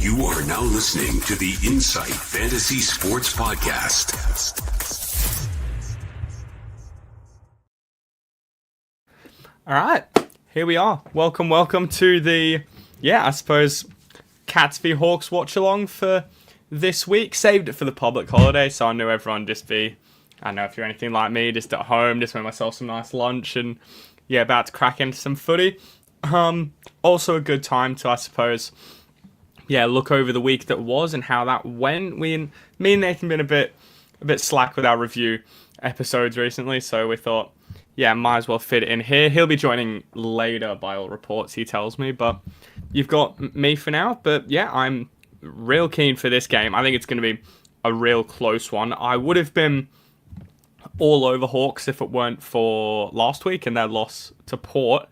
You are now listening to the Insight Fantasy Sports Podcast. All right, here we are. Welcome to the, I suppose, Cats v Hawks Watchalong for this week. Saved it for the public holiday, so I knew everyone just be, I don't know if you're anything like me, just at home, just made myself some nice lunch and, about to crack into some footy. Also a good time to, I suppose, look over the week that was and how that went. Me and Nathan been a bit slack with our review episodes recently, so we thought, might as well fit it in here. He'll be joining later by all reports, he tells me, but you've got me for now. But I'm real keen for this game. I think it's going to be a real close one. I would have been all over Hawks if it weren't for last week and their loss to Port.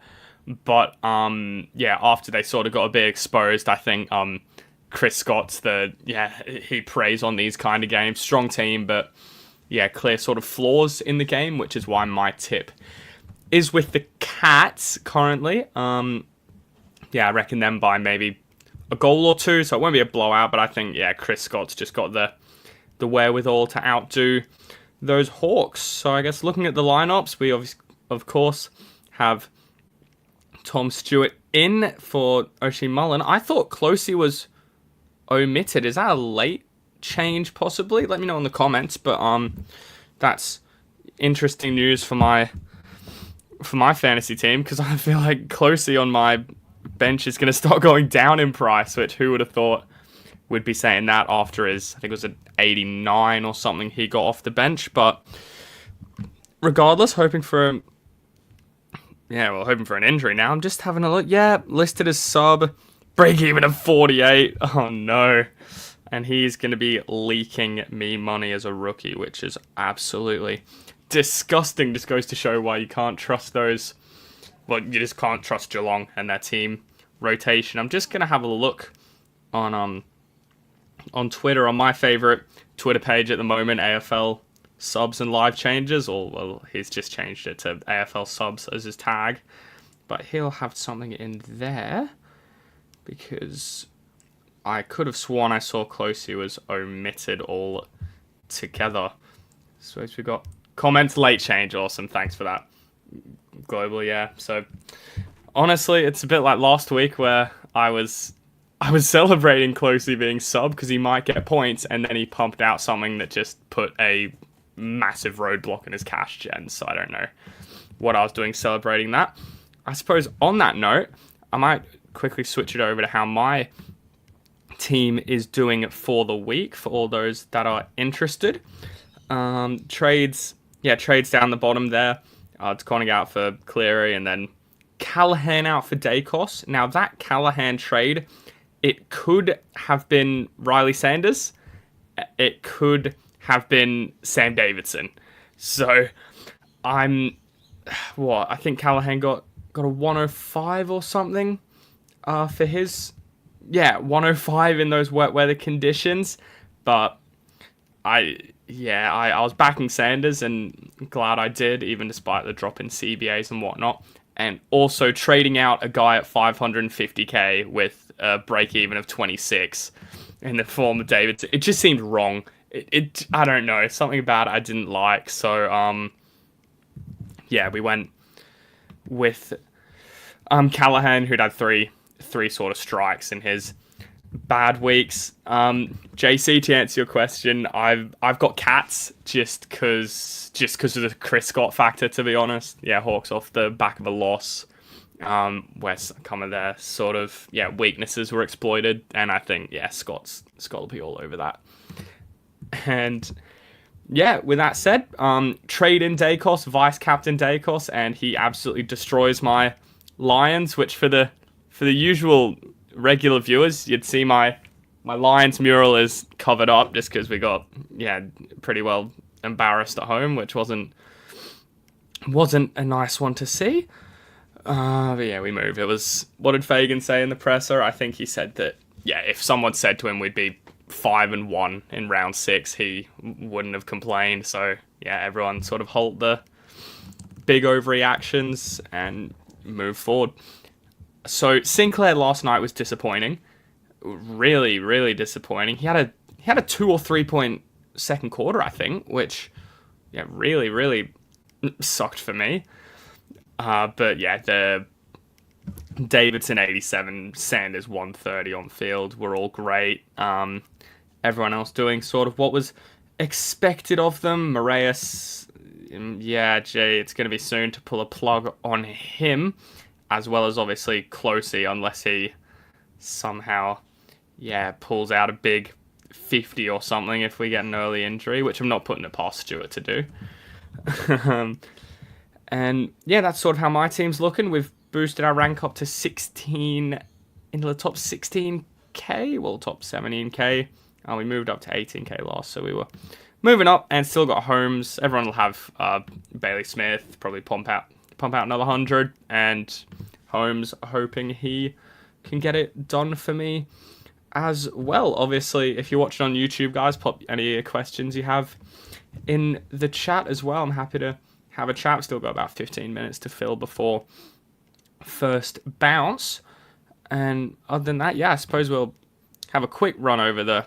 But, after they sort of got a bit exposed, I think Chris Scott's he preys on these kind of games. Strong team, but clear sort of flaws in the game, which is why my tip is with the Cats currently. I reckon them by maybe a goal or two, so it won't be a blowout, but I think, Chris Scott's just got the wherewithal to outdo those Hawks. So I guess looking at the lineups, we of course have Tom Stewart in for Oshie Mullen. I thought Closey was omitted. Is that a late change possibly? Let me know in the comments, but that's interesting news for my fantasy team, because I feel like Closey on my bench is going to start going down in price, which who would have thought would be saying that after his, I think it was an 89 or something he got off the bench. But regardless, hoping for an injury now. I'm just having a look. Listed as sub, break even of 48. Oh no. And he's going to be leaking me money as a rookie, which is absolutely disgusting. Just goes to show why you can't trust those. Well, you just can't trust Geelong and their team rotation. I'm just going to have a look on Twitter, on my favourite Twitter page at the moment, AFL subs and live changes. Well, he's just changed it to AFL subs as his tag. But he'll have something in there, because I could have sworn I saw Closey was omitted all together. So we got comments, late change. Awesome. Thanks for that. Global, So honestly, it's a bit like last week where I was celebrating Closey being sub because he might get points, and then he pumped out something that just put a massive roadblock in his cash gen. So I don't know what I was doing celebrating that. I suppose on that note, I might quickly switch it over to how my team is doing for the week for all those that are interested. Trades down the bottom there. It's Conning out for Cleary, and then Callahan out for Dacos. Now that Callahan trade, it could have been Riley Sanders. It could have been Sam Davidson. So I think Callahan got a 105 or something for his 105 in those wet weather conditions. But I was backing Sanders, and glad I did, even despite the drop in CBAs and whatnot. And also trading out a guy at 550k with a break even of 26 in the form of Davidson. It just seemed wrong. It I don't know, something about it I didn't like. So we went with Callahan, who'd had three sort of strikes in his bad weeks. JC, to answer your question, I've got Cats just because of the Chris Scott factor, to be honest. Hawks off the back of a loss, where some of their sort of weaknesses were exploited, and I think Scott will be all over that. And with that said, trade in Dacos, vice captain Dacos, and he absolutely destroys my Lions, which for the usual regular viewers, you'd see my Lions mural is covered up just because we got pretty well embarrassed at home, which wasn't a nice one to see. But we moved. It was, what did Fagan say in the presser? I think he said that if someone said to him we'd be 5-1 in round 6, he wouldn't have complained. So everyone sort of halt the big overreactions and move forward. So Sinclair last night was disappointing. really, really disappointing. He had a 2 or 3 point second quarter, I think, which really, really sucked for me. But yeah, the Davidson 87, Sanders 130 on field were all great. Everyone else doing sort of what was expected of them. Moraes, it's going to be soon to pull a plug on him, as well as obviously Closey, unless he somehow, pulls out a big 50 or something if we get an early injury, which I'm not putting it past Stewart to do. And that's sort of how my team's looking. We've boosted our rank up to 16, into the top 16k, well, top 17k. We moved up to 18k last, so we were moving up, and still got Holmes. Everyone will have Bailey Smith, probably pump out another 100, and Holmes hoping he can get it done for me as well. Obviously, if you're watching on YouTube, guys, pop any questions you have in the chat as well. I'm happy to have a chat. Still got about 15 minutes to fill before first bounce. And other than that, I suppose we'll have a quick run over the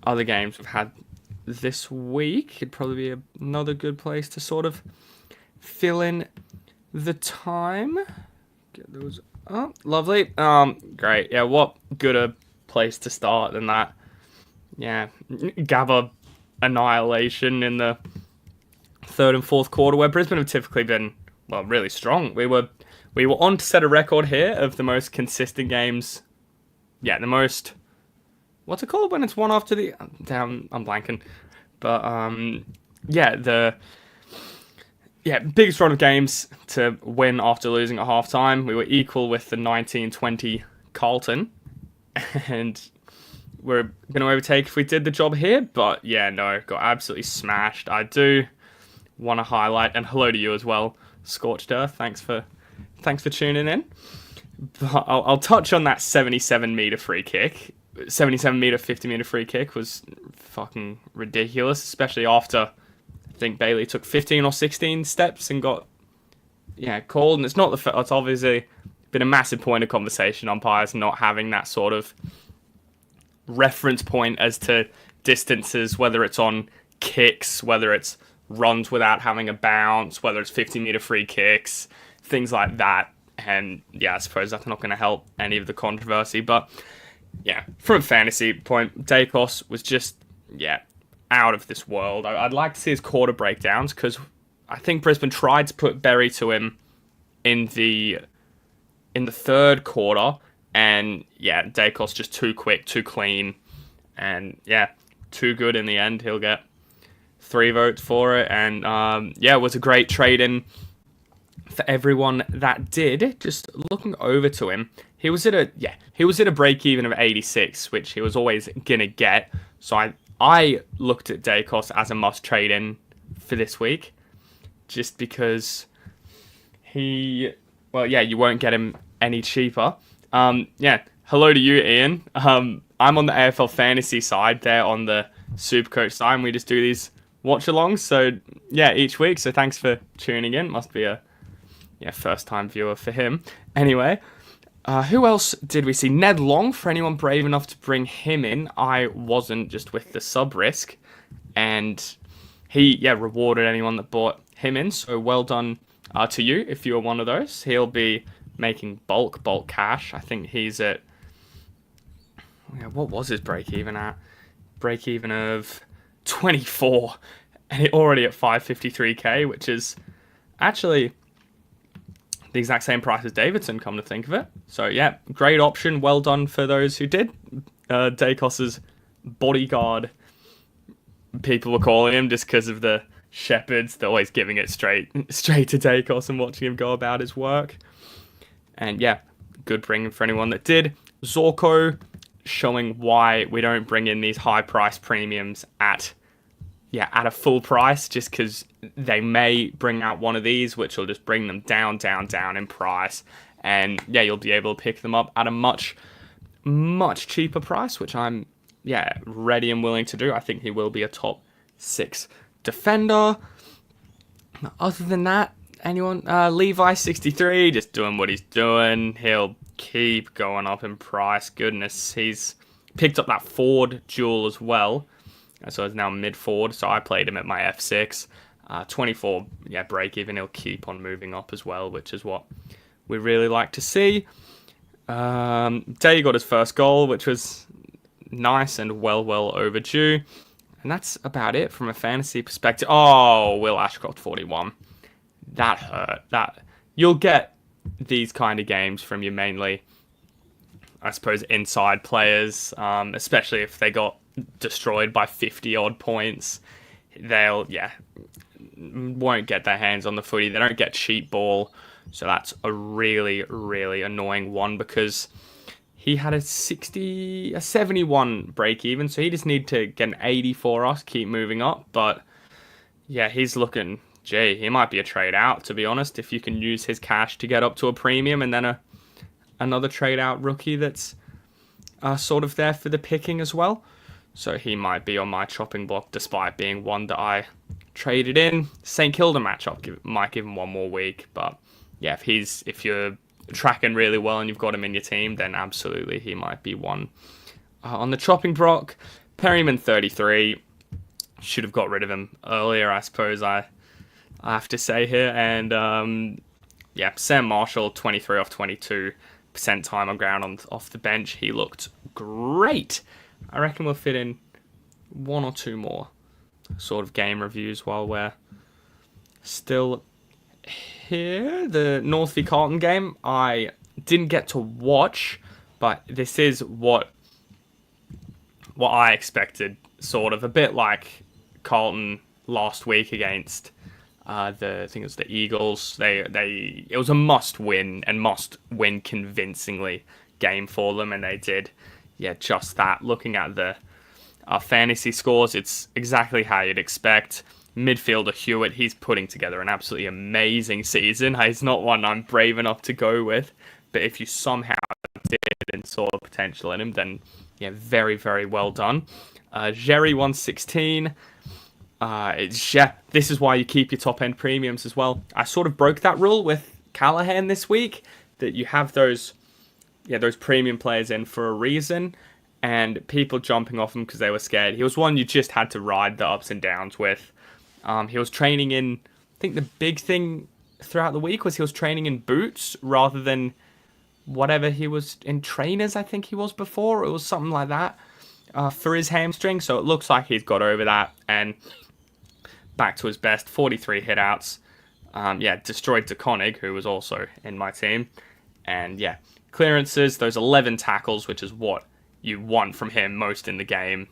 other games we've had this week. It'd probably be another good place to sort of fill in the time. Get those up. Lovely. Great. Yeah, what good a place to start than that. Gabba annihilation in the third and fourth quarter, where Brisbane have typically been, really strong. We were on to set a record here of the most consistent games. The most... What's it called when it's one after the... Damn, I'm blanking. But, biggest run of games to win after losing at halftime. We were equal with the 19-20 Carlton. And we're going to overtake if we did the job here. But, got absolutely smashed. I do want to highlight, and hello to you as well, Scorched Earth. Thanks for tuning in. But I'll touch on that 77-meter free kick. 77-meter, 50-meter free kick was fucking ridiculous, especially after I think Bailey took 15 or 16 steps and got called. And it's obviously been a massive point of conversation, umpires not having that sort of reference point as to distances, whether it's on kicks, whether it's runs without having a bounce, whether it's 50-meter free kicks, things like that. And I suppose that's not going to help any of the controversy. But from a fantasy point, Dacos was just, out of this world. I'd like to see his quarter breakdowns, because I think Brisbane tried to put Berry to him in the third quarter, and Dacos just too quick, too clean, and too good in the end. He'll get 3 votes for it, and it was a great trade-in for everyone that did. Just looking over to him, he was at a break-even of 86, which he was always gonna get. So I looked at Dacos as a must trade-in for this week, just because you won't get him any cheaper. Hello to you, Ian. I'm on the AFL Fantasy side, there on the Supercoach side, and we just do these watch-alongs, so each week. So thanks for tuning in. Must be a first-time viewer for him. Anyway, who else did we see? Ned Long, for anyone brave enough to bring him in. I wasn't, just with the sub-risk. And he, rewarded anyone that bought him in. So well done to you if you were one of those. He'll be making bulk cash. I think he's at... what was his break-even at? Break-even of 24. And he's already at 553k, which is actually the exact same price as Davidson, come to think of it. So, great option. Well done for those who did. Dacos's bodyguard, people were calling him, just because of the Shepherds. They're always giving it straight to Dacos and watching him go about his work. And, good bringing for anyone that did. Zorko, showing why we don't bring in these high price premiums at a full price, just because they may bring out one of these, which will just bring them down in price. And you'll be able to pick them up at a much, much cheaper price, which I'm, ready and willing to do. I think he will be a top 6 defender. Other than that, anyone? Levi 63, just doing what he's doing. He'll keep going up in price. Goodness, he's picked up that forward duel as well. So he's now mid-forward. So I played him at my F6. 24, break-even. He'll keep on moving up as well, which is what we really like to see. Day got his first goal, which was nice and well overdue. And that's about it from a fantasy perspective. Oh, Will Ashcroft 41. That hurt. You'll get these kind of games from your mainly, I suppose, inside players, especially if they got destroyed by 50 odd points. They'll won't get their hands on the footy. They don't get cheap ball. So that's a really annoying one, because he had a 71 break even, so he just need to get an 80 for us, keep moving up. But yeah, he's looking, he might be a trade out, to be honest, if you can use his cash to get up to a premium, and then another trade out rookie that's sort of there for the picking as well. So he might be on my chopping block, despite being one that I traded in. St Kilda matchup might give him one more week, but yeah, if you're tracking really well and you've got him in your team, then absolutely he might be one. On the chopping block, Perryman 33, should have got rid of him earlier, I suppose I have to say here. And Sam Marshall 23 off 22% time on ground off the bench. He looked great. I reckon we'll fit in one or two more sort of game reviews while we're still here. The North v Carlton game I didn't get to watch, but this is what I expected, sort of a bit like Carlton last week against I think it was the Eagles. It was a must win convincingly game for them, and they did just that. Looking at the fantasy scores, it's exactly how you'd expect. Midfielder Hewitt, he's putting together an absolutely amazing season. He's not one I'm brave enough to go with, but if you somehow did and saw the potential in him, then very well done. Jerry 116. This is why you keep your top end premiums as well. I sort of broke that rule with Callahan this week, that you have those premium players in for a reason, and people jumping off him because they were scared. He was one you just had to ride the ups and downs with. He was training in, I think the big thing throughout the week was he was training in boots rather than whatever he was in trainers, I think he was before. It was something like that for his hamstring. So it looks like he's got over that and back to his best. 43 hitouts. Destroyed DeConnick, who was also in my team. And clearances, those 11 tackles, which is what you want from him most in the game.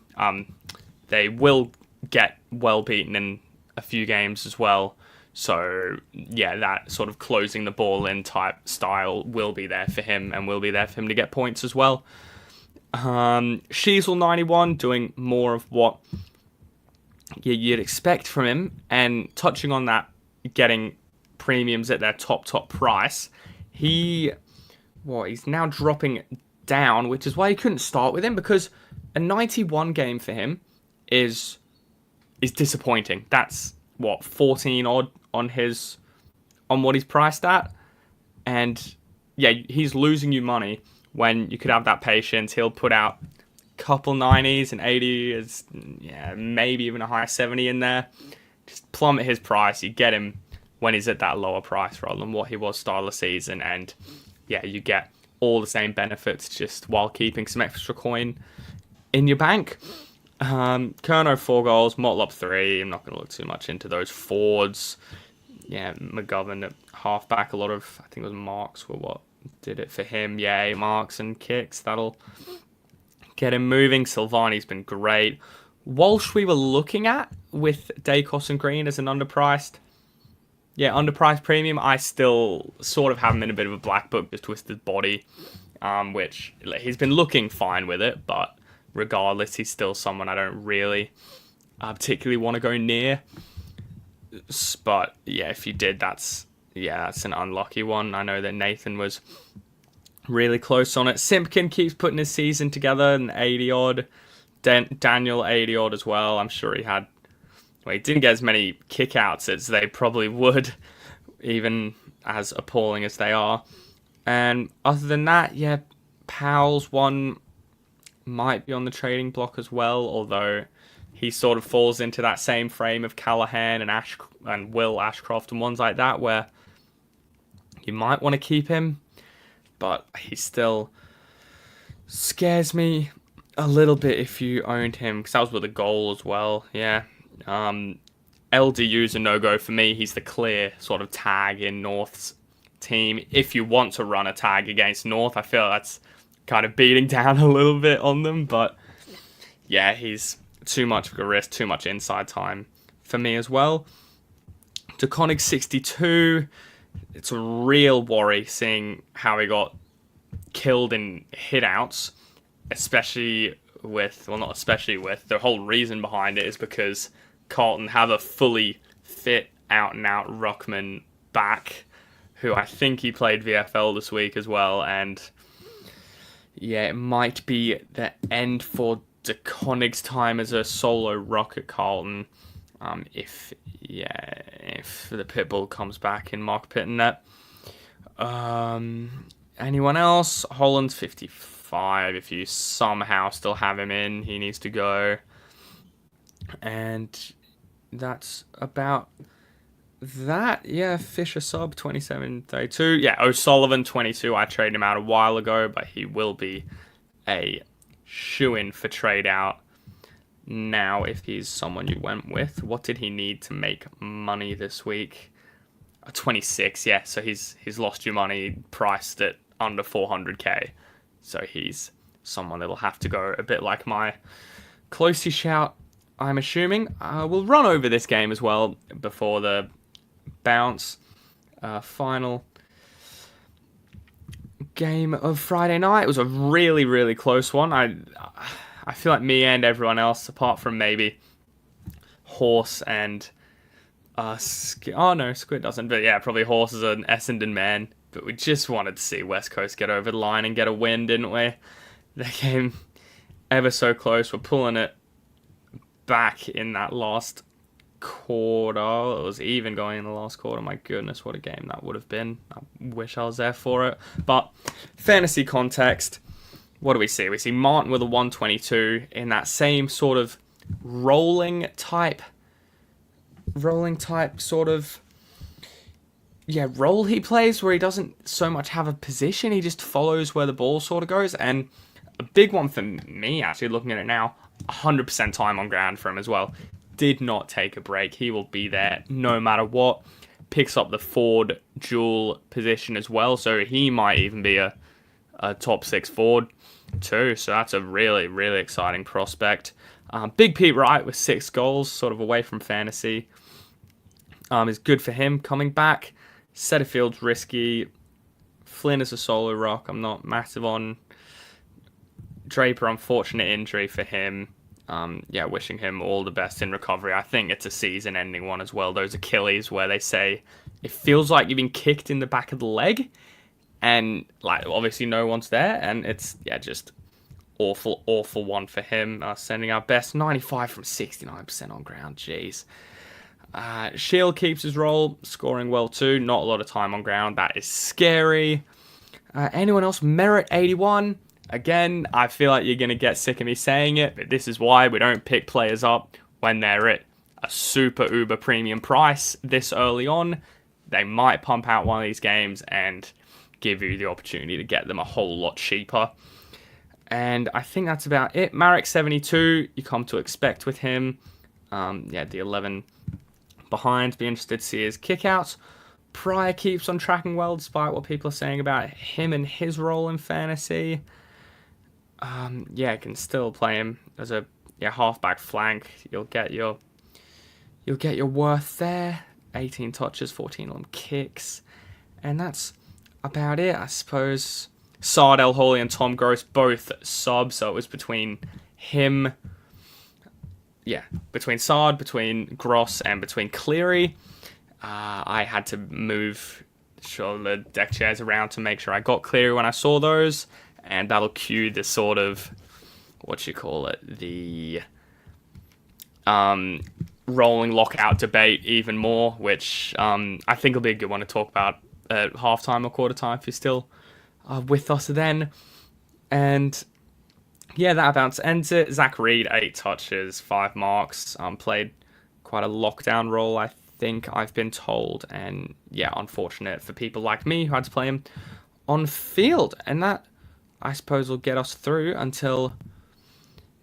They will get well beaten in a few games as well. So, that sort of closing the ball in type style will be there for him, and will be there for him to get points as well. Sheasel 91, doing more of what you'd expect from him, and touching on that, getting premiums at their top price. He's now dropping down, which is why you couldn't start with him, because a 91 game for him is disappointing. That's 14 odd on what he's priced at, and he's losing you money when you could have that patience. He'll put out a couple 90s and 80s, maybe even a high 70 in there. Just plummet his price. You get him when he's at that lower price rather than what he was start of the season, and you get all the same benefits just while keeping some extra coin in your bank. Kerno 4 goals, Motlop 3. I'm not going to look too much into those forwards. McGovern at halfback. A lot of, I think it was marks were what did it for him. Marks and kicks. That'll get him moving. Silvani's been great. Walsh we were looking at with Dacos and Green as an underpriced premium. I still sort of have him in a bit of a black book, just with his body, which he's been looking fine with it, but regardless, he's still someone I don't really particularly want to go near. But if you did, that's an unlucky one. I know that Nathan was really close on it. Simpkin keeps putting his season together, and 80 odd. Daniel 80 odd as well. I'm sure he didn't get as many kickouts as they probably would, even as appalling as they are. And other than that, Powell's one might be on the trading block as well, although he sort of falls into that same frame of Callahan and Will Ashcroft and ones like that, where you might want to keep him, but he still scares me a little bit if you owned him, because that was with a goal as well. Yeah. LDU's a no-go for me. He's the clear sort of tag in North's team. If you want to run a tag against North, I feel that's kind of beating down a little bit on them, but yeah, he's too much of a risk, too much inside time for me as well. DeConnick 62, it's a real worry seeing how he got killed in hitouts, especially with, well, not especially with, the whole reason behind it is because Carlton have a fully fit, out-and-out ruckman back, who I think he played VFL this week as well, and yeah, it might be the end for DeConnig's time as a solo ruck at Carlton, if the Pitbull comes back in Mark Pittonet. Anyone else? Holland's 55. If you somehow still have him in, he needs to go. And that's about that. Yeah, Fisher sub 27.32. Yeah, O'Sullivan 22. I traded him out a while ago, but he will be a shoo-in for trade out now if he's someone you went with. What did he need to make money this week? 26, yeah. So he's lost you money priced at under 400k. So he's someone that'll have to go a bit like my closey shout, I'm assuming. We'll run over this game as well before the bounce. Final game of Friday night. It was a really, really close one. I feel like me and everyone else, apart from maybe Horse and Squid doesn't, but yeah, probably Horse is an Essendon man. But we just wanted to see West Coast get over the line and get a win, didn't we? They came ever so close. We're pulling it back in that last quarter. It was even going in the last quarter. My goodness, what a game that would have been. I wish I was there for it. But fantasy context, what do we see? We see Martin with a 122 in that same sort of rolling type sort of role he plays, where he doesn't so much have a position, he just follows where the ball sort of goes. And a big one for me, actually, looking at it now, 100% time on ground for him as well. Did not take a break. He will be there no matter what. Picks up the forward dual position as well, so he might even be a top 6 forward too. So that's a really, really exciting prospect. Big Pete Wright with 6 goals, sort of away from fantasy, is good for him coming back. Setterfield's risky. Flynn is a solo rock. I'm not massive on Draper. Unfortunate injury for him. Wishing him all the best in recovery. I think it's a season-ending one as well. Those Achilles where they say it feels like you've been kicked in the back of the leg, and like obviously no one's there, and it's just awful one for him. Sending our best 95 from 69% on ground. Jeez. Shield keeps his role, scoring well too. Not a lot of time on ground. That is scary. Anyone else? Merit 81. Again, I feel like you're going to get sick of me saying it, but this is why we don't pick players up when they're at a super uber premium price this early on. They might pump out one of these games and give you the opportunity to get them a whole lot cheaper. And I think that's about it. Marek 72, you come to expect with him. The 11 behind. Be interested to see his kickouts. Pryor keeps on tracking well despite what people are saying about him and his role in fantasy. Can still play him as a halfback flank. You'll get your worth there. 18 touches, 14 on kicks, and that's about it, I suppose. Sard, El Hawley, and Tom Gross both subs, so it was between him. Between Sard, between Gross, and between Cleary. I had to move the deck chairs around to make sure I got Cleary when I saw those. And that'll cue the sort of, the rolling lockout debate even more, which I think will be a good one to talk about at halftime or quarter time if you're still with us then. And Yeah, that bounce ends it. Zach Reed, 8 touches, 5 marks. Played quite a lockdown role, I think I've been told. And yeah, unfortunate for people like me who had to play him on field. And that, I suppose, will get us through until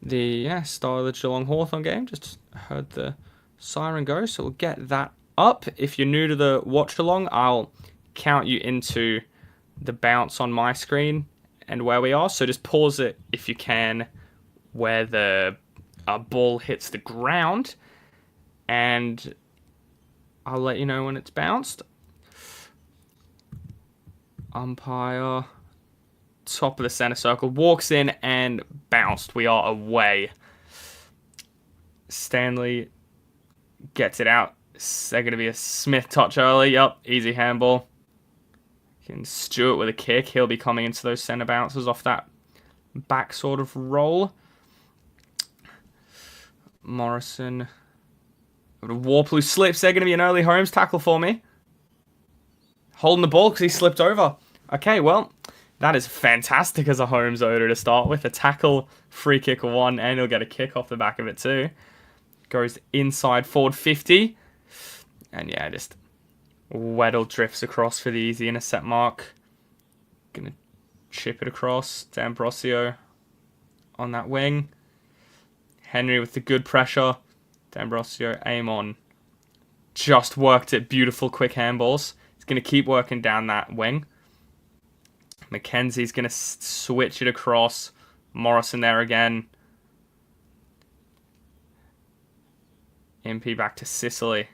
the start of the Geelong Hawthorn game. Just heard the siren go, so we'll get that up. If you're new to the Watchalong, I'll count you into the bounce on my screen and where we are. So just pause it if you can where the ball hits the ground, and I'll let you know when it's bounced. Umpire, top of the center circle, walks in and bounced. We are away. Stanley gets it out. They're going to be a Smith touch early. Yep, easy handball. And Stewart with a kick. He'll be coming into those center bounces off that back sort of roll. Morrison. Warplu slips. They're going to be an early Holmes tackle for me. Holding the ball because he slipped over. Okay, well, that is fantastic as a Holmes odor to start with. A tackle, free kick 1, and he'll get a kick off the back of it too. Goes inside forward 50. And yeah, just Weddle drifts across for the easy intercept mark. Gonna chip it across. D'Ambrosio on that wing. Henry with the good pressure. D'Ambrosio, aim on. Just worked it. Beautiful quick handballs. He's going to keep working down that wing. McKenzie's going to switch it across. Morrison there again. MP back to Sicily.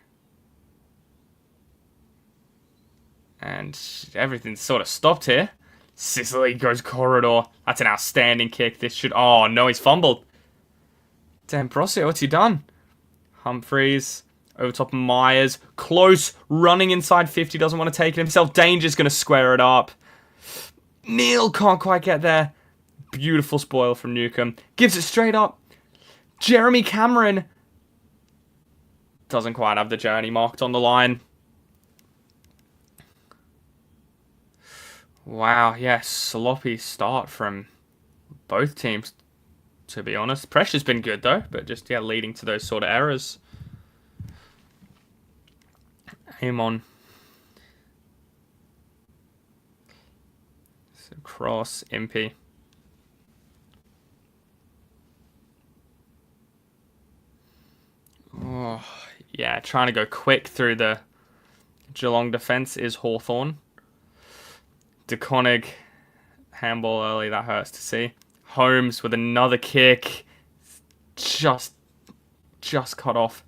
And everything's sort of stopped here. Sicily goes corridor. That's an outstanding kick. This should... Oh, no, he's fumbled. D'Ambrosio, what's he done? Humphreys over top of Myers. Close. Running inside 50. Doesn't want to take it himself. Danger's going to square it up. Neil can't quite get there. Beautiful spoil from Newcomb. Gives it straight up. Jeremy Cameron doesn't quite have the journey marked on the line. Wow, yeah, sloppy start from both teams, to be honest. Pressure's been good, though, but just, yeah, leading to those sort of errors. Aim on. So cross, MP. Oh, yeah, trying to go quick through the Geelong defence is Hawthorn. DeConnick, handball early, that hurts to see. Holmes with another kick. Just cut off.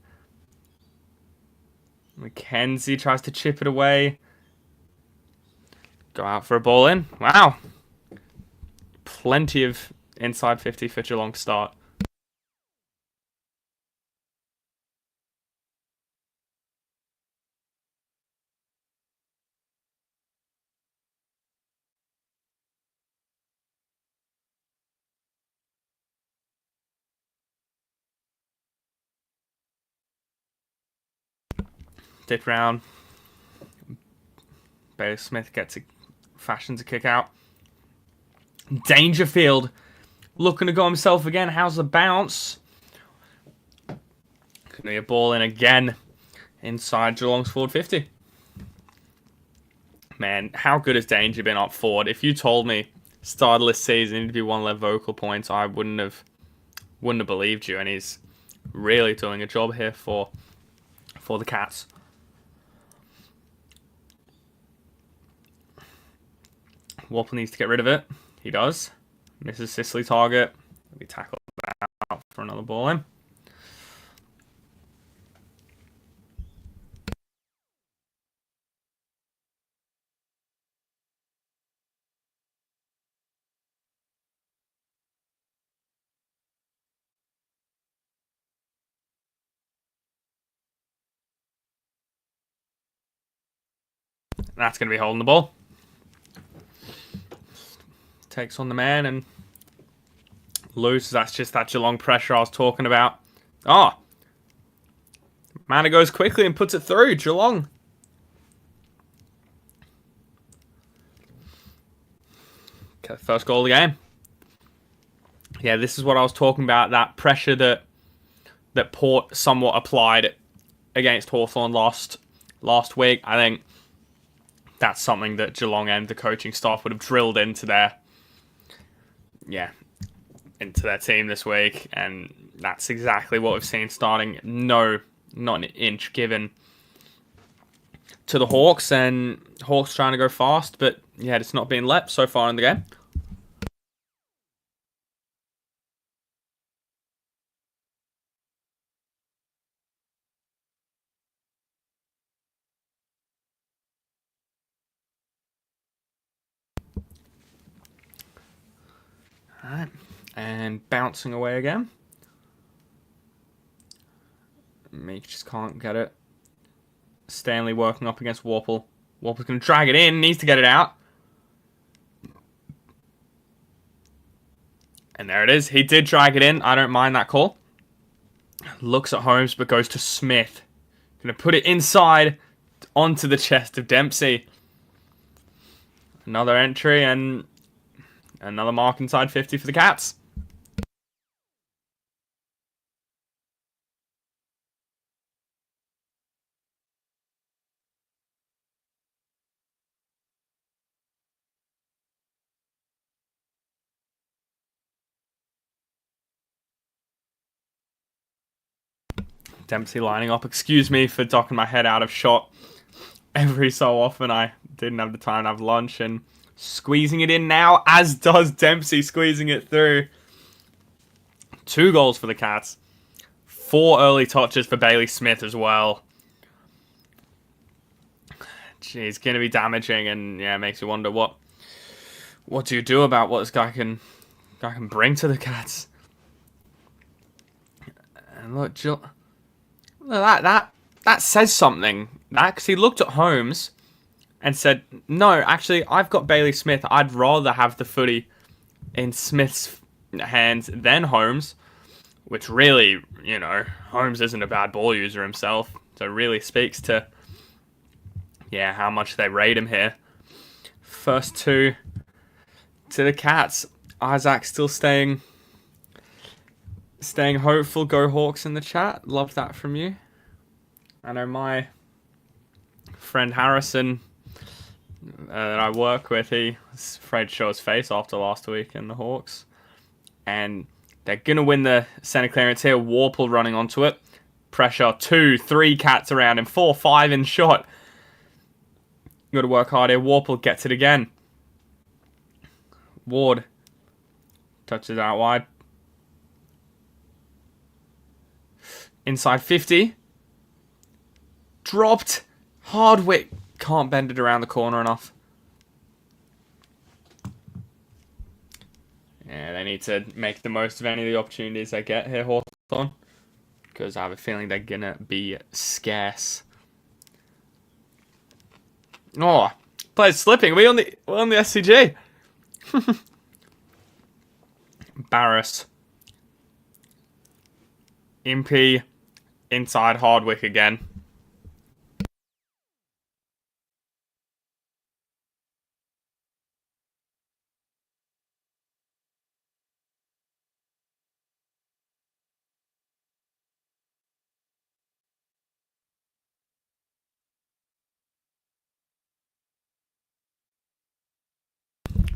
McKenzie tries to chip it away. Go out for a ball in. Wow. Plenty of inside 50 for Geelong start. Dip round. Bailey Smith fashions a kick out. Dangerfield looking to go himself again. How's the bounce? Gonna be a ball in again inside Geelong's forward 50. Man, how good has Danger been up forward? If you told me start of this season he'd be one of their vocal points, I wouldn't have believed you. And he's really doing a job here for the Cats. Wapple needs to get rid of it. He does. Misses Sicily target. We tackle out for another ball in. That's going to be holding the ball. Takes on the man and loses. That's just that Geelong pressure I was talking about. Oh. Mana goes quickly and puts it through. Geelong. Okay, first goal of the game. Yeah, this is what I was talking about, that pressure that Port somewhat applied against Hawthorn last week. I think that's something that Geelong and the coaching staff would have drilled into their team this week, and that's exactly what we've seen starting. No, not an inch given to the Hawks, and Hawks trying to go fast, but yeah, it's not been let so far in the game. Alright, and bouncing away again. Meek just can't get it. Stanley working up against Warple. Warple's going to drag it in, needs to get it out. And there it is. He did drag it in. I don't mind that call. Looks at Holmes, but goes to Smith. Going to put it inside onto the chest of Dempsey. Another entry and another mark inside 50 for the Cats. Dempsey lining up. Excuse me for ducking my head out of shot. Every so often I didn't have the time to have lunch, and squeezing it in now, as does Dempsey squeezing it through. 2 goals for the Cats. 4 early touches for Bailey Smith as well. Jeez, going to be damaging, and yeah, it makes you wonder what do you do about what this guy can bring to the Cats. And look, that says something. Because he looked at Holmes and said, no, actually, I've got Bailey Smith. I'd rather have the footy in Smith's hands than Holmes. Which really, Holmes isn't a bad ball user himself. So it really speaks to, how much they rate him here. First 2 to the Cats. Isaac still staying hopeful. Go Hawks in the chat. Love that from you. I know my friend Harrison that I work with, he was afraid to show his face after last week in the Hawks. And they're going to win the centre clearance here. Warple running onto it. Pressure. 2, 3 Cats around him. 4, 5 in shot. Got to work hard here. Warple gets it again. Ward touches out wide. Inside 50. Dropped. Hardwick can't bend it around the corner enough. Yeah, they need to make the most of any of the opportunities they get here, Hawthorn. Because I have a feeling they're going to be scarce. Oh, players slipping. We're on the SCG. Barris. Impey. Inside Hardwick again.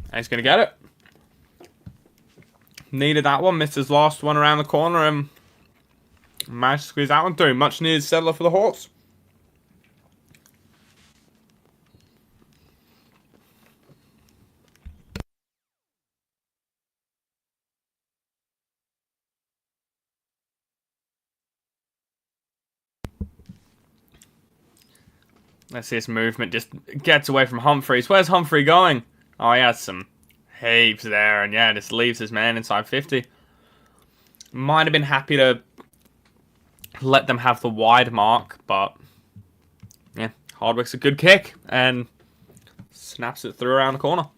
And he's going to get it. Needed that one. Missed his last one around the corner and managed to squeeze that one through. Much needed settler for the Hawks. Let's see his movement. Just gets away from Humphreys. Where's Humphrey going? Oh, he has some heaves there. And yeah, just leaves his man inside 50. Might have been happy to let them have the wide mark. But yeah, Hardwick's a good kick. And snaps it through around the corner.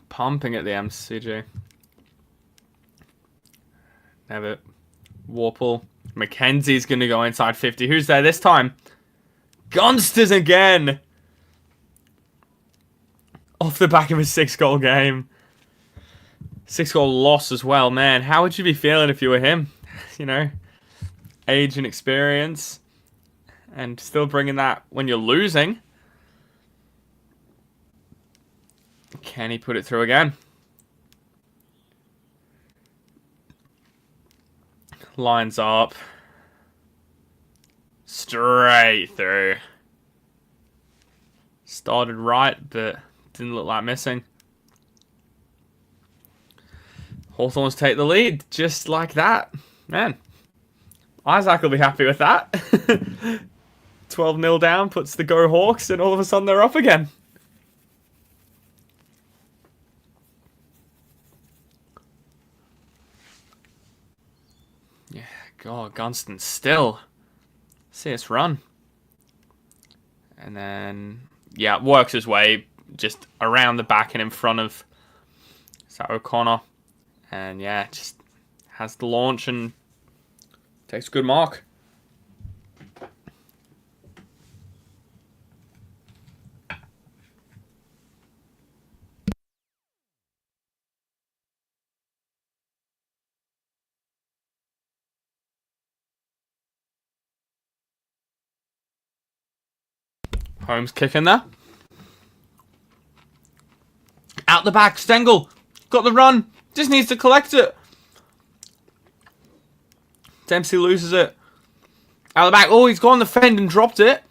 Pumping at the MCG. Have it. Warple Mackenzie's going to go inside 50. Who's there this time? Gunsters again. Off the back of a 6-goal game. 6-goal loss as well. Man, how would you be feeling if you were him? You know, age and experience. And still bringing that when you're losing. Can he put it through again? Lines up. Straight through. Started right, but didn't look like missing. Hawthorns take the lead, just like that. Man, Isaac will be happy with that. 12-0 down, puts the Go Hawks, and all of a sudden they're up again. Yeah, God, Gunston still. See us run. And then, yeah, works his way just around the back and in front of O'Connor. And yeah, just has the launch and takes a good mark. Holmes kicking there. Out the back, Stengel. Got the run. Just needs to collect it. Dempsey loses it. Out the back. Oh, he's gone the fend and dropped it.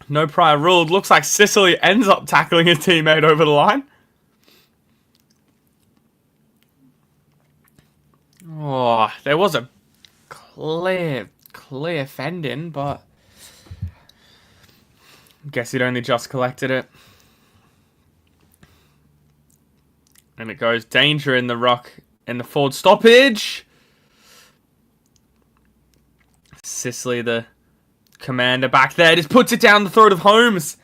No prior ruled. Looks like Sicily ends up tackling his teammate over the line. Oh, there was a clear fending, but guess he'd only just collected it. And it goes danger in the ruck in the forward stoppage. Sicily, the commander back there, just puts it down the throat of Holmes.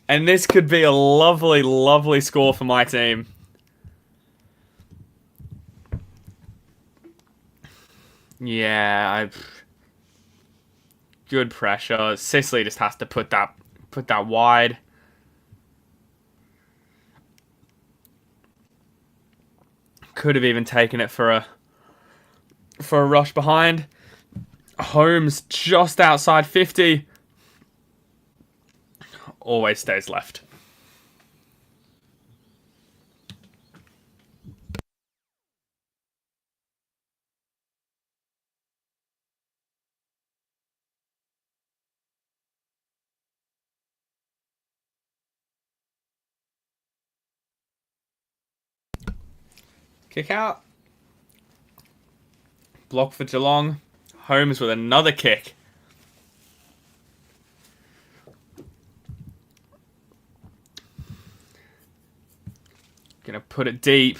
And this could be a lovely, lovely score for my team. Yeah, good pressure. Sicily just has to put that wide. Could have even taken it for a rush behind. Holmes just outside 50. Always stays left. Kick out. Block for Geelong. Holmes with another kick. Gonna put it deep.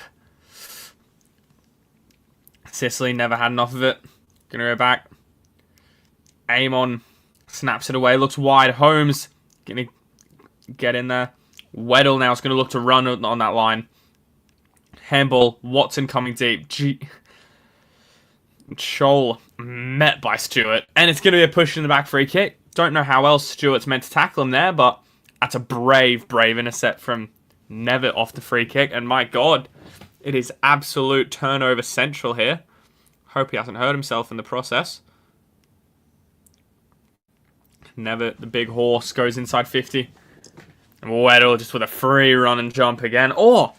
Sicily never had enough of it. Gonna go back. Aim on. Snaps it away. Looks wide. Holmes gonna get in there. Weddle now is gonna look to run on that line. Handball. Watson coming deep. Scholl met by Stewart. And it's going to be a push in the back free kick. Don't know how else Stewart's meant to tackle him there, but that's a brave intercept from Nevitt off the free kick. And my God, it is absolute turnover central here. Hope he hasn't hurt himself in the process. Nevitt, the big horse, goes inside 50. And Weddle just with a free run and jump again. Oh!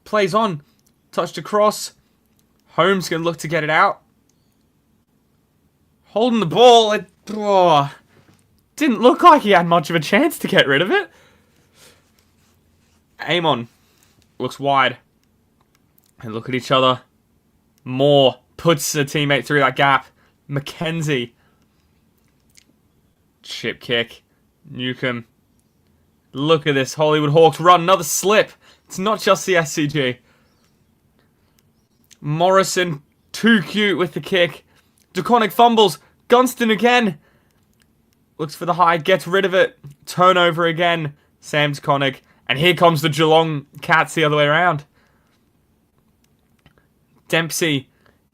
Plays on. Touched across. Holmes can look to get it out. Holding the ball. It didn't look like he had much of a chance to get rid of it. Amon looks wide. And look at each other. Moore puts a teammate through that gap. Mackenzie. Chip kick. Newcomb. Look at this. Hollywood Hawks run. Another slip. It's not just the SCG. Morrison, too cute with the kick. DeConnick fumbles. Gunston again. Looks for the high, gets rid of it. Turnover again. Sam DeConnick. And here comes the Geelong Cats the other way around. Dempsey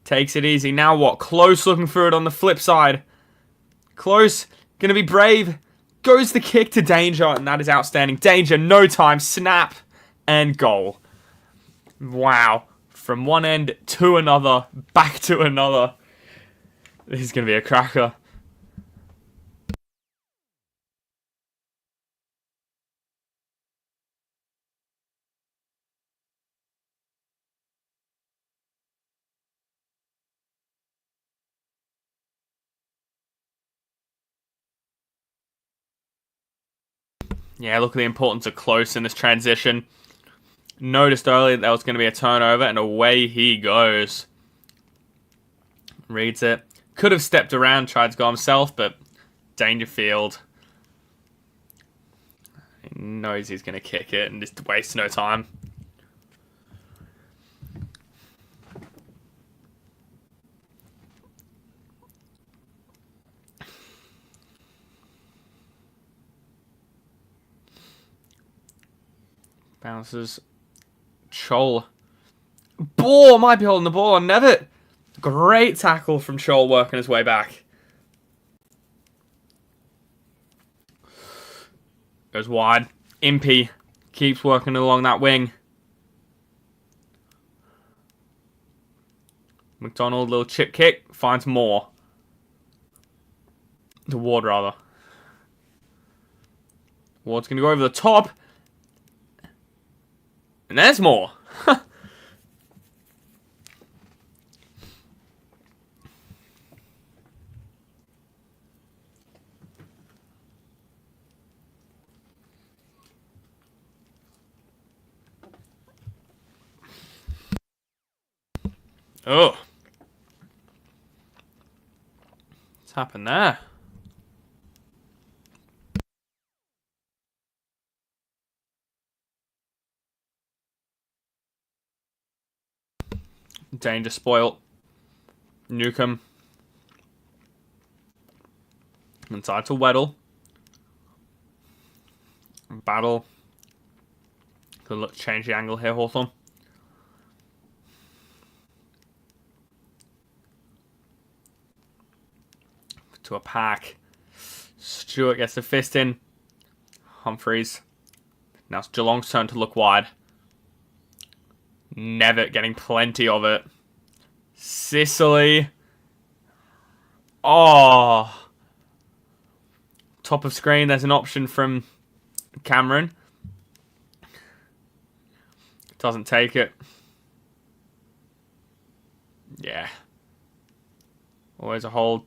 Takes it easy. Now what? Close looking for it on the flip side. Close. Gonna be brave. Goes the kick to Danger, and that is outstanding. Danger, no time. Snap and goal. Wow. From one end to another. Back to another. This is gonna be a cracker. Yeah, look at the importance of close in this transition. Noticed earlier that was going to be a turnover, and away he goes. Reads it. Could have stepped around, tried to go himself, but Dangerfield. He knows he's going to kick it and just waste no time. Bounces. Chol. Ball might be holding the ball on Nevitt. Great tackle from Chol working his way back. Goes wide. Impey keeps working along that wing. McDonald, little chip kick, finds more. To Ward, rather. Ward's going to go over the top. And there's more. Oh. What's happened there? Danger spoilt. Newcomb. Inside to Weddle. Battle. Good look, change the angle here, Hawthorn. To a pack. Stewart gets the fist in. Humphreys. Now it's Geelong's turn to look wide. Nevitt getting plenty of it. Sicily. Oh. Top of screen, there's an option from Cameron. Doesn't take it. Yeah. Always a hold.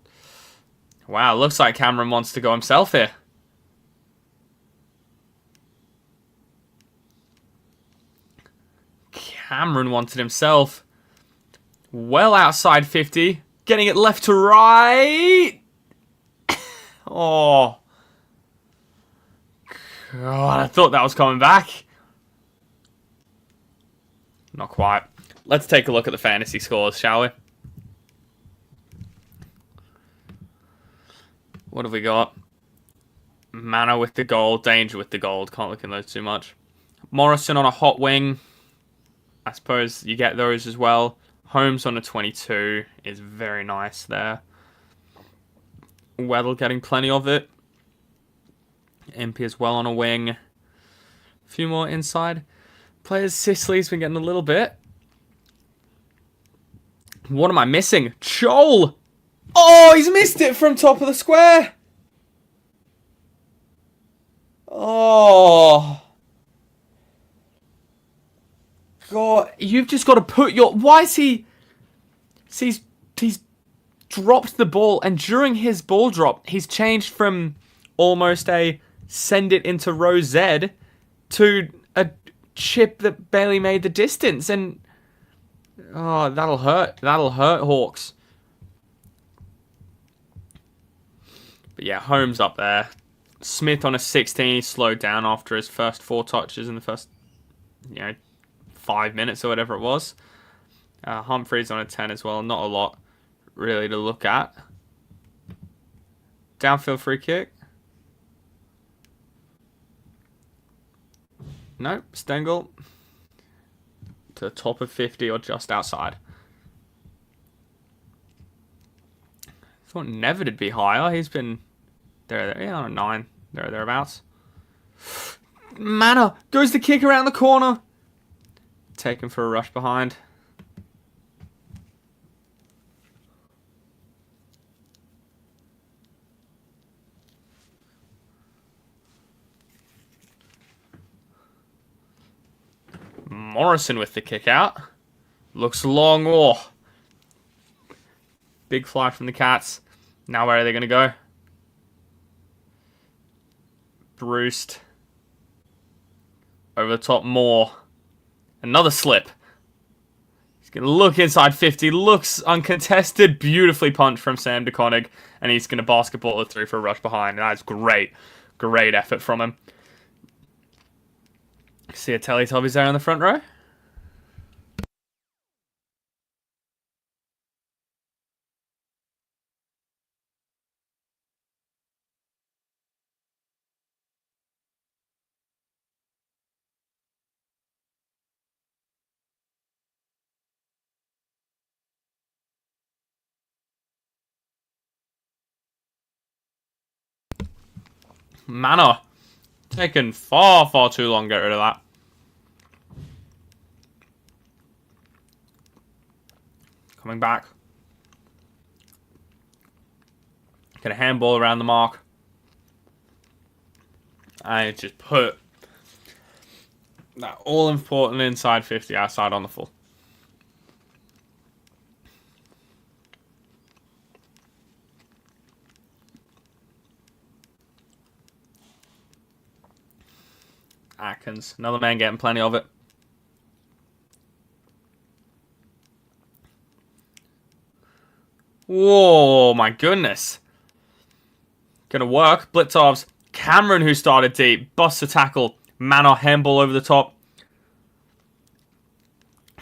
Wow, looks like Cameron wants to go himself here. Cameron wanted himself. Well outside 50. Getting it left to right. Oh. God, I thought that was coming back. Not quite. Let's take a look at the fantasy scores, shall we? What have we got? Mana with the gold. Danger with the gold. Can't look in those too much. Morrison on a hot wing. I suppose you get those as well. Holmes on a 22 is very nice there. Weddle getting plenty of it. MP as well on a wing. A few more inside players. Sicily's been getting a little bit. What am I missing? Chol! Oh, he's missed it from top of the square. Oh. God, you've just got to put your... Why is he... He's dropped the ball, and during his ball drop, he's changed from almost a send it into row Z to a chip that barely made the distance, and... Oh, that'll hurt. That'll hurt, Hawks. But yeah, Holmes up there. Smith on a 16, he slowed down after his first 4 touches in the first, 5 minutes or whatever it was. Humphreys on a 10 as well. Not a lot really to look at. Downfield free kick. Nope. Stengel to the top of 50 or just outside. Thought Never to be higher. He's been there, yeah, on a 9, thereabouts. Manor goes the kick around the corner. Taken for a rush behind. Morrison with the kick out. Looks long. Oh. Big fly from the Cats. Now where are they going to go? Bruce. Over the top, more. Another slip. He's going to look inside 50. Looks uncontested. Beautifully punched from Sam DeConnick. And he's going to basketball it through for a rush behind. That's great. Great effort from him. See a Teletubbies there in the front row? Manor. Taken far, far too long to get rid of that. Coming back. Get a handball around the mark. And just put that all-important inside 50 outside on the full. Atkins. Another man getting plenty of it. Whoa, my goodness. Gonna work. Blitzovs. Cameron, who started deep. Busts a tackle. Manor handball over the top.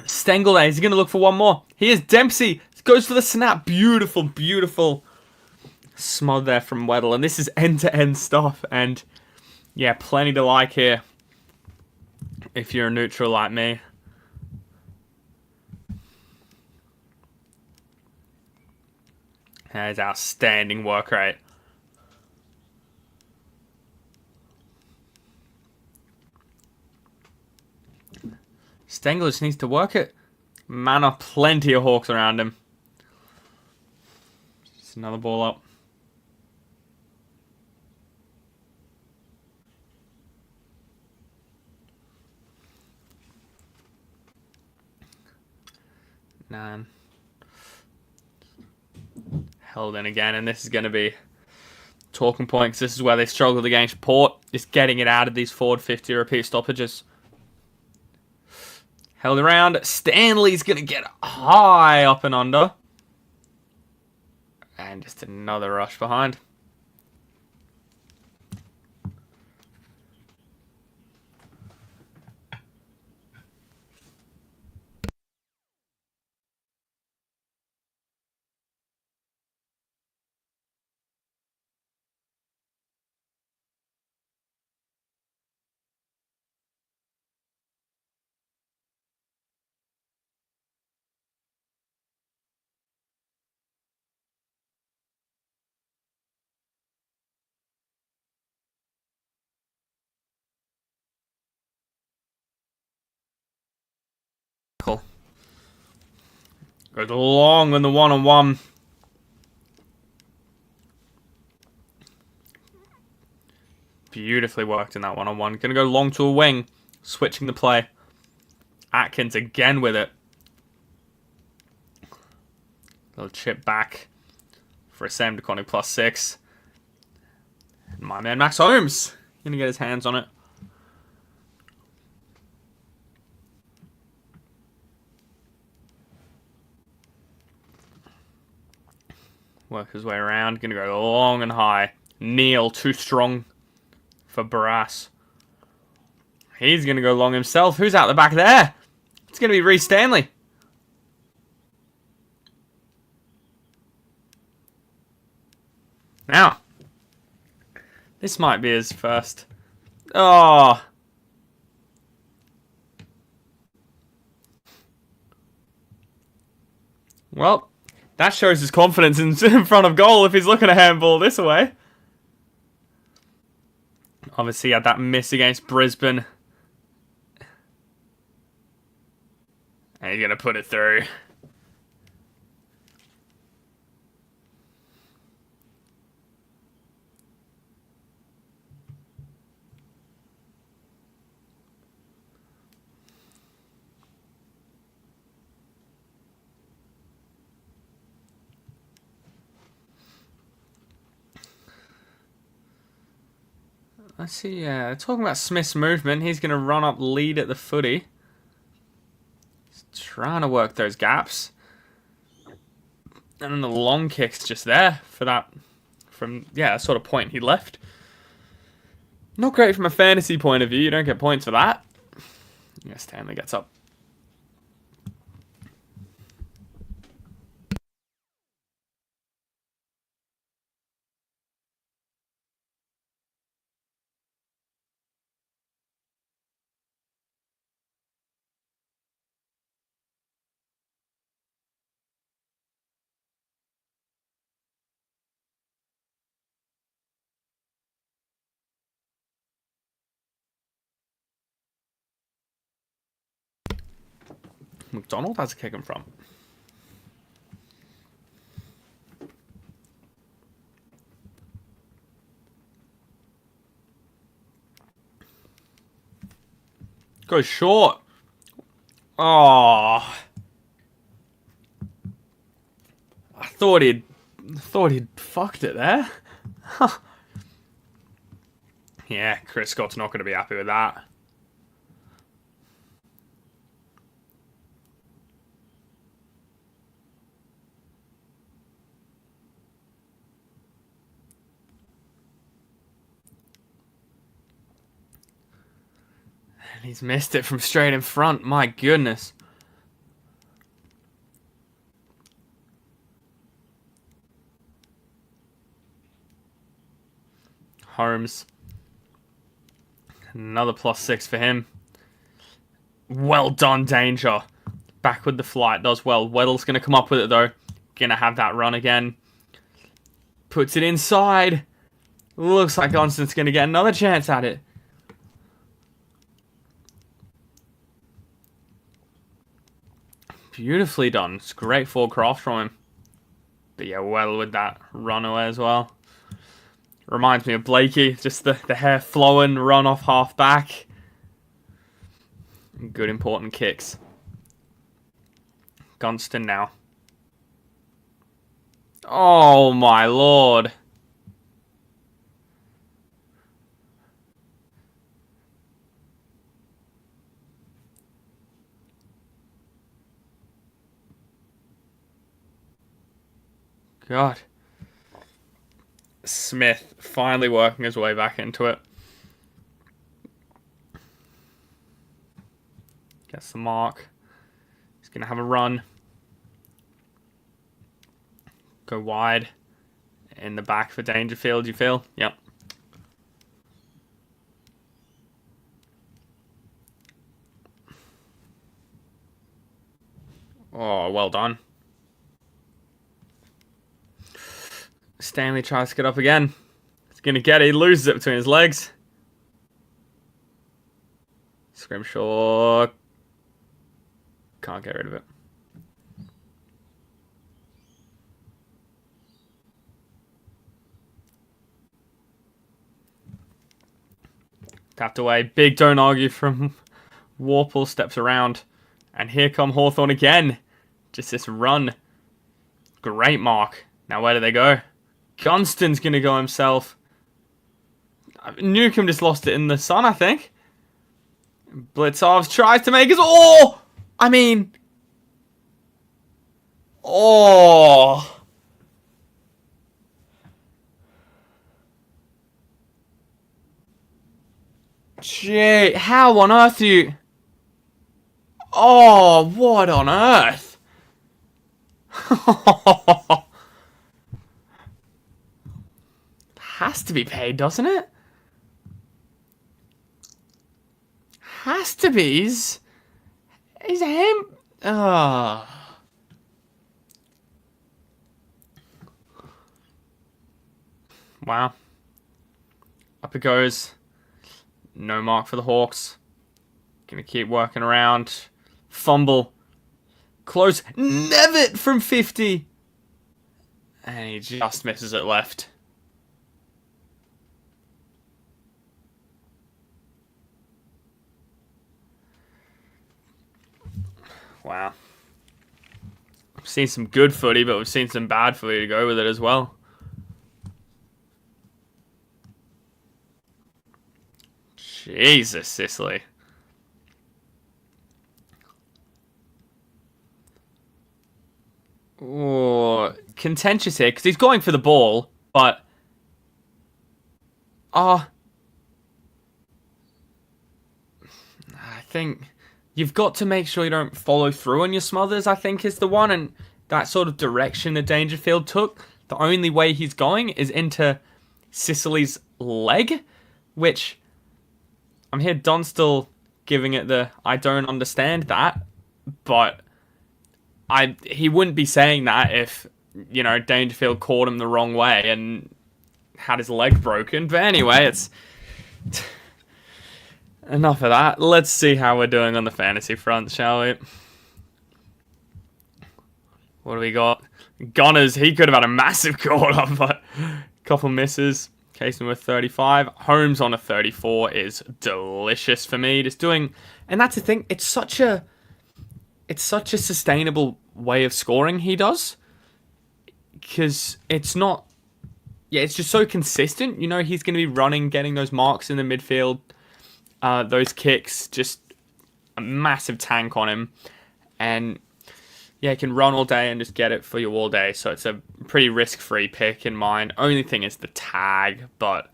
Stengel there. Is he gonna look for one more? He is. Dempsey goes for the snap. Beautiful, beautiful smod there from Weddle. And this is end-to-end stuff. And yeah, plenty to like here. If you're a neutral like me. That is outstanding work rate. Stengel just needs to work it. Manor, plenty of Hawks around him. Just another ball up. Nine. Held in again, and this is going to be talking point, because this is where they struggled against Port, is getting it out of these forward 50 repeat stoppages. Held around. Stanley's going to get high up and under. And just another rush behind. Goes long on the one-on-one. Beautifully worked in that one-on-one. Going to go long to a wing. Switching the play. Atkins again with it. Little chip back for a Sam DeConnick +6. And my man Max Holmes going to get his hands on it. Work his way around. Going to go long and high. Neil, too strong for Barras. He's going to go long himself. Who's out the back there? It's going to be Reece Stanley. Now, this might be his first. Oh. Well, That shows his confidence in front of goal if he's looking to handball this way. Obviously, he had that miss against Brisbane. And he's going to put it through. Let's see, talking about Smith's movement, he's going to run up lead at the footy. He's trying to work those gaps. And then the long kick's just there for that, that sort of point he left. Not great from a fantasy point of view, you don't get points for that. Yeah, Stanley gets up. McDonald has a kick in front. Goes short. Oh. I thought he'd fucked it there. Yeah, Chris Scott's not going to be happy with that. And he's missed it from straight in front. My goodness. Holmes. Another +6 for him. Well done, Danger. Back with the flight. Does well. Weddle's going to come up with it, though. Going to have that run again. Puts it inside. Looks like Constant's going to get another chance at it. Beautifully done. It's great full cross from him. But yeah, well with that run away as well. Reminds me of Blakey. Just the hair flowing, run off half back. Good important kicks. Gunston now. Oh my lord. God. Smith finally working his way back into it. Gets the mark. He's going to have a run. Go wide. In the back for Dangerfield, you feel? Yep. Oh, well done. Stanley tries to get up again. He's going to get it. He loses it between his legs. Scrimshaw. Can't get rid of it. Tapped away. Big don't argue from Warple. Steps around. And here come Hawthorn again. Just this run. Great mark. Now where do they go? Gunston's going to go himself. Newcomb just lost it in the sun, I think. Blitzovs tries to make his... Oh! I mean... Oh! Gee, how on earth do you... Oh, what on earth? Has to be paid, doesn't it? Has to be. He's him. Oh. Wow. Up it goes. No mark for the Hawks. Gonna keep working around. Fumble. Close. Nevitt from 50. And he just misses it left. Wow. We've seen some good footy, but we've seen some bad footy to go with it as well. Jesus, Sicily. Oh, contentious here, because he's going for the ball, but... I think you've got to make sure you don't follow through on your smothers, I think, is the one, and that sort of direction that Dangerfield took, the only way he's going is into Sicily's leg, which I'm here Don still giving it the I don't understand that, but he wouldn't be saying that if, you know, Dangerfield caught him the wrong way and had his leg broken. But anyway, it's enough of that. Let's see how we're doing on the fantasy front, shall we? What do we got? Gunners, he could have had a massive quarter, but a couple misses. Casey with 35. Holmes on a 34 is delicious for me. Just doing, and that's the thing. It's such a sustainable way of scoring he does, because it's not. Yeah, it's just so consistent. You know, he's going to be running, getting those marks in the midfield, those kicks, just a massive tank on him, and yeah, he can run all day and just get it for you all day. So it's a pretty risk-free pick in mine. Only thing is the tag, but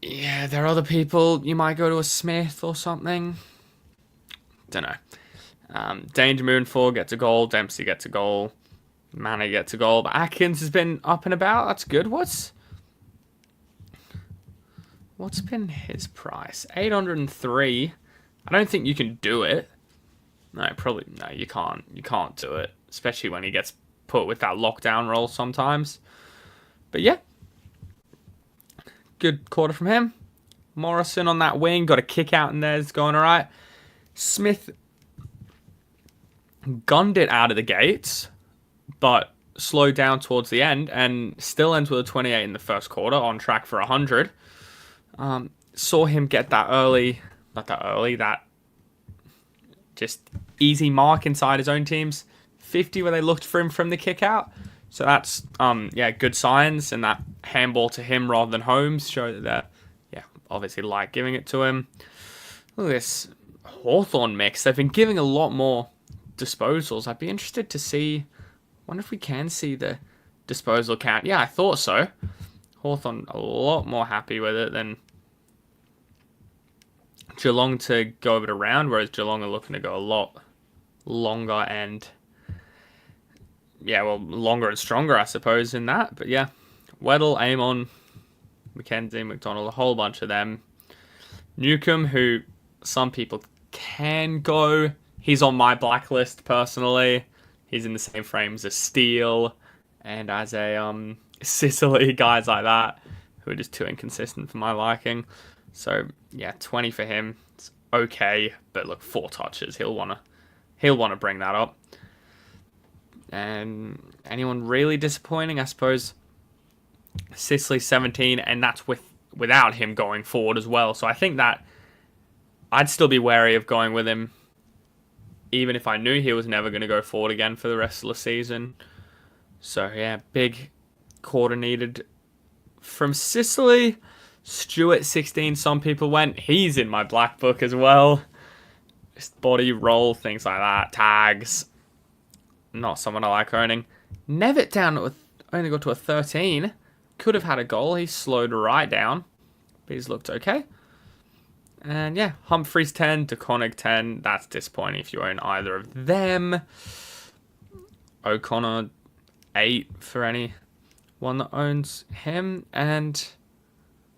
yeah, there are other people. You might go to a Smith or something. Don't know. Danger Moon 4 gets a goal. Dempsey gets a goal. Manny gets a goal. But Atkins has been up and about. That's good. What's been his price? 803. I don't think you can do it. No, you can't. You can't do it, especially when he gets put with that lockdown role sometimes. But yeah, good quarter from him. Morrison on that wing, got a kick out in there, it's going all right. Smith gunned it out of the gates, but slowed down towards the end and still ends with a 28 in the first quarter, on track for 100. Saw him get that just easy mark inside his own team's 50 where they looked for him from the kick out. So that's good signs, and that handball to him rather than Holmes show that they're obviously like giving it to him. Look at this Hawthorn mix. They've been giving a lot more disposals. I'd be interested to see, wonder if we can see the disposal count. Yeah, I thought so. Hawthorn a lot more happy with it than Geelong to go over to round, whereas Geelong are looking to go a lot longer and longer and stronger, I suppose, in that. But yeah, Weddle, Amon, McKenzie, McDonald, a whole bunch of them. Newcomb, who some people can go. He's on my blacklist personally. He's in the same frames as Steele and as a Sicily, guys like that, who are just too inconsistent for my liking. So yeah, 20 for him. It's okay, but look, 4 touches. He'll wanna bring that up. And anyone really disappointing? I suppose Sicily 17, and that's without him going forward as well. So I think that I'd still be wary of going with him, even if I knew he was never going to go forward again for the rest of the season. So yeah, big quarter needed from Sicily. Stewart 16, some people went. He's in my black book as well. Just body roll, things like that. Tags. Not someone I like owning. Nevitt down only got to a 13. Could have had a goal. He slowed right down. But he's looked okay. And yeah, Humphreys 10, DeConnick 10. That's disappointing if you own either of them. O'Connor 8 for anyone that owns him. And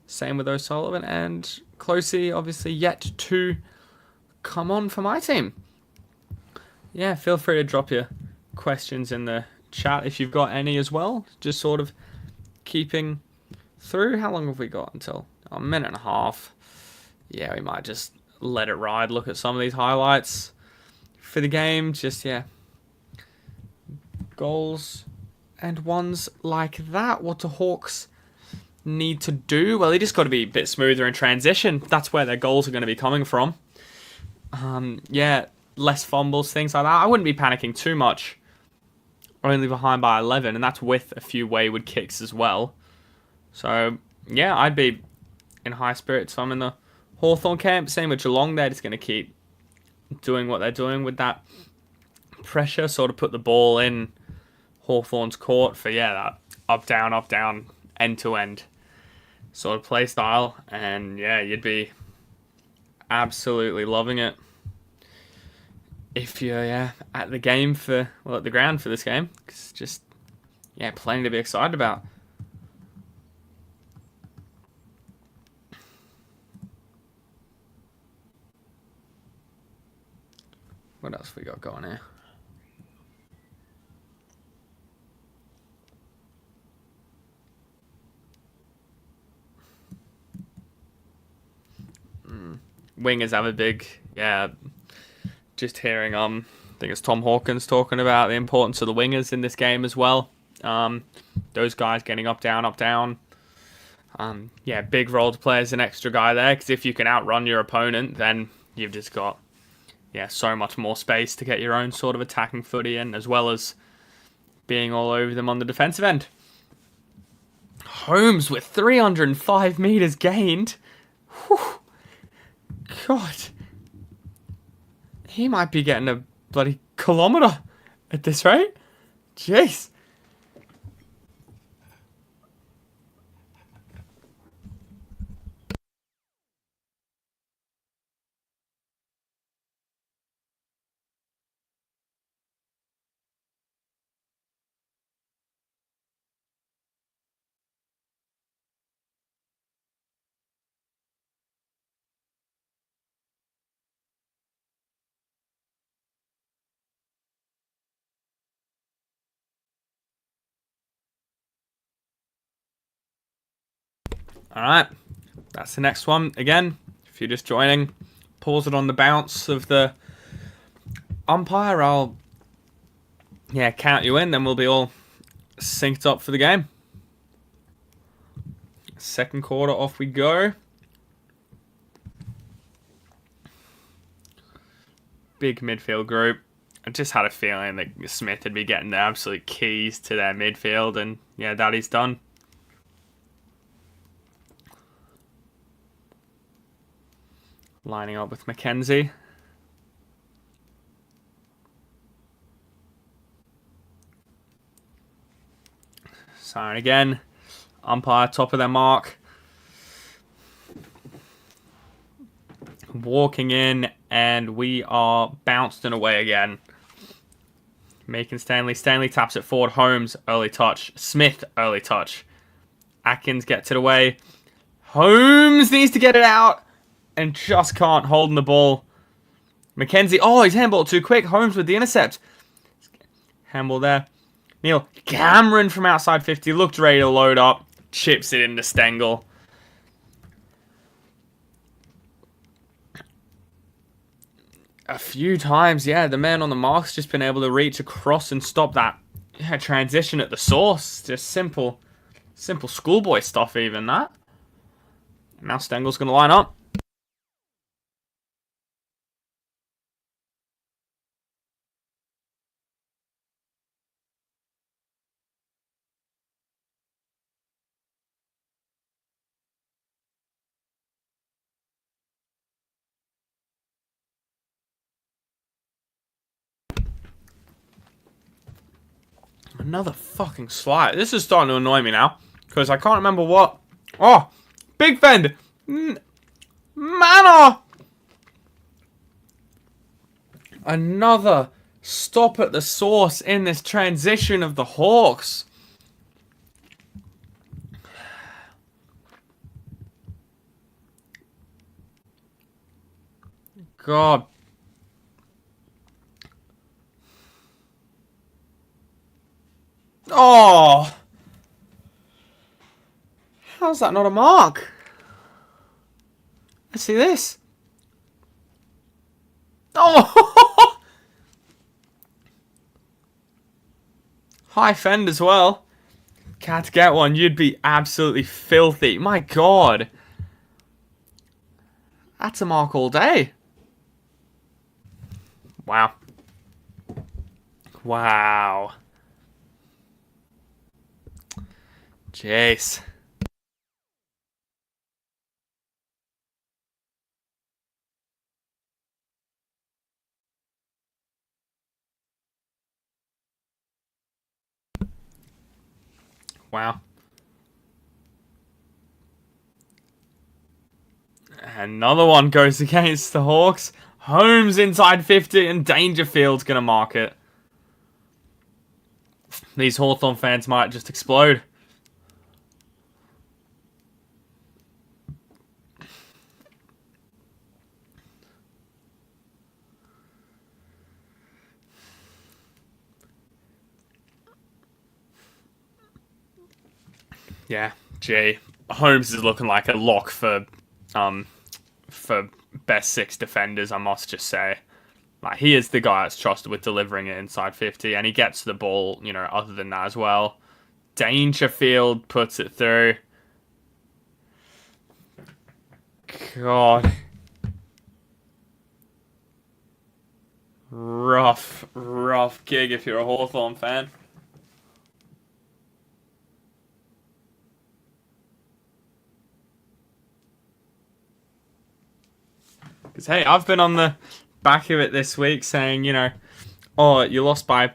same with O'Sullivan. And Closey, obviously, yet to come on for my team. Yeah, feel free to drop your questions in the chat if you've got any as well. Just sort of keeping through. How long have we got until? A minute and a half. Yeah, we might just let it ride. Look at some of these highlights for the game. Just, yeah. Goals and ones like that. What do Hawks need to do? Well, they just got to be a bit smoother in transition. That's where their goals are going to be coming from. Yeah, less fumbles, things like that. I wouldn't be panicking too much. Only behind by 11, and that's with a few wayward kicks as well. So, yeah, I'd be in high spirits if I'm in the Hawthorn camp. Same with Geelong. They're just going to keep doing what they're doing with that pressure. Sort of put the ball in Hawthorn's court for, yeah, that up, down, end-to-end sort of play style. And, yeah, you'd be absolutely loving it if you're, yeah, at the game for, well, at the ground for this game. It's just, yeah, plenty to be excited about. What else we got going here? Wingers have a big, yeah, just hearing, I think it's Tom Hawkins talking about the importance of the wingers in this game as well. Those guys getting up, down. Yeah, big role to play as an extra guy there, because if you can outrun your opponent, then you've just got, yeah, so much more space to get your own sort of attacking footy in, as well as being all over them on the defensive end. Holmes with 305 metres gained. Whew. God. He might be getting a bloody kilometre at this rate. Jeez. Alright, that's the next one. Again, if you're just joining, pause it on the bounce of the umpire. I'll, yeah, count you in, then we'll be all synced up for the game. Second quarter, off we go. Big midfield group. I just had a feeling that Smith would be getting the absolute keys to their midfield, and yeah, that he's done. Lining up with Mackenzie. Siren again. Umpire top of their mark. Walking in, and we are bounced and away again. Making Stanley. Stanley taps it forward. Holmes, early touch. Smith, early touch. Atkins gets it away. Holmes needs to get it out, and just can't, holding the ball. Mackenzie, oh, he's handballed too quick. Holmes with the intercept. Handball there. Neil Cameron from outside 50 looked ready to load up. Chips it into Stengel. A few times, yeah, the man on the mark's just been able to reach across and stop that, yeah, transition at the source. Just simple schoolboy stuff, even that. Now Stengel's going to line up. Another fucking slide. This is starting to annoy me now, because I can't remember what. Oh, Big Fend. Manor. Another stop at the source in this transition of the Hawks. God. Oh. How's that not a mark? Let's see this. Oh! High fend as well. Can't get one. You'd be absolutely filthy. My God. That's a mark all day. Wow. Wow. Jeez. Wow. Another one goes against the Hawks. Holmes inside 50 and Dangerfield's going to mark it. These Hawthorn fans might just explode. Yeah, gee. Holmes is looking like a lock for best 6 defenders, I must just say. Like, he is the guy that's trusted with delivering it inside 50, and he gets the ball, other than that as well. Dangerfield puts it through. God. Rough gig if you're a Hawthorn fan. Because, hey, I've been on the back of it this week saying, oh, you lost by,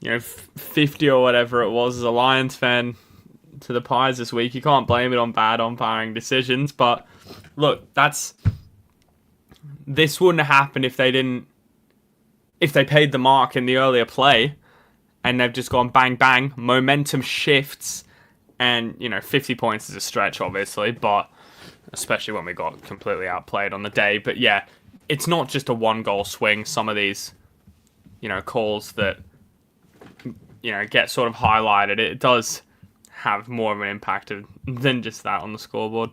50 or whatever it was as a Lions fan to the Pies this week. You can't blame it on bad umpiring decisions. But, look, this wouldn't have happened if they paid the mark in the earlier play and they've just gone bang, bang, momentum shifts. And, 50 points is a stretch, obviously, but especially when we got completely outplayed on the day. But yeah, it's not just a 1-goal swing. Some of these, calls that, get sort of highlighted. It does have more of an impact than just that on the scoreboard.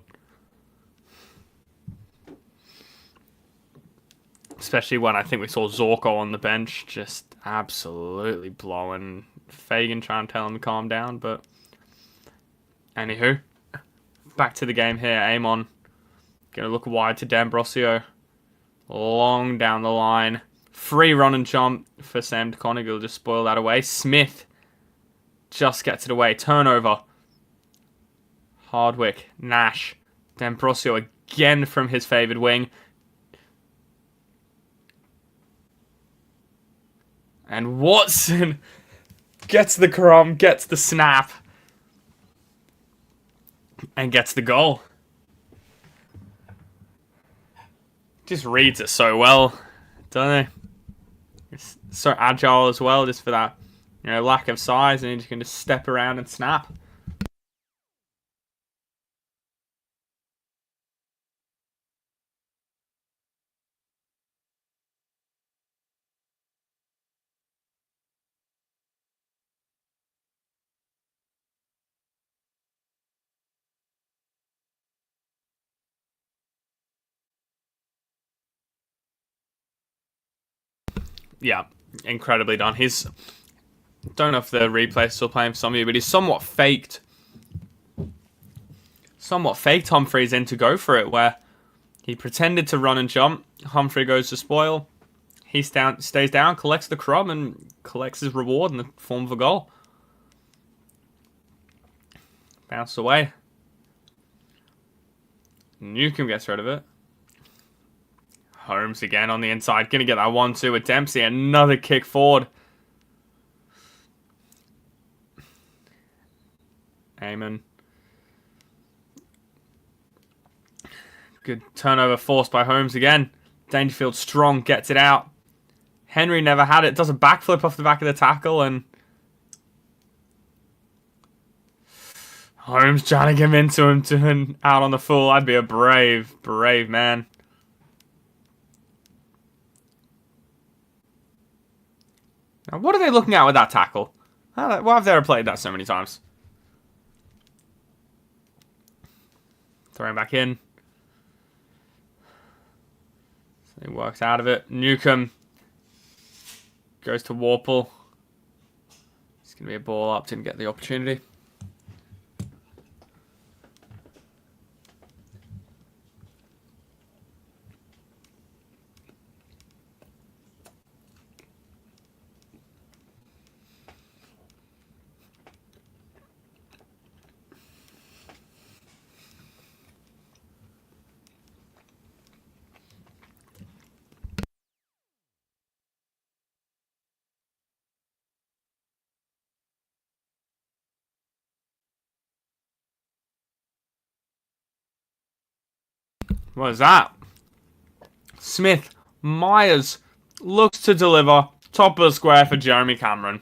Especially when I think we saw Zorko on the bench just absolutely blowing Fagan, trying to tell him to calm down. But anywho, back to the game here. Amon going to look wide to D'Ambrosio. Long down the line. Free run and jump for Sam DeConnick. Will just spoil that away. Smith just gets it away. Turnover. Hardwick. Nash. D'Ambrosio again from his favoured wing. And Watson gets the crumb, gets the snap, and gets the goal. Just reads it so well, doesn't he? It's so agile as well, just for that, lack of size, and he can just step around and snap. Yeah, incredibly done. Don't know if the replay's still playing for some of you, but he's somewhat faked Humphreys in to go for it, where he pretended to run and jump. Humphrey goes to spoil. He stays down, collects the crumb, and collects his reward in the form of a goal. Bounce away. Newcomb gets rid of it. Holmes again on the inside. Going to get that 1-2 with Dempsey. Another kick forward. Amon. Good turnover forced by Holmes again. Dangerfield strong, gets it out. Henry never had it. Does a backflip off the back of the tackle, and Holmes trying to get into him to out on the full. I'd be a brave man. Now, what are they looking at with that tackle? Why have they replayed that so many times? Throwing back in. So he works out of it. Newcomb goes to Warple. It's going to be a ball up. Didn't get the opportunity. What is that? Smith, Myers looks to deliver. Top of the square for Jeremy Cameron.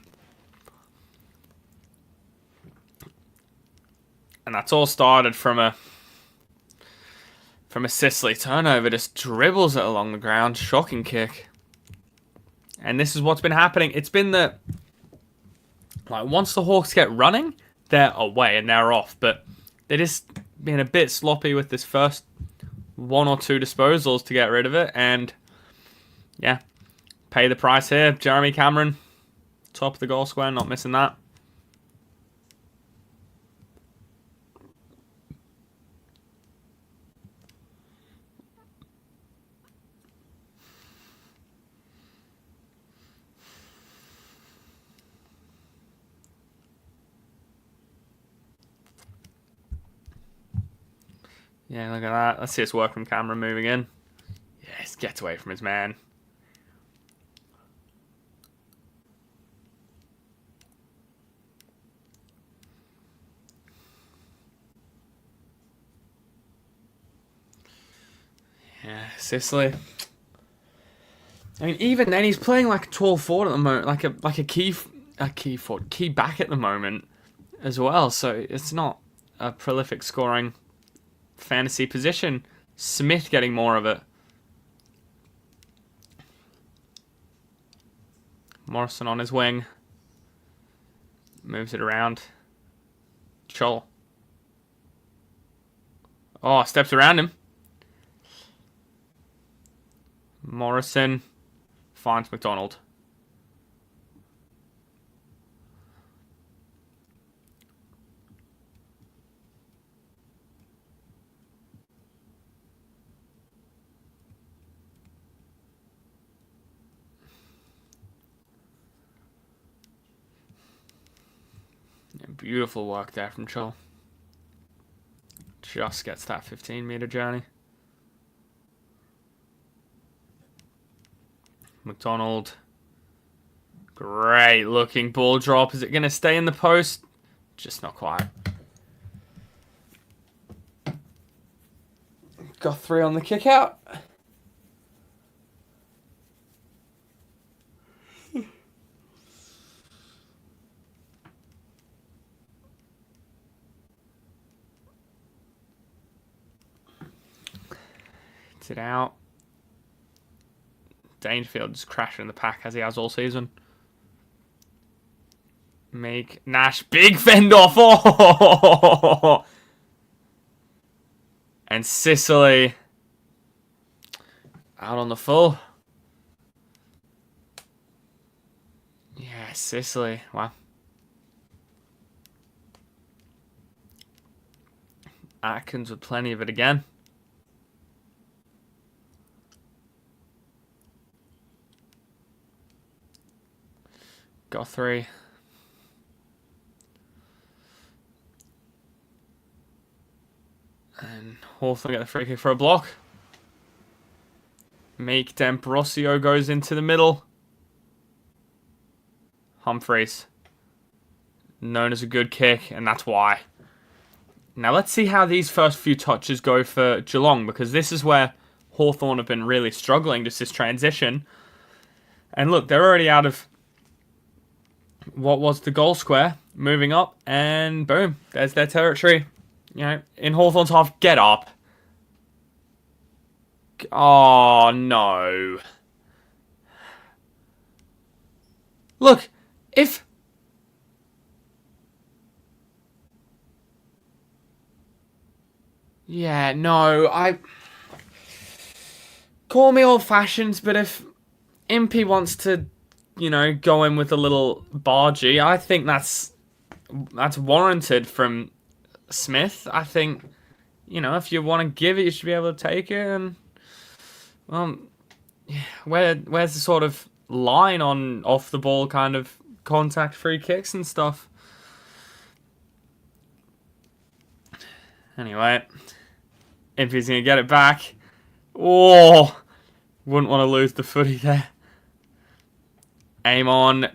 And that's all started from a Sicily turnover. Just dribbles it along the ground. Shocking kick. And this is what's been happening. It's been that, like, once the Hawks get running, they're away and they're off. But they're just being a bit sloppy with this first 1 or 2 disposals to get rid of it. And, yeah, pay the price here. Jeremy Cameron, top of the goal square, not missing that. Yeah, look at that. Let's see us work from Cameron moving in. Yes, gets away from his man. Yeah, Sicily. I mean, even then, he's playing like a tall forward at the moment, like a key forward, key back at the moment as well. So it's not a prolific scoring fantasy position. Smith getting more of it. Morrison on his wing. Moves it around. Chol. Oh, steps around him. Morrison finds McDonald. Yeah, beautiful work there from Chol. Just gets that 15-meter journey. McDonald. Great looking ball drop. Is it going to stay in the post? Just not quite. Got 3 on the kick out. Hits it out. Dangerfield just crashing in the pack as he has all season. Make Nash big fend off. Oh! And Sicily out on the full. Yeah, Sicily. Wow. Atkins with plenty of it again. Got 3. And Hawthorn get the free kick for a block. Make D'Ambrosio goes into the middle. Humphreys. Known as a good kick, and that's why. Now let's see how these first few touches go for Geelong, because this is where Hawthorn have been really struggling, just this transition. And look, they're already out of what was the goal square, moving up, and boom, there's their territory. You know, in Hawthorn's half, get up. Oh, no. Look, if... Yeah, no, call me old-fashioned, but if Impy wants to, go in with a little bargee, I think that's warranted from Smith. I think, if you want to give it, you should be able to take it. And where's the sort of line on off the ball kind of contact free kicks and stuff? Anyway, Impy's gonna get it back. Oh, wouldn't want to lose the footy there. Aim on.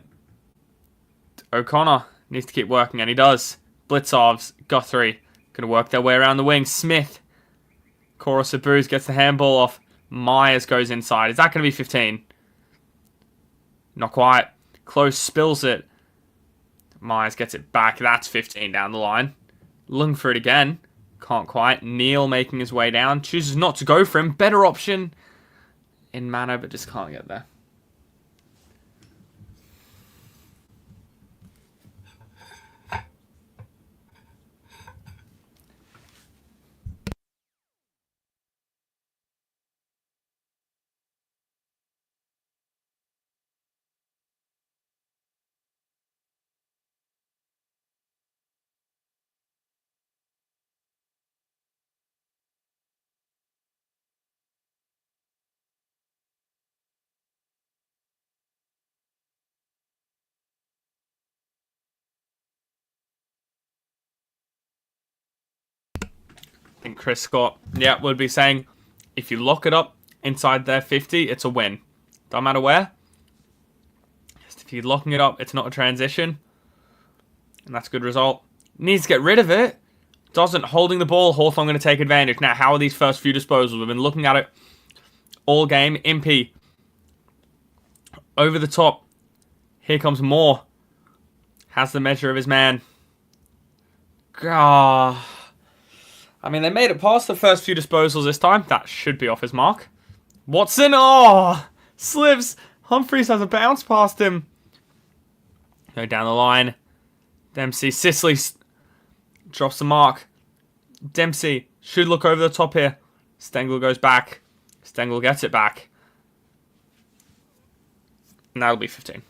O'Connor needs to keep working, and he does. Blitzovs, Guthrie, gonna work their way around the wing. Smith, Chorus of Boos gets the handball off. Myers goes inside. Is that gonna be 15? Not quite. Close spills it. Myers gets it back. That's 15 down the line. Looking for it again. Can't quite. Neil making his way down. Chooses not to go for him. Better option in manner, but just can't get there. I think Chris Scott, would be saying, if you lock it up inside their 50, it's a win. Don't matter where. Just if you're locking it up, it's not a transition. And that's a good result. Needs to get rid of it. Doesn't. Holding the ball. Hawthorn going to take advantage. Now, how are these first few disposals? We've been looking at it all game. Impy. Over the top. Here comes Moore. Has the measure of his man. Gah. I mean, they made it past the first few disposals this time. That should be off his mark. Watson. Oh! Slips. Humphries has a bounce past him. Go down the line. Dempsey. Sicily drops the mark. Dempsey should look over the top here. Stengel goes back. Stengel gets it back. And that'll be 15.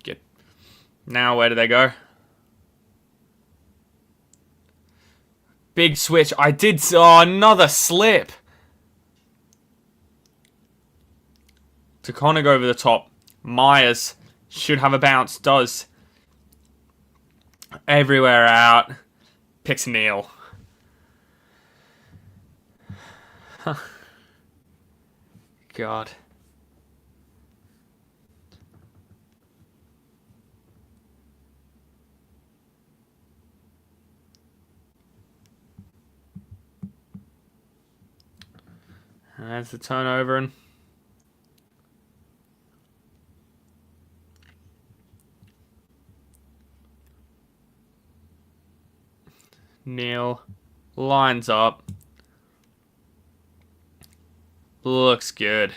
Good. Now, where do they go? Big switch. I did... Oh, another slip. To Connig over the top. Myers should have a bounce. Does. Everywhere out. Picks Neil. God. And there's the turnover. And Neil lines up. Looks good.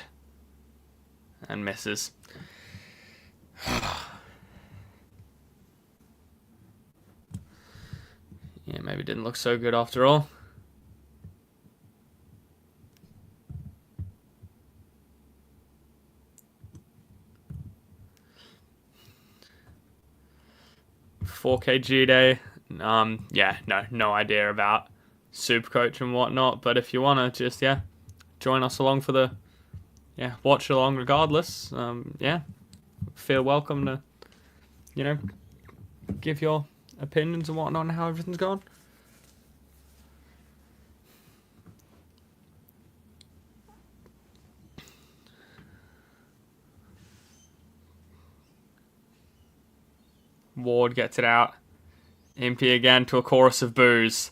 And misses. Yeah, maybe didn't look so good after all. $4 day. No idea about Supercoach and whatnot. But if you wanna just join us along for the watch along regardless. Feel welcome to give your opinions and whatnot on how everything's gone. Ward gets it out. Impy again to a chorus of boos.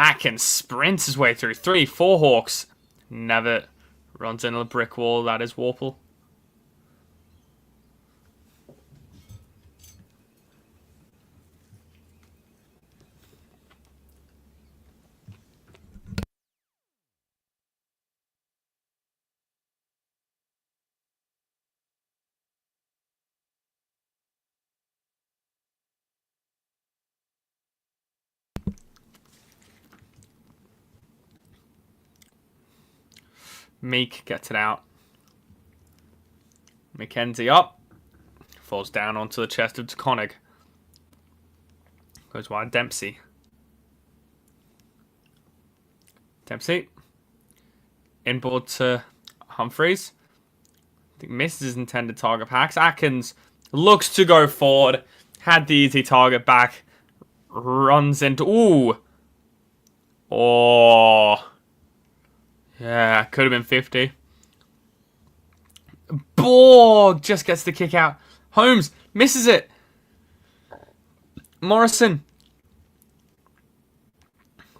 Atkins sprints his way through. 3-4 Hawks. Never runs into a brick wall. That is Warple. Meek gets it out. McKenzie up. Falls down onto the chest of DeConnick. Goes wide. Dempsey. Inboard to Humphreys. I think misses his intended target. Packs. Atkins looks to go forward. Had the easy target back. Runs into... Ooh. Oh. Yeah, could have been 50. Borg just gets the kick out. Holmes misses it. Morrison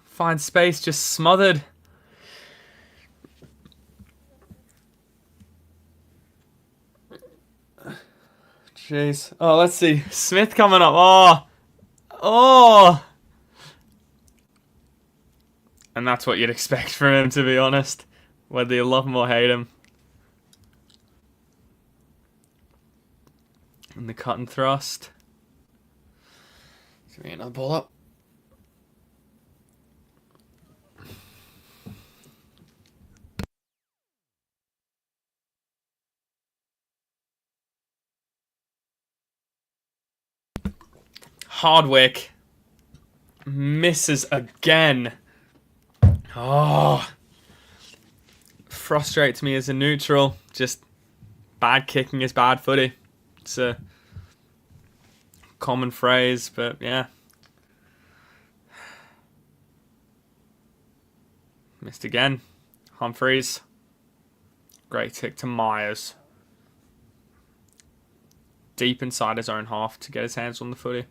finds space, just smothered. Jeez. Oh, let's see. Smith coming up. Oh. And that's what you'd expect from him, to be honest. Whether you love him or hate him. And the cut and thrust. Give me another ball up. Hardwick misses again. Oh, frustrates me as a neutral. Just bad kicking is bad footy. It's a common phrase, but yeah. Missed again. Humphreys. Great kick to Myers. Deep inside his own half to get his hands on the footy.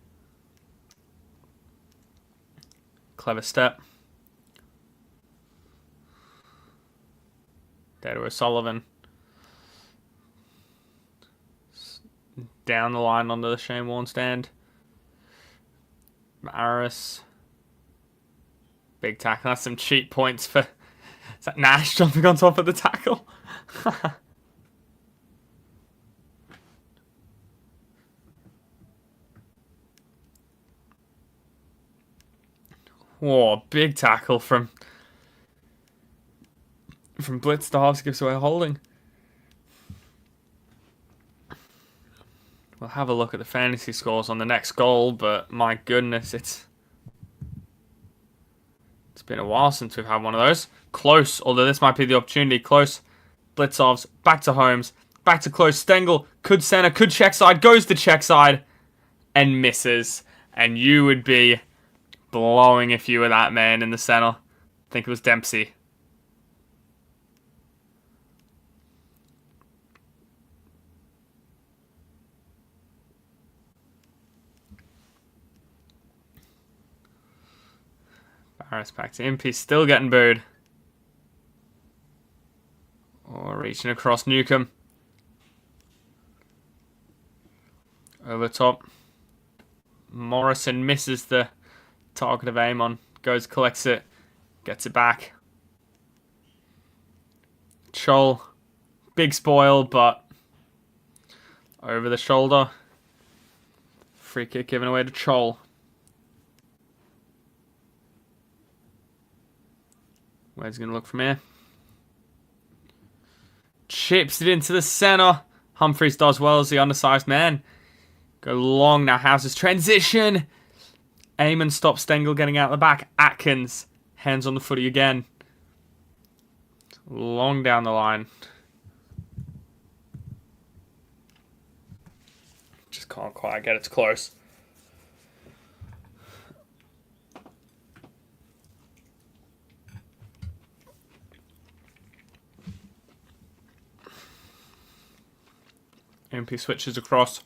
Clever step. NateO O'Sullivan. Down the line onto the Shane Warne stand. Maris. Big tackle. That's some cheap points for... Is that Nash jumping on top of the tackle? Whoa, big tackle from Blitz to halves, gives away holding. We'll have a look at the fantasy scores on the next goal, but my goodness, it's been a while since we've had one of those. Close, although this might be the opportunity. Close. Blitzovs, back to Holmes, back to close. Stengel, could center, could check side, goes to check side, and misses. And you would be blowing if you were that man in the center. I think it was Dempsey. Barris back to Impey, still getting booed. Or reaching across Newcomb. Over top. Morrison misses the target of Amon. Goes, collects it. Gets it back. Chol. Big spoil, but over the shoulder. Free kick given away to Chol. Where's he going to look from here? Chips it into the centre. Humphreys does well as the undersized man. Go long now. How's his transition? Eamon stops Stengel getting out the back. Atkins. Hands on the footy again. Long down the line. Just can't quite get it close. MP switches across.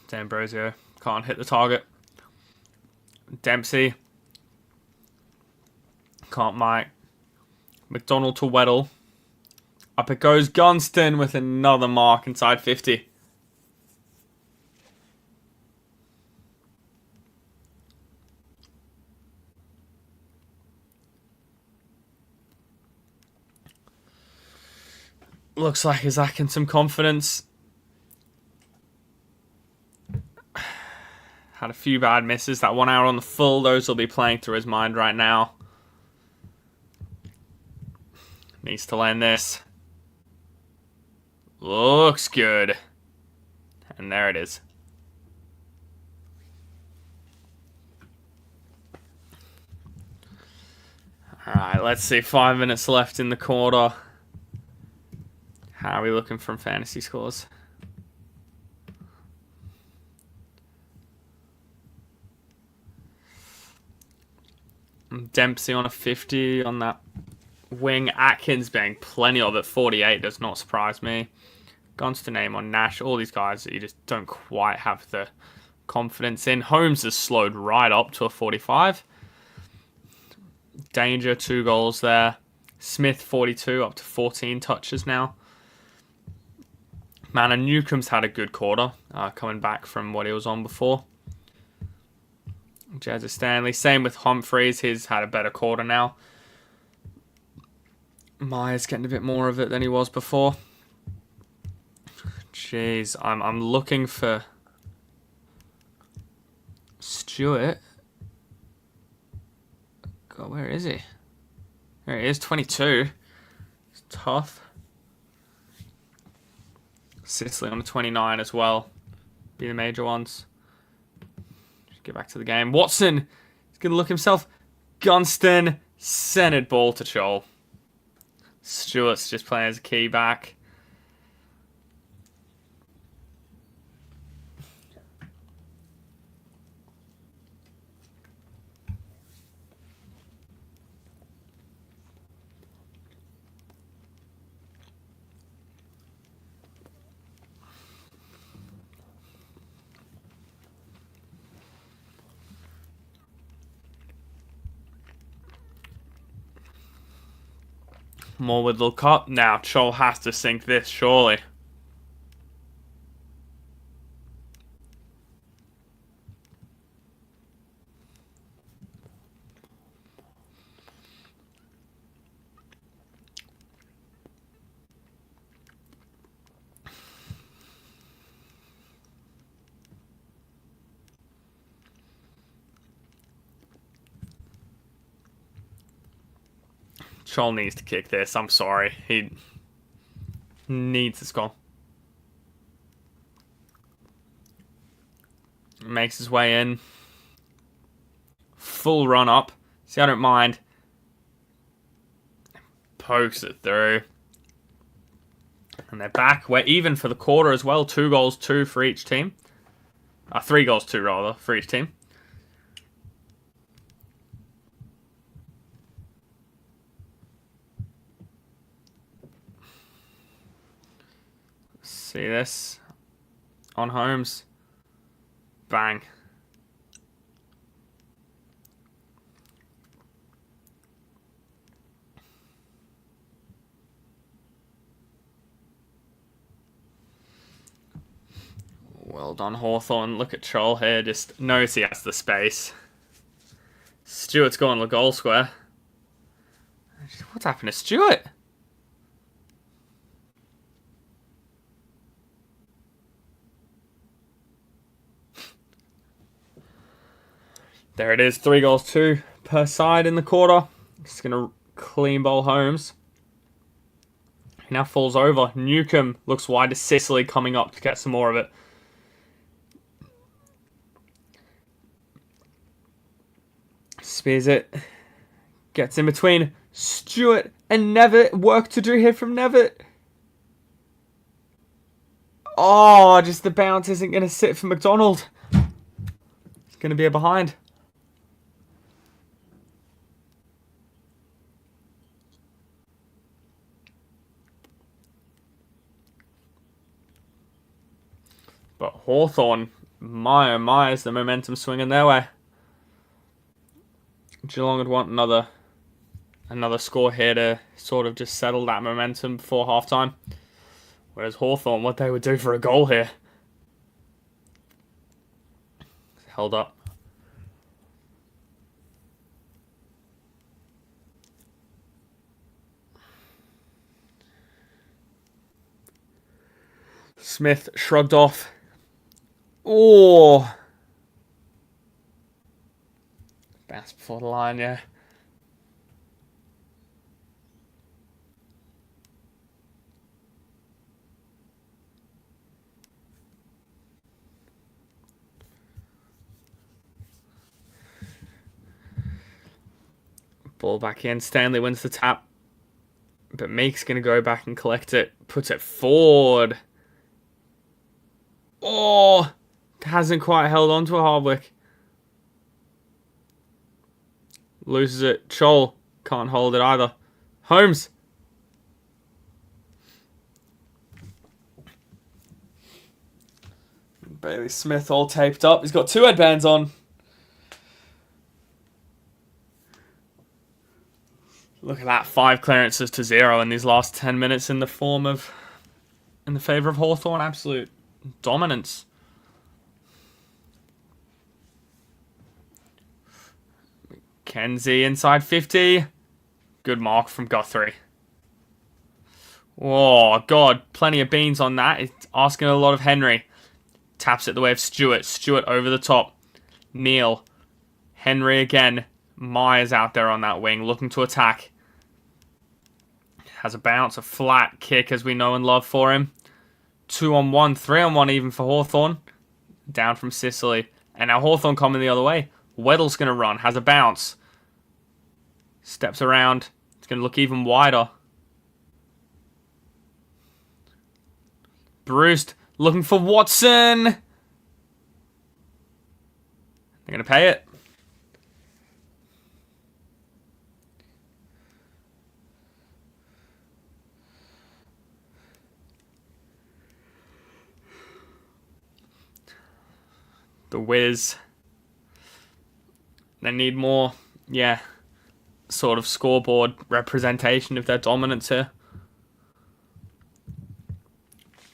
D'Ambrosio can't hit the target. Dempsey can't mark. McDonald to Weddle. Up it goes. Gunston with another mark inside 50. Looks like he's lacking some confidence. Had a few bad misses. That 1 hour on the full, those will be playing through his mind right now. Needs to land this. Looks good. And there it is. Alright, let's see. 5 minutes left in the quarter. How are we looking from fantasy scores? Dempsey on a 50 on that wing. Atkins being plenty of it. 48 does not surprise me. Gunston name on Nash. All these guys that you just don't quite have the confidence in. Holmes has slowed right up to a 45. Danger, 2 goals there. Smith, 42, up to 14 touches now. Man, and Newcomb's had a good quarter, coming back from what he was on before. Jazza Stanley, same with Humphreys. He's had a better quarter now. Myers getting a bit more of it than he was before. Jeez, I'm looking for Stewart. God, where is he? There he is, 22. It's tough. Sicily on a 29 as well. Be the major ones. Just get back to the game. Watson is going to look himself. Gunston, centered ball to Chol. Stewart's just playing as a key back. Morwood look up. Now, Chol has to sink this, surely. Chol needs to kick this. I'm sorry. He needs to score. Makes his way in. Full run up. See, I don't mind. Pokes it through. And they're back. We're even for the quarter as well. 2 goals, 2 for each team. 3 goals, 2 rather, for each team. See this on Holmes. Bang. Well done, Hawthorn. Look at Chol here. Just knows he has the space. Stewart's going to the goal square. What's happened to Stewart? There it is, 3 goals, 2 per side in the quarter. Just going to clean bowl Holmes. He now falls over. Newcomb looks wide to Sicily coming up to get some more of it. Spears it. Gets in between Stewart and Nevitt. Work to do here from Nevitt. Oh, just the bounce isn't going to sit for McDonald. It's going to be a behind. But Hawthorn, my oh my, is the momentum swinging their way. Geelong would want another score here to sort of just settle that momentum before halftime. Whereas Hawthorn, what they would do for a goal here. Held up. Smith shrugged off. Oh, Bounce before the line, yeah. Ball back in. Stanley wins the tap. But Meek's going to go back and collect it. Puts it forward. Oh! Hasn't quite held on to a Hardwick. Loses it. Chol can't hold it either. Holmes. Bailey Smith all taped up. He's got 2 headbands on. Look at that. 5 clearances to 0 in these last 10 minutes in the favour of Hawthorn. Absolute dominance. Kenzie inside 50. Good mark from Guthrie. Oh, God. Plenty of beans on that. It's asking a lot of Henry. Taps it the way of Stewart. Stewart over the top. Neil. Henry again. Myers out there on that wing, looking to attack. Has a bounce, a flat kick as we know and love for him. 2-on-1, 3-on-1 even for Hawthorn. Down from Sicily. And now Hawthorn coming the other way. Weddle's going to run. Has a bounce. Steps around. It's going to look even wider. Bruce looking for Watson. They're going to pay it. The Wiz. They need more, sort of scoreboard representation of their dominance here.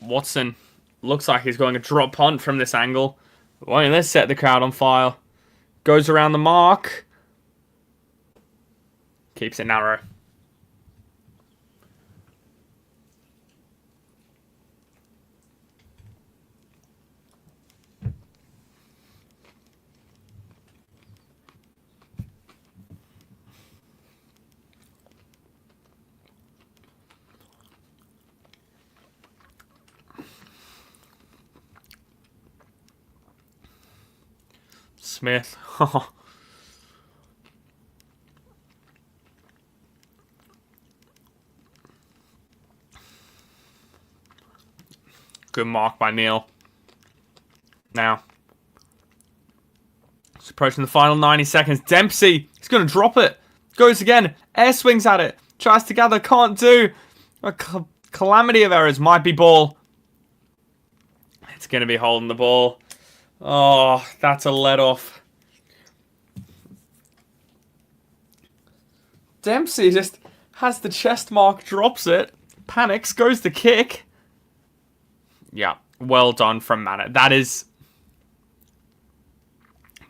Watson looks like he's going a drop punt from this angle. Well, let's set the crowd on fire. Goes around the mark. Keeps it narrow. Smith. Good mark by Neil. Now, it's approaching the final 90 seconds. Dempsey, he's going to drop it. Goes again. Air swings at it. Tries to gather. Can't do. A calamity of errors. Might be ball. It's going to be holding the ball. Oh, that's a let off. Dempsey just has the chest mark, drops it, panics, goes to kick. Yeah, well done from Manet. That is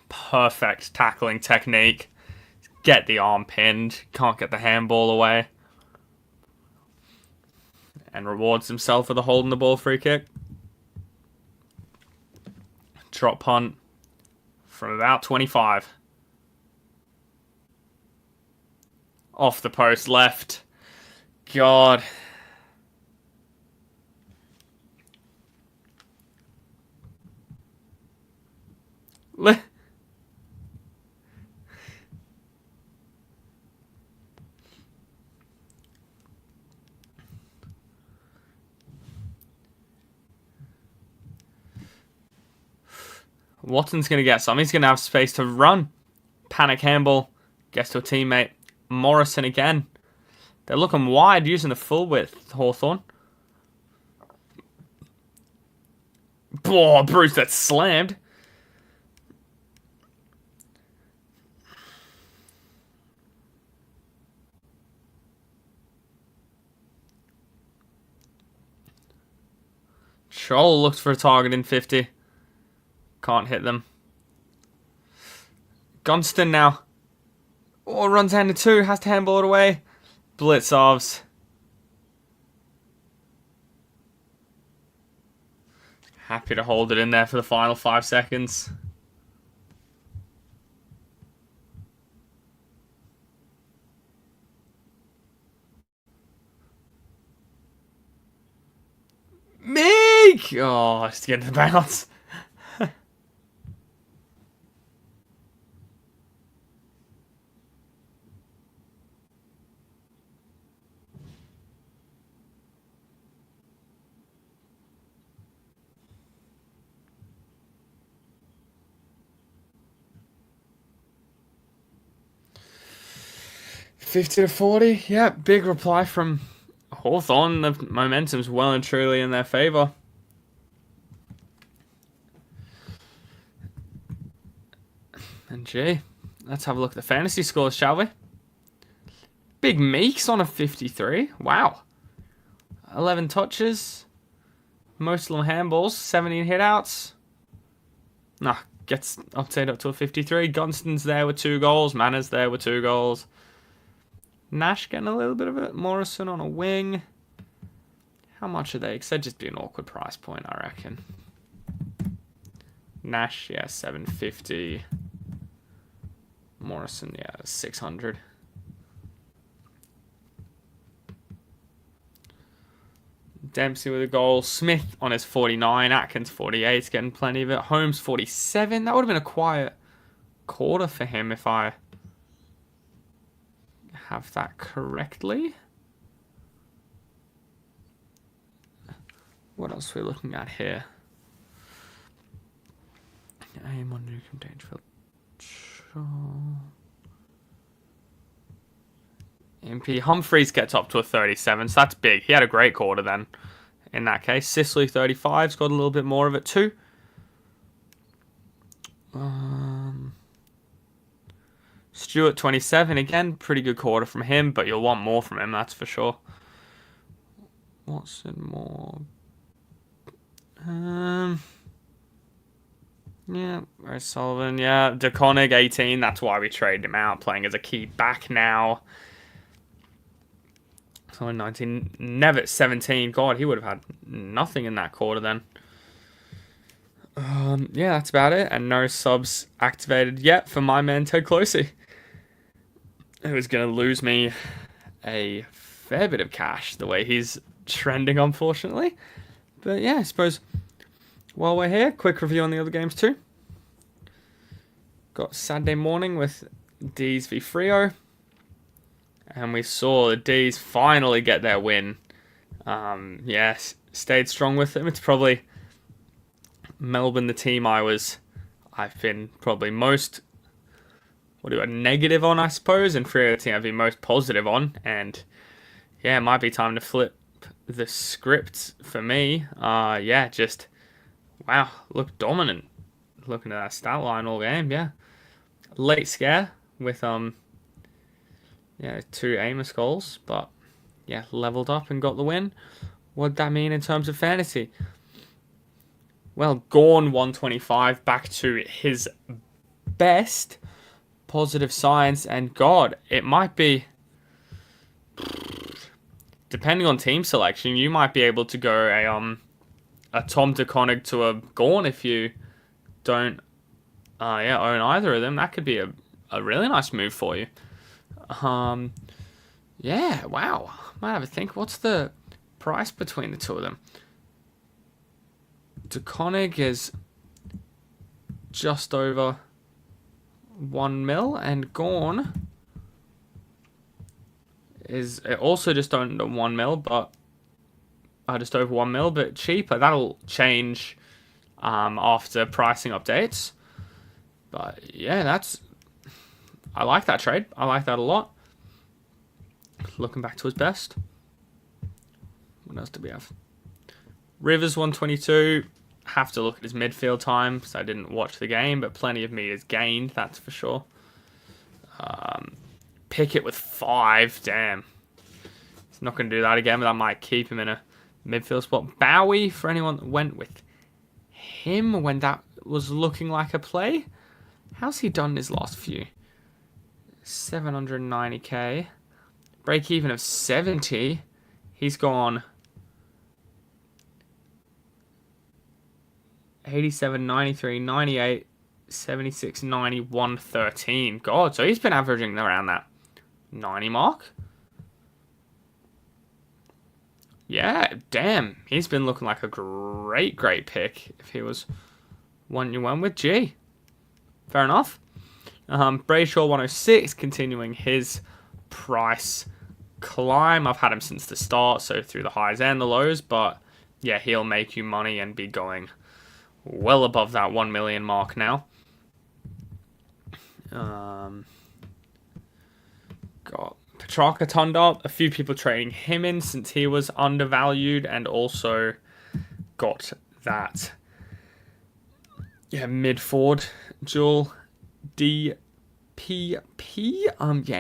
perfect tackling technique. Get the arm pinned, can't get the handball away. And rewards himself for the holding the ball free kick. Drop punt from about 25. Off the post left. God. Watson's going to get some. He's going to have space to run. Panic handball. Gets to a teammate. Morrison again. They're looking wide using the full width, Hawthorn. Oh, Bruce, that's slammed. Scholl looks for a target in 50. Can't hit them. Gunston now. Oh, runs down to 2. Has to handball it away. Blitzovs. Happy to hold it in there for the final 5 seconds. break. Oh, just getting the bounce. 50 to 40. Yeah, big reply from Hawthorn. The momentum's well and truly in their favour. And gee, let's have a look at the fantasy scores, shall we? Big Meeks on a 53. Wow. 11 touches. Most of them handballs. 17 hitouts. Nah, gets updated up to a 53. Gunston's there with 2 goals. Manners there with 2 goals. Nash getting a little bit of it. Morrison on a wing. How much are they? Because they'd just be an awkward price point, I reckon. Nash, yeah, 750. Morrison, yeah, 600. Dempsey with a goal. Smith on his 49. Atkins 48. Getting plenty of it. Holmes 47. That would have been a quiet quarter for him if I have that correctly. What else are we looking at here? Aim on Newcombe Dangerfield. MP Humphreys gets up to a 37, so that's big. He had a great quarter then. In that case, Sicily 35's got a little bit more of it too. Stewart 27 again, pretty good quarter from him, but you'll want more from him, that's for sure. What's it more? Yeah, Rose Sullivan, yeah. DeConnick 18, that's why we traded him out, playing as a key back now. So 19, Nevitt 17. God, he would have had nothing in that quarter then. Yeah, that's about it. And no subs activated yet for my man Ted Closey, who is going to lose me a fair bit of cash the way he's trending, unfortunately. But yeah, I suppose while we're here, quick review on the other games too. Got Saturday morning with D's v Freo. And we saw the D's finally get their win. Yes, stayed strong with them. It's probably Melbourne, the team I've been probably most negative on, I suppose, and Freo, the team I've been most positive on. And yeah, it might be time to flip the script for me. Yeah, just wow, look dominant. Looking at that stat line all game, yeah. Late scare with 2 Amos goals, but yeah, leveled up and got the win. What'd that mean in terms of fantasy? Well, Gorn 125 back to his best. Positive signs, and God, it might be, depending on team selection, you might be able to go a Tom DeConnick to a Gorn if you don't own either of them. That could be a really nice move for you. Yeah, wow. Might have a think. What's the price between the two of them? DeConnick is just over 1 mil, and Gorn is also just under 1 mil, but just over 1 mil, but cheaper. That'll change after pricing updates. But yeah, I like that trade. I like that a lot. Looking back to his best. What else do we have? Rivers 122. Have to look at his midfield time because I didn't watch the game, but plenty of meters gained, that's for sure. Pickett with 5. Damn. He's not going to do that again, but that might keep him in a midfield spot. Bowie, for anyone that went with him when that was looking like a play. How's he done his last few? 790k. Break even of 70. He's gone 87, 93, 98, 76, 90, 113. God, so he's been averaging around that 90 mark. Yeah, damn. He's been looking like a great pick if he was one you went with. G. Fair enough. Brayshaw 106, continuing his price climb. I've had him since the start, so through the highs and the lows, but yeah, he'll make you money and be going well above that 1 million mark now. Got Petrarca Tundop, a few people trading him in since he was undervalued, and also got that mid forward dual DPP.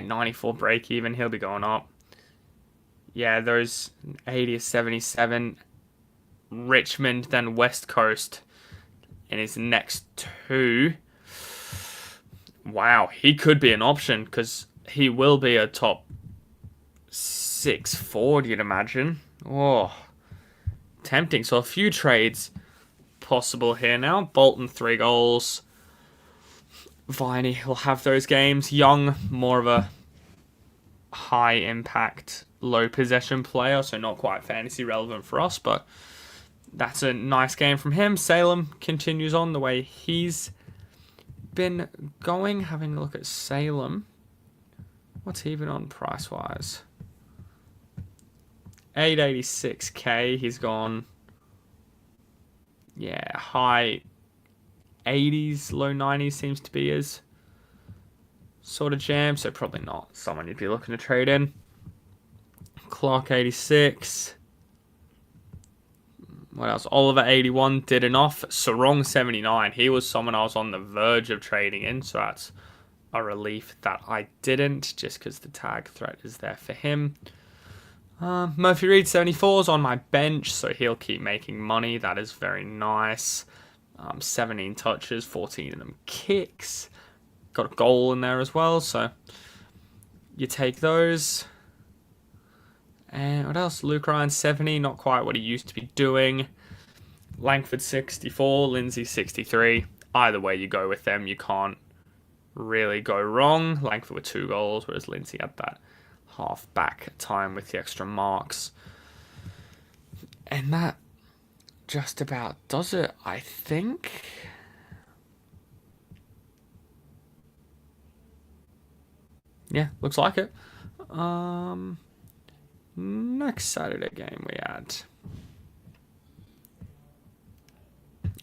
94 break even, he'll be going up. Yeah, those 80 77 Richmond, then West Coast in his next two. Wow, he could be an option because he will be a top 6 forward, you'd imagine. Oh, tempting. So a few trades possible here now. Bolton 3 goals. Viney will have those games. Young, more of a high impact, low possession player, so not quite fantasy relevant for us, but that's a nice game from him. Salem continues on the way he's been going. Having a look at Salem. What's he been on price-wise? 886k. He's gone, yeah, high 80s, low 90s seems to be his sort of jam, so probably not someone you'd be looking to trade in. Clark 86. What else? Oliver 81 did enough. Sarong 79. He was someone I was on the verge of trading in, so that's a relief that I didn't, just because the tag threat is there for him. Murphy Reed 74 is on my bench, so he'll keep making money. That is very nice. 17 touches, 14 of them kicks. Got a goal in there as well, so you take those. And what else? Luke Ryan 70, not quite what he used to be doing. Langford 64, Lindsay 63. Either way you go with them, you can't really go wrong. Langford with 2 goals, whereas Lindsay had that half back time with the extra marks. And that just about does it, I think. Yeah, looks like it. Next Saturday game we had.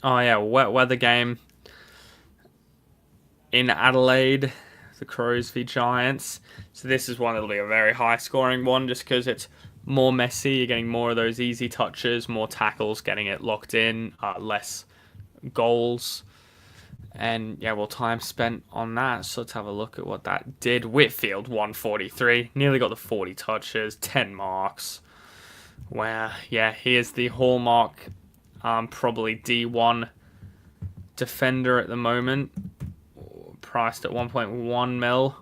Oh yeah, wet weather game in Adelaide. The Crows v Giants. So this is one that'll be a very high scoring one just because it's more messy. You're getting more of those easy touches, more tackles, getting it locked in, less goals. And yeah, well, time spent on that. So let's have a look at what that did. Whitfield, 143. Nearly got the 40 touches, 10 marks. Where, yeah, he is the hallmark, probably D1 defender at the moment. Priced at 1.1 mil.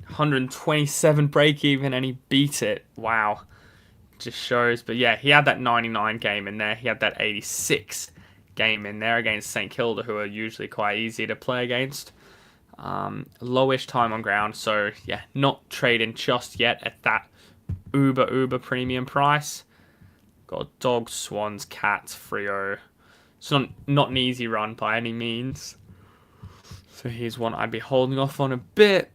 127 break even, and he beat it. Wow. Just shows. But yeah, he had that 99 game in there. He had that 86 game in there against St Kilda, who are usually quite easy to play against. Lowish time on ground, so yeah, not trading just yet at that uber premium price. Got dogs, swans, cats, Frio. It's not an easy run by any means, so here's one I'd be holding off on a bit.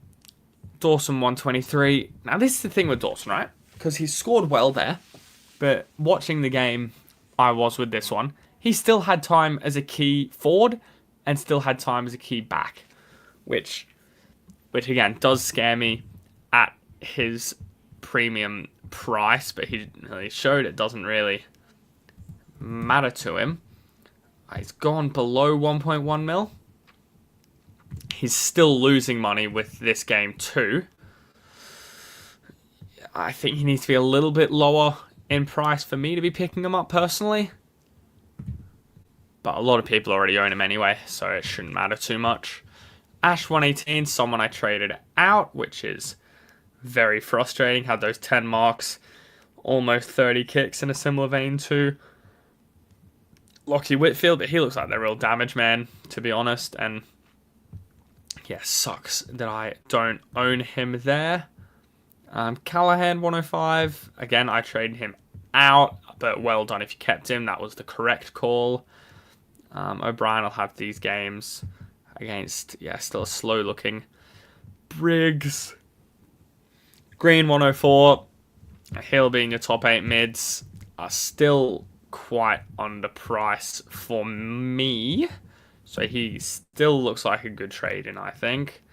Dawson 123. Now this is the thing with Dawson, right? Because he scored well there, but watching the game I was with this one, he still had time as a key forward and still had time as a key back, which again does scare me at his premium price, but he showed it doesn't really matter to him. He's gone below 1.1 mil. He's still losing money with this game too. I think he needs to be a little bit lower in price for me to be picking him up personally. But a lot of people already own him anyway, so it shouldn't matter too much. Ash 118, someone I traded out, which is very frustrating. Had those 10 marks, almost 30 kicks in a similar vein to Lockie Whitfield, but he looks like the real damage man, to be honest. And yeah, sucks that I don't own him there. Callahan 105, again, I traded him out, but well done if you kept him. That was the correct call. O'Brien will have these games against, still a slow-looking Briggs. Green 104. He'll be in your top 8 mids. Are still quite underpriced for me. So he still looks like a good trade in, I think.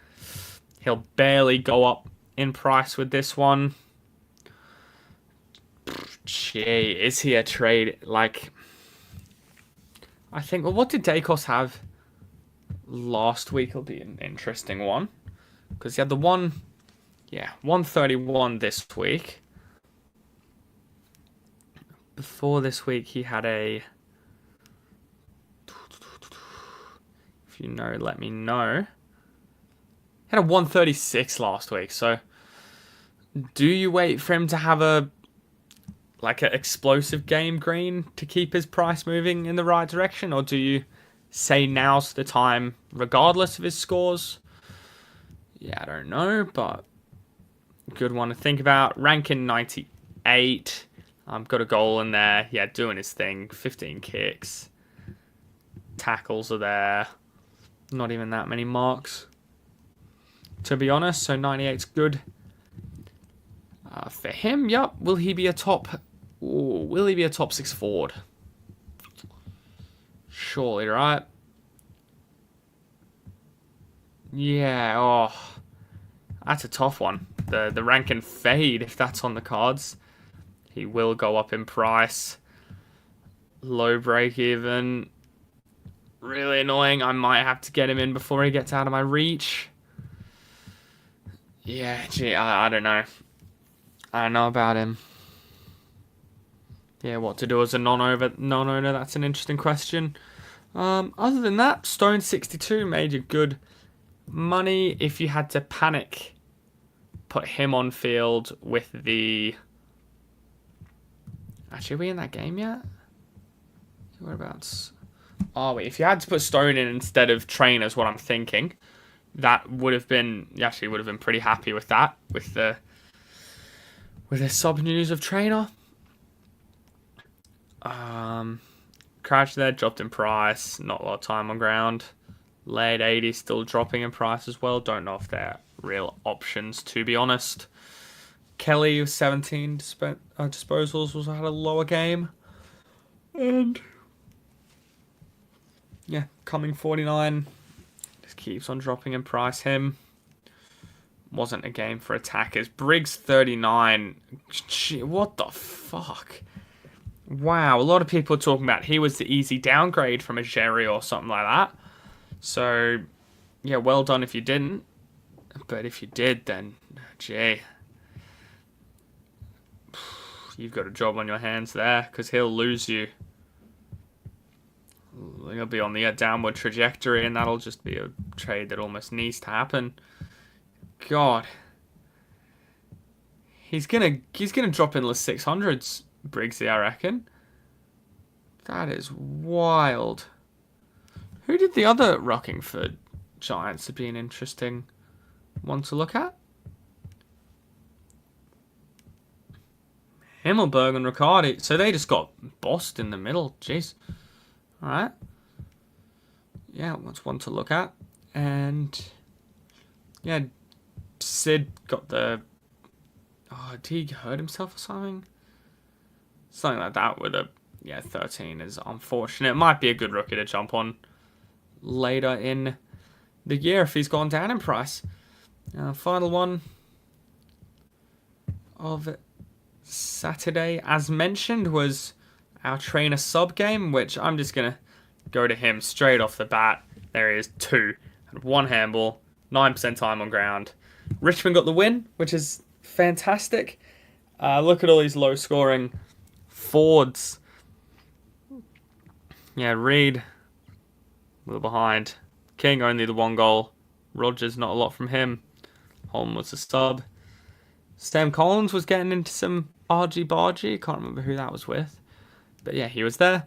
He'll barely go up in price with this one. Gee, is he a trade? Like, I think, well, what did Dacos have last week? Will be an interesting one. Because he had the 131 this week. Before this week, he had a... If you know, let me know. He had a 136 last week, so... Do you wait for him to have an explosive game, Green, to keep his price moving in the right direction? Or do you say now's the time, regardless of his scores? Yeah, I don't know, but... Good one to think about. Ranking 98... got a goal in there. Yeah, doing his thing. 15 kicks. Tackles are there. Not even that many marks, to be honest. So 98's good. For him, yep. Will he be a top 6 forward? Surely, right? Yeah, that's a tough one. The rank and fade, if that's on the cards. He will go up in price. Low break even. Really annoying. I might have to get him in before he gets out of my reach. Yeah, gee, I don't know. I don't know about him. Yeah, what to do as a non-owner, that's an interesting question. Other than that, Stone 62 made you good money. If you had to panic, put him on field with the... Actually, are we in that game yet? Whereabouts? Oh, wait. If you had to put Stone in instead of Trainer is what I'm thinking. That would have been... You actually would have been pretty happy with that. With the sub news of Trainer. Crouch there, dropped in price. Not a lot of time on ground. Laid 80, still dropping in price as well. Don't know if they're real options, to be honest. Kelly with 17 disposals also had a lower game. And yeah, Cumming 49 just keeps on dropping in price. Him wasn't a game for attackers. Briggs 39. Gee, what the fuck? Wow, a lot of people are talking about he was the easy downgrade from a Jerry or something like that. So yeah, well done if you didn't. But if you did, then gee. You've got a job on your hands there, because he'll lose you. He'll be on the downward trajectory, and that'll just be a trade that almost needs to happen. God. He's gonna drop in the 600s, Briggsy, I reckon. That is wild. Who did the other Rockingford Giants have been interesting one to look at? Himmelberg and Riccardi. So they just got bossed in the middle. Jeez. Alright. Yeah, that's one to look at. And yeah, Sid got the... Oh, did he hurt himself or something? Something like that with a... Yeah, 13 is unfortunate. It might be a good rookie to jump on later in the year if he's gone down in price. Final one of Saturday, as mentioned, was our trainer sub game, which I'm just going to go to him straight off the bat. There he is, 2 and 1 handball, 9% time on ground. Richmond got the win, which is fantastic. Look at all these low scoring forwards. Yeah, Reed, a little behind. King only the 1 goal. Rogers, not a lot from him. Holm was the sub. Sam Collins was getting into some argy-bargy. Can't remember who that was with. But yeah, he was there.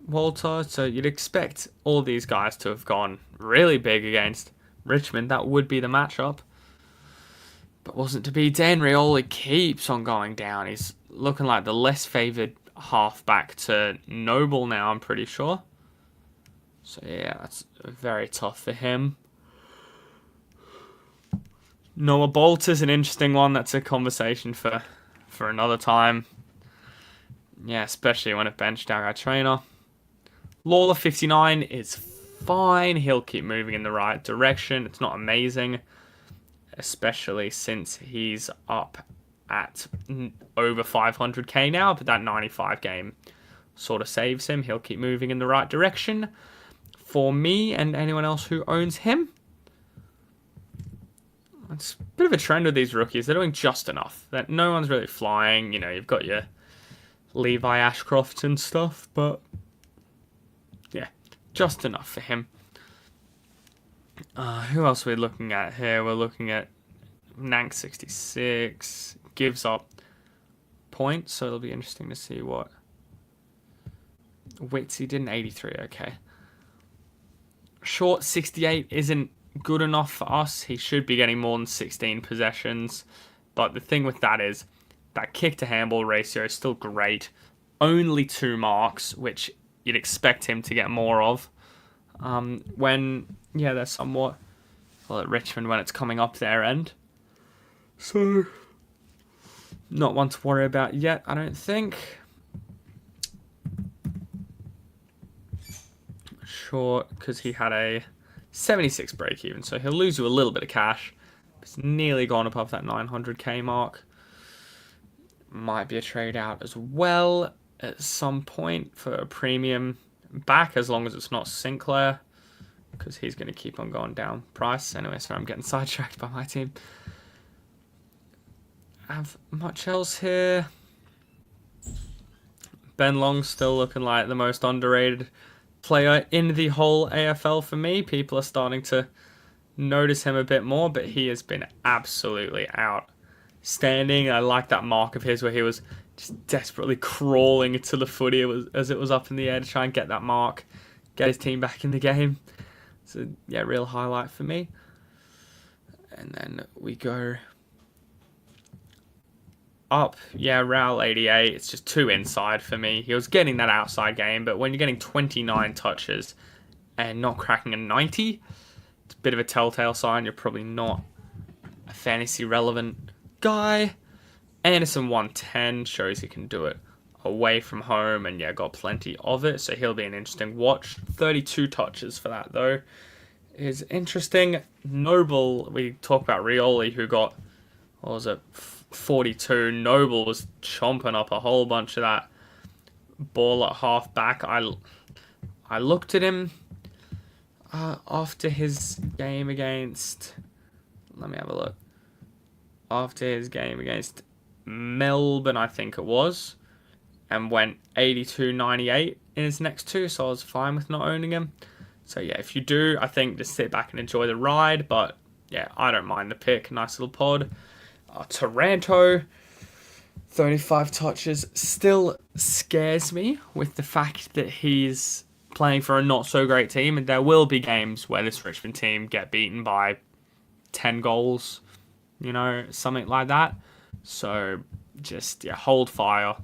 Walter, so you'd expect all these guys to have gone really big against Richmond. That would be the matchup. But wasn't to be. Dan Rioli keeps on going down. He's looking like the less favoured halfback to Noble now, I'm pretty sure. So yeah, that's very tough for him. Noah Bolt is an interesting one. That's a conversation for another time. Yeah, especially when it benched our trainer. Lawler 59 is fine. He'll keep moving in the right direction. It's not amazing, especially since he's up at over 500k now, but that 95 game sort of saves him. He'll keep moving in the right direction for me and anyone else who owns him. It's a bit of a trend with these rookies. They're doing just enough. That no one's really flying. You know, you've got your Levi Ashcrofts and stuff, but yeah, just enough for him. Who else are we looking at here? We're looking at Nank 66. Gives up points, so it'll be interesting to see what Witsy did in 83. Okay. Short 68 isn't good enough for us. He should be getting more than 16 possessions. But the thing with that is that kick to handball ratio is still great. Only 2 marks, which you'd expect him to get more of. They're somewhat at Richmond when it's coming up their end. So, not one to worry about yet, I don't think. Short, because he had a 76 break even, so he'll lose you a little bit of cash. It's nearly gone above that 900k mark. Might be a trade out as well at some point for a premium back, as long as it's not Sinclair, because he's going to keep on going down price. Anyway, so I'm getting sidetracked by my team. Have much else here. Ben Long still looking like the most underrated player in the whole AFL for me. People are starting to notice him a bit more, but he has been absolutely outstanding. I like that mark of his where he was just desperately crawling to the footy as it was up in the air to try and get that mark, get his team back in the game. So yeah, real highlight for me. And then we go up. Yeah, Raul 88. It's just too inside for me. He was getting that outside game, but when you're getting 29 touches and not cracking a 90, it's a bit of a telltale sign you're probably not a fantasy relevant guy. Anderson 110 shows he can do it away from home, and yeah, got plenty of it, so he'll be an interesting watch. 32 touches for that though is interesting. Noble, we talked about Rioli, who got, 42. Noble was chomping up a whole bunch of that ball at half back. I looked at him after his game against, let me have a look, after his game against Melbourne, I think it was, and went 82-98 in his next 2, so I was fine with not owning him. So yeah, if you do, I think just sit back and enjoy the ride, but yeah, I don't mind the pick. Nice little pod. Taranto, 35 touches, still scares me with the fact that he's playing for a not so great team, and there will be games where this Richmond team get beaten by 10 goals, something like that. So just hold fire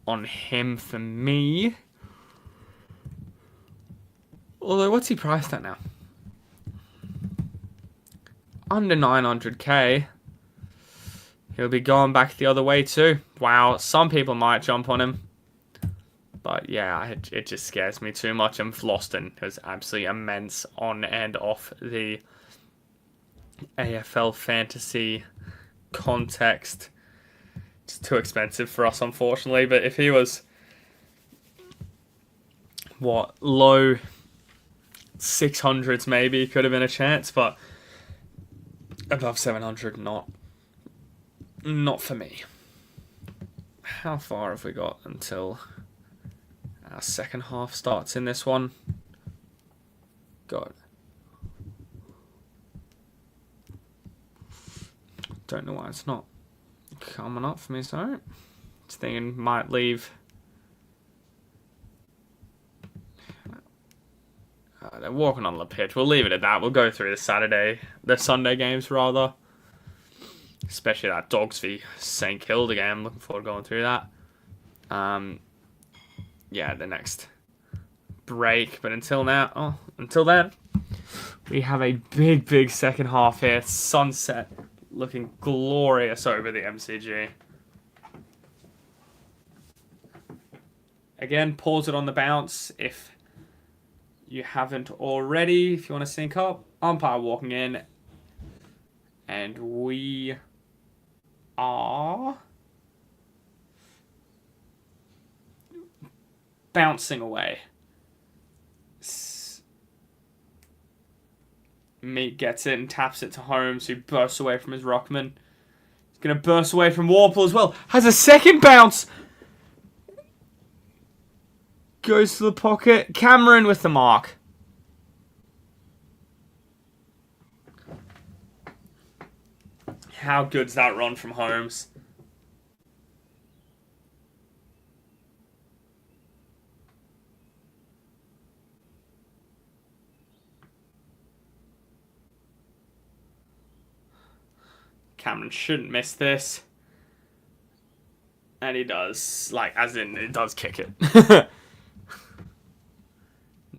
on him for me. Although, what's he priced at now? Under 900k. He'll be going back the other way too. Wow, some people might jump on him. But yeah, it just scares me too much. And Floston was absolutely immense on and off the AFL Fantasy context. It's too expensive for us, unfortunately. But if he was, low 600s maybe, could have been a chance. But above 700, not for me. How far have we got until our second half starts in this one? God. Don't know why it's not coming up for me, so just thinking might leave. They're walking on the pitch. We'll leave it at that. We'll go through the Sunday games rather. Especially that Dogs v St Kilda game. I'm looking forward to going through that. Yeah, the next break. But until then, we have a big second half here. Sunset looking glorious over the MCG. Again, pause it on the bounce if you haven't already. If you want to sync up, umpire walking in. And we are bouncing away. Meat gets it and taps it to Holmes, who bursts away from his ruckman. He's going to burst away from Warple as well. Has a second bounce. Goes to the pocket. Cameron with the mark. How good's that run from Holmes? Cameron shouldn't miss this. And he does. Like, as in, it does kick it.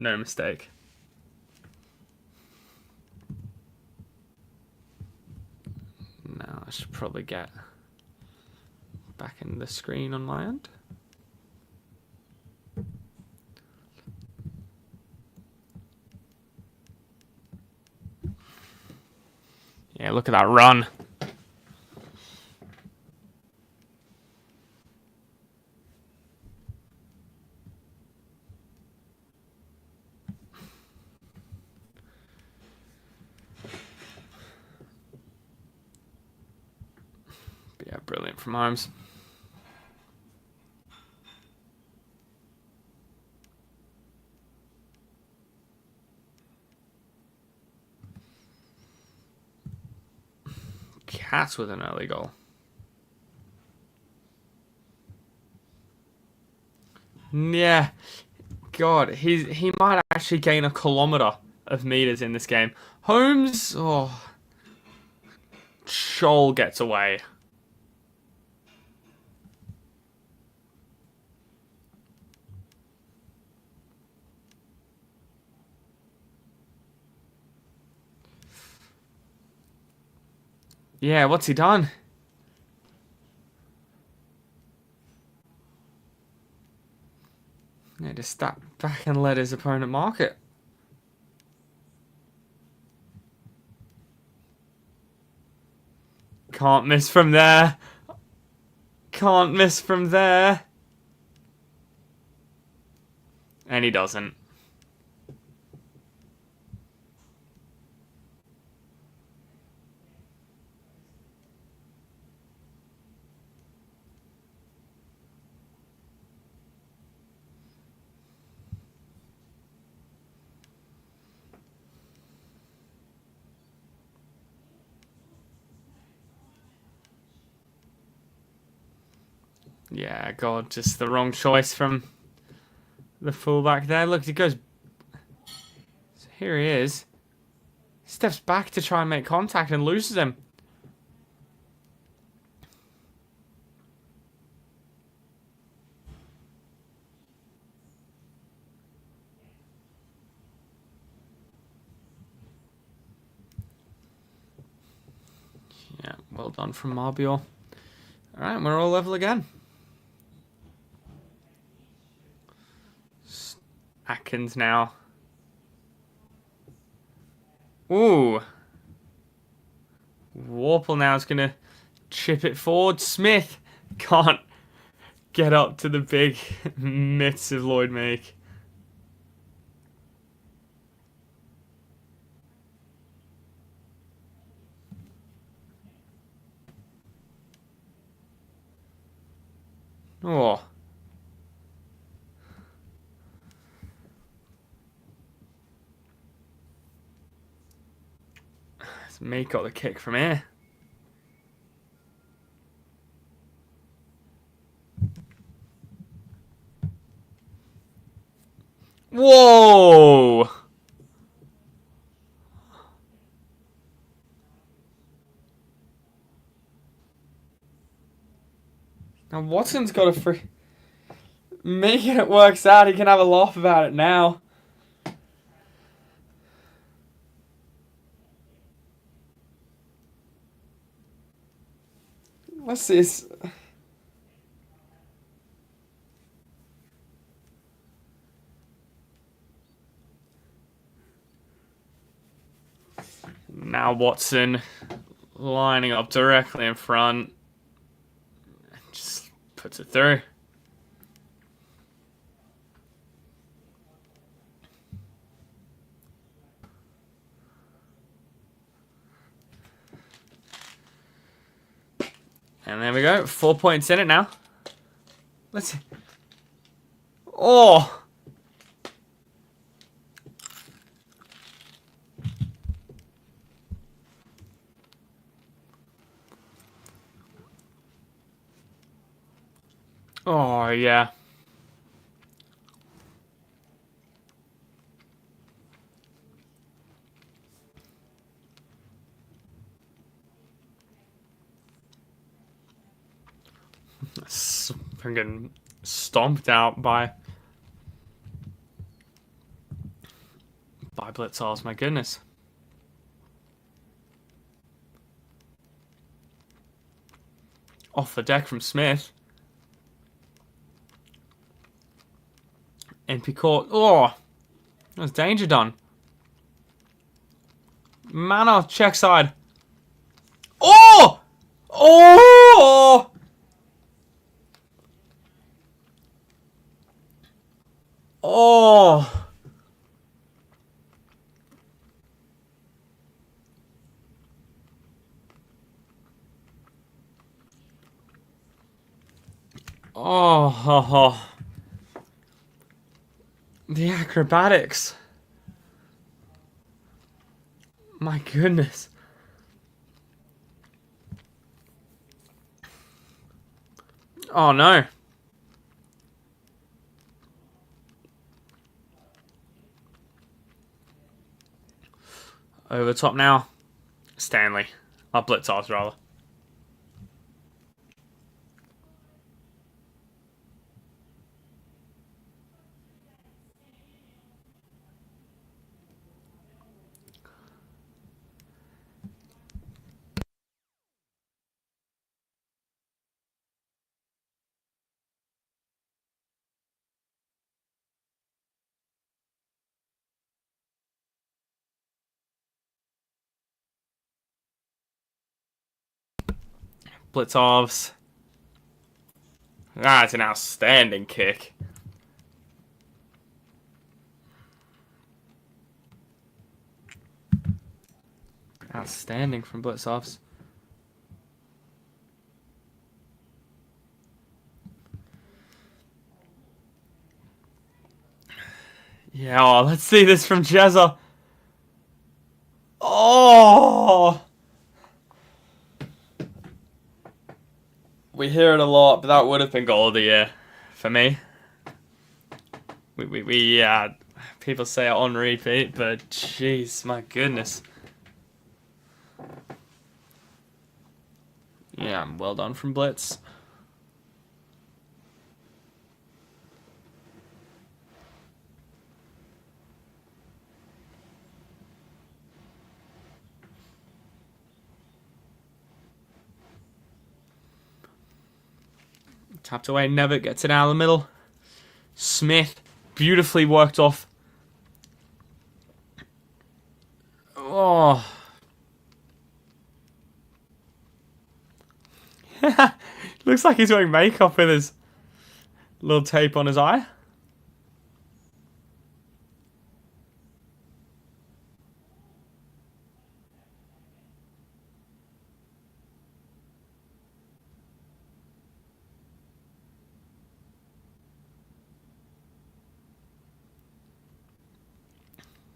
No mistake. Now I should probably get back in the screen on my end. Yeah, look at that run. Yeah, brilliant from Holmes. Cats with an early goal. Yeah, God, he might actually gain a kilometre of meters in this game. Holmes, Scholl gets away. Yeah, what's he done? Yeah, just step back and let his opponent mark it. Can't miss from there. Can't miss from there. And he doesn't. Yeah, God, just the wrong choice from the fullback there. Look, he goes. So here he is. Steps back to try and make contact and loses him. Yeah, well done from Marbior. Alright, we're all level again. Atkins now. Ooh. Warple now is going to chip it forward. Smith can't get up to the big mitts of Lloyd Meek. Oh. Meek got the kick from here. Whoa! Now Watson's got a free... Making it works out, he can have a laugh about it now. What's this? Now Watson lining up directly in front. Just puts it through. And there we go. 4 points in it now. Let's see. Oh! Oh, yeah. Freaking stomped out by Blitzers, my goodness. Off the deck from Smith. NP caught. Oh! That was danger done. Manor, check side. Oh! Oh! Oh! Oh! The acrobatics. My goodness. Oh no. Over top now. Stanley. Blitzers rather. Blitzovs. That's an outstanding kick. Outstanding from Blitzovs. Yeah, oh, let's see this from Jezza. Oh! We hear it a lot, but that would have been goal of the year for me. We people say it on repeat, but jeez, my goodness. Yeah, well done from Blitz. Tapped away, never gets it out of the middle. Smith, beautifully worked off. Oh. Looks like he's wearing makeup with his little tape on his eye.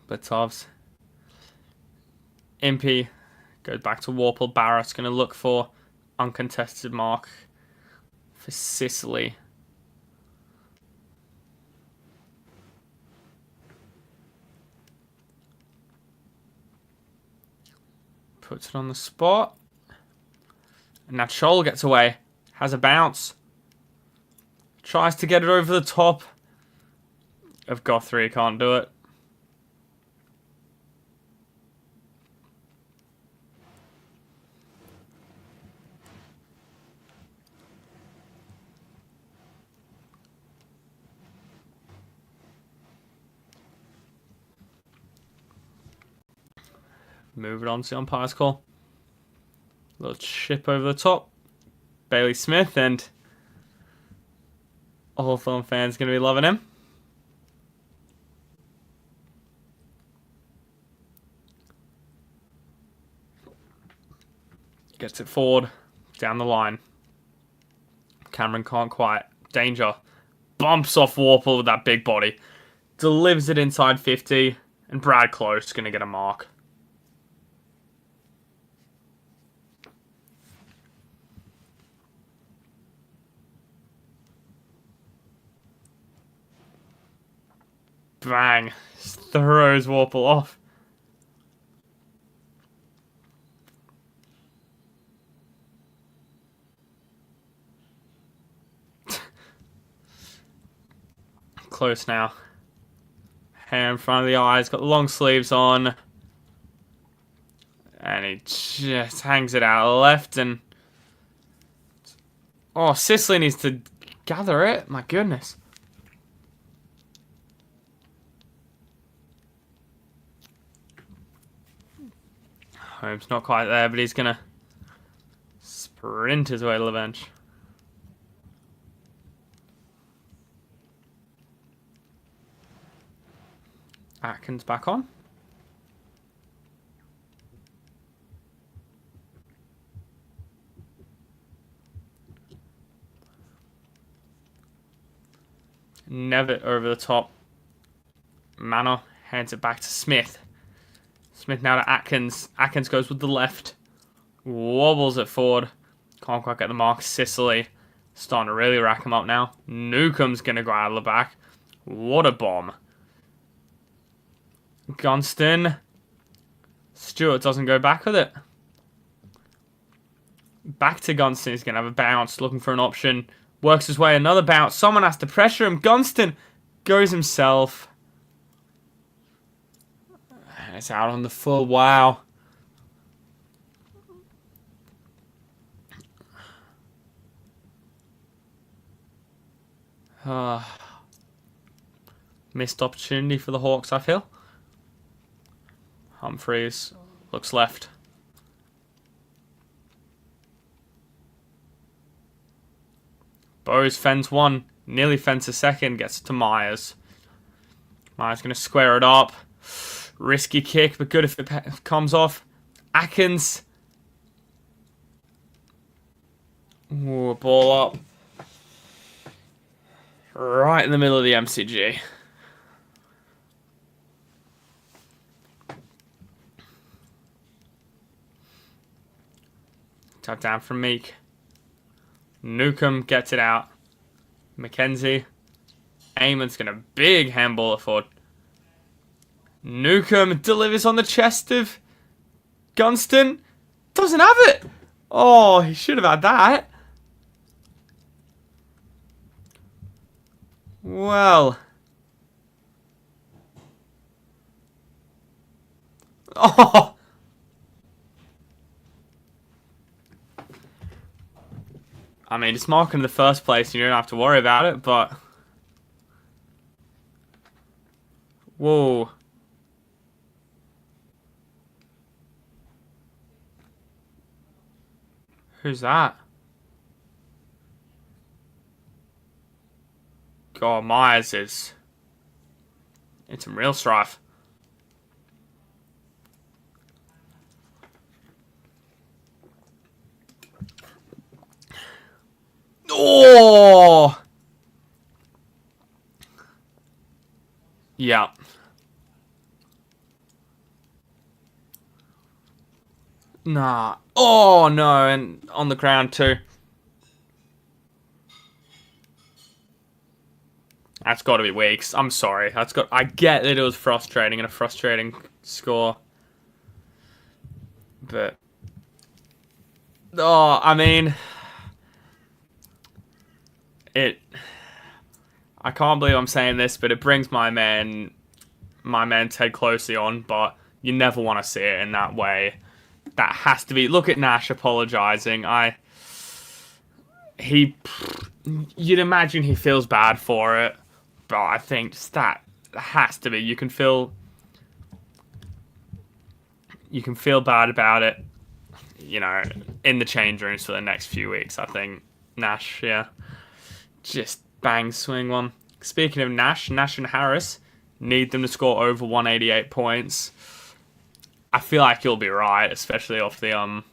But Tovs. MP goes back to Warple. Barrett's going to look for uncontested mark for Sicily. Puts it on the spot. And now Scholl gets away. Has a bounce. Tries to get it over the top of Guthrie. Can't do it. Move it on to the umpire's call. Little chip over the top. Bailey Smith, and Hawthorn fans going to be loving him. Gets it forward, down the line. Cameron can't quite. Danger. Bumps off Warple with that big body. Delivers it inside 50, and Brad Close going to get a mark. Bang. Throws Warple off. Close now. Hair in front of the eyes. Got the long sleeves on. And he just hangs it out left. And oh, Sicily needs to gather it. My goodness. Holmes not quite there, but he's going to sprint his way to the bench. Atkins back on. Nevitt over the top. Manor hands it back to Smith. Smith now to Atkins. Atkins goes with the left. Wobbles it forward. Can't quite get the mark. Sicily starting to really rack him up now. Newcomb's going to go out of the back. What a bomb. Gunston. Stewart doesn't go back with it. Back to Gunston. He's going to have a bounce. Looking for an option. Works his way. Another bounce. Someone has to pressure him. Gunston goes himself. And it's out on the full. Wow. Missed opportunity for the Hawks, I feel. Humphreys looks left. Bowes fends one. Nearly fends a second. Gets to Myers. Myers going to square it up. Risky kick, but good if it comes off. Atkins. Ooh, ball up. Right in the middle of the MCG. Tap down from Meek. Newcomb gets it out. McKenzie. Eamon's going to big handball it forward. Newcomb delivers on the chest of Gunston. Doesn't have it. Oh, he should have had that. Well. Oh. I mean, it's marking in the first place. You don't have to worry about it, but... Whoa. Who's that? God, Myers is in some real strife. Oh! Yeah. Nah. Oh, no. And on the ground, too. That's got to be Weeks. I'm sorry. I get that it was frustrating and a frustrating score. But... Oh, I mean... I can't believe I'm saying this, but it brings my man Ted closely on, but you never want to see it in that way. That has to be... Look at Nash apologising. You'd imagine he feels bad for it, but I think just that has to be... You can feel bad about it, in the change rooms for the next few weeks, I think. Nash, yeah. Just bang, swing one. Speaking of Nash and Harris need them to score over 188 points. I feel like you'll be right, especially off the of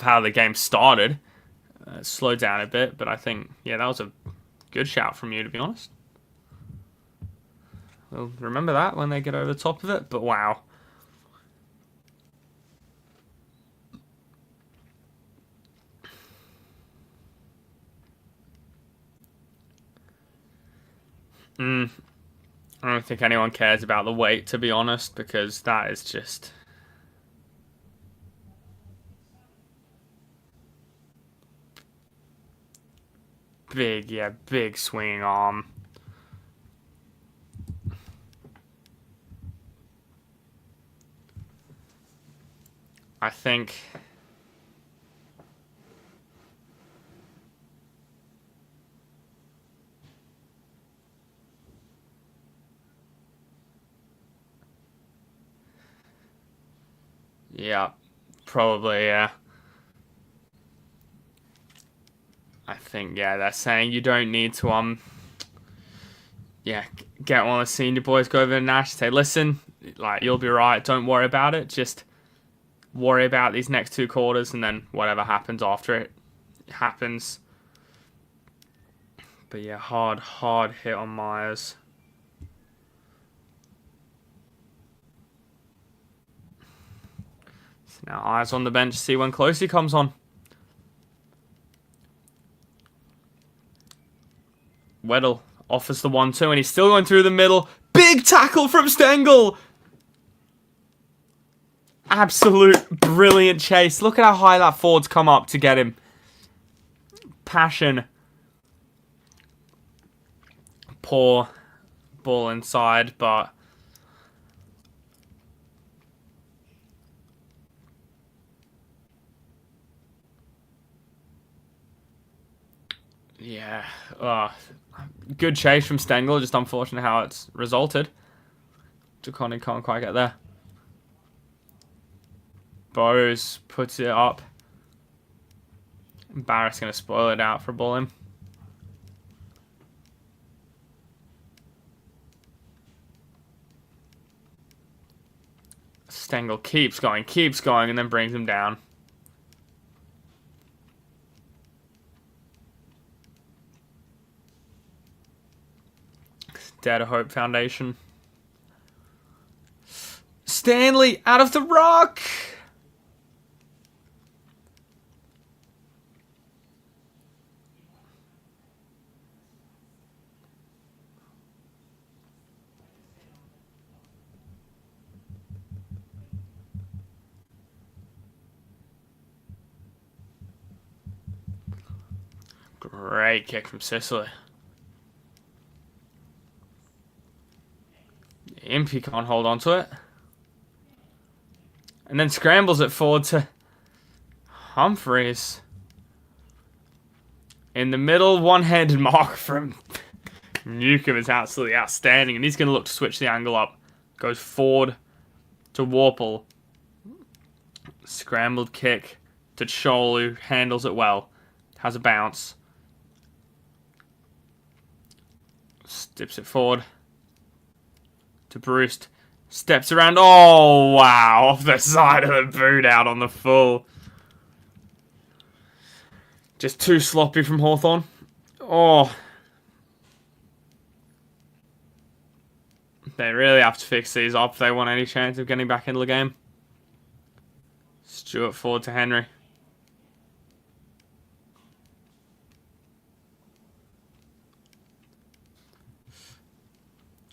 how the game started. Slowed down a bit, but I think that was a good shout from you, to be honest. We'll remember that when they get over the top of it, but wow. I don't think anyone cares about the weight, to be honest, because that is just... big swinging arm. I think... Yeah, probably, yeah. I think, they're saying you don't need to, get one of the senior boys, go over to Nash, say, listen, you'll be right, don't worry about it, just worry about these next 2 quarters, and then whatever happens after it happens. But yeah, hard hit on Myers. So now eyes on the bench, see when Closey comes on. Weddle offers the 1-2, and he's still going through the middle. Big tackle from Stengel! Absolute brilliant chase. Look at how high that forward's come up to get him. Passion. Poor ball inside, but... Yeah. Good chase from Stengel, just unfortunate how it's resulted. Duconi can't quite get there. Bose puts it up. Barrett's going to spoil it out for Bullen. Stengel keeps going, and then brings him down. Dare to Hope Foundation. Stanley out of the rock! Great kick from Sicily. Impey can't hold on to it. And then scrambles it forward to Humphreys. In the middle, one-handed mark from Newcomb is absolutely outstanding. And he's going to look to switch the angle up. Goes forward to Warple. Scrambled kick to Scholl, who handles it well. Has a bounce. Dips it forward to Bruce. Steps around. Oh, wow. Off the side of the boot out on the full. Just too sloppy from Hawthorn. Oh. They really have to fix these up if they want any chance of getting back into the game. Stewart forward to Henry.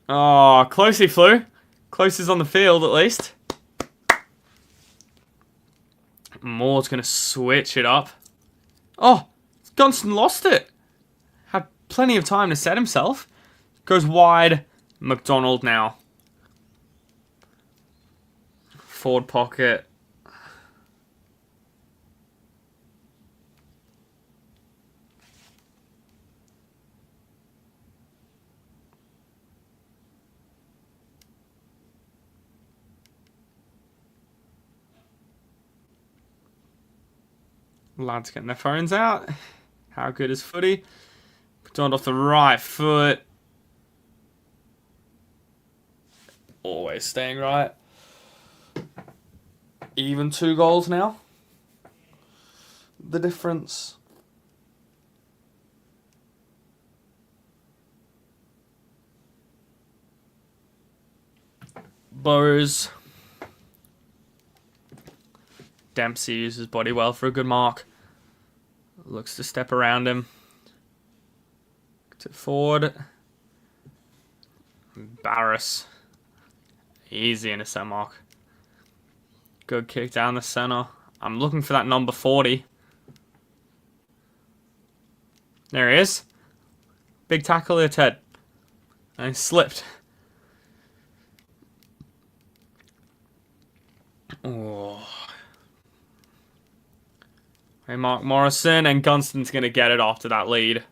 Oh, Closey flew. Close is on the field, at least. Moore's going to switch it up. Oh, Gunston lost it. plenty of time to set himself. Goes wide. McDonald now. Forward pocket. Lads getting their phones out. How good is footy? McDonald off the right foot. Always staying right. Even 2 goals now. The difference. Bowes. Dempsey uses his body well for a good mark. Looks to step around him. To forward. Barris. Easy in a set mark. Good kick down the centre. I'm looking for that number 40. There he is. Big tackle there, Ted. And he slipped. Oh. Hey, Mark Morrison, and Gunston's going to get it after that lead.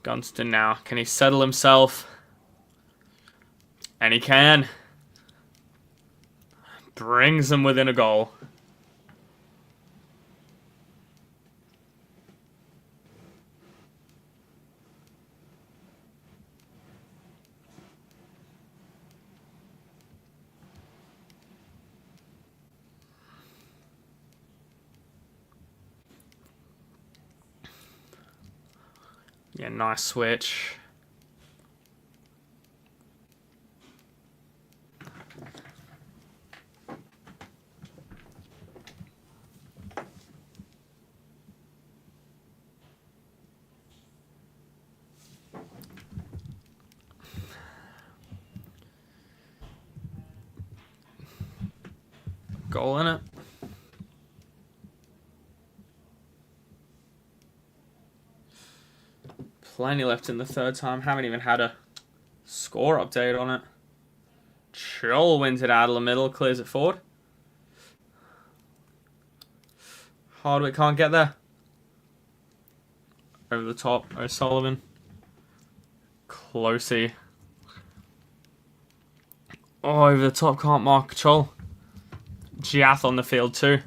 Gunston now. Can he settle himself? And he can. Brings them within a goal. Yeah, nice switch. Goal in it. Plenty left in the third time. Haven't even had a score update on it. Chol wins it out of the middle, clears it forward. Hardwick can't get there. Over the top, O'Sullivan. Closey. Oh, over the top, can't mark Chol. Giath on the field too.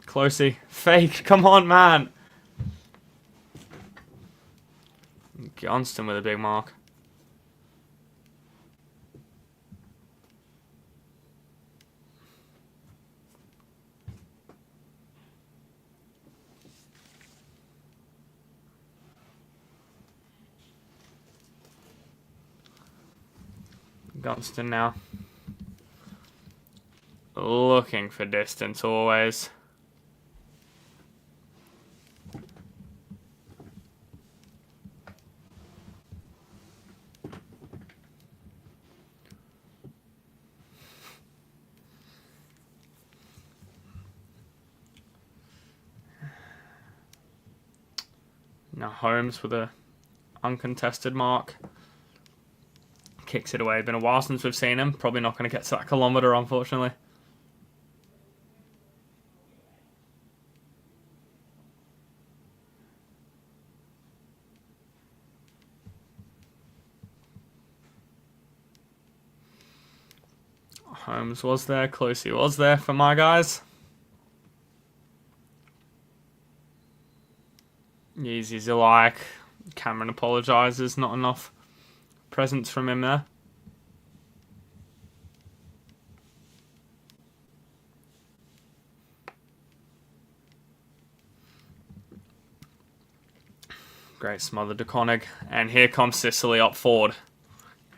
Closey. Fake, come on, man. Johnston with a big mark. Gunston now. Looking for distance always. Now Holmes with a uncontested mark. Kicks it away. Been a while since we've seen him. Probably not going to get to that kilometre, unfortunately. Holmes was there. Closey was there for my guys. Easy as you like. Cameron apologises. Not enough presence from him there. Great smother to Koenig. And here comes Sicily up forward.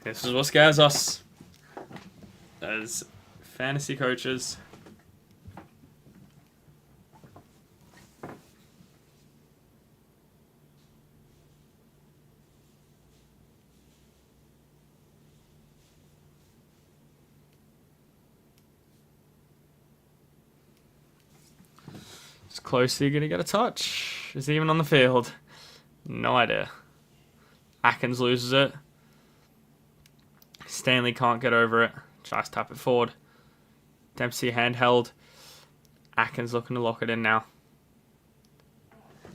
This is what scares us as fantasy coaches. Closely going to get a touch. Is he even on the field? No idea. Atkins loses it. Stanley can't get over it. Tries to tap it forward. Dempsey handheld. Atkins looking to lock it in now.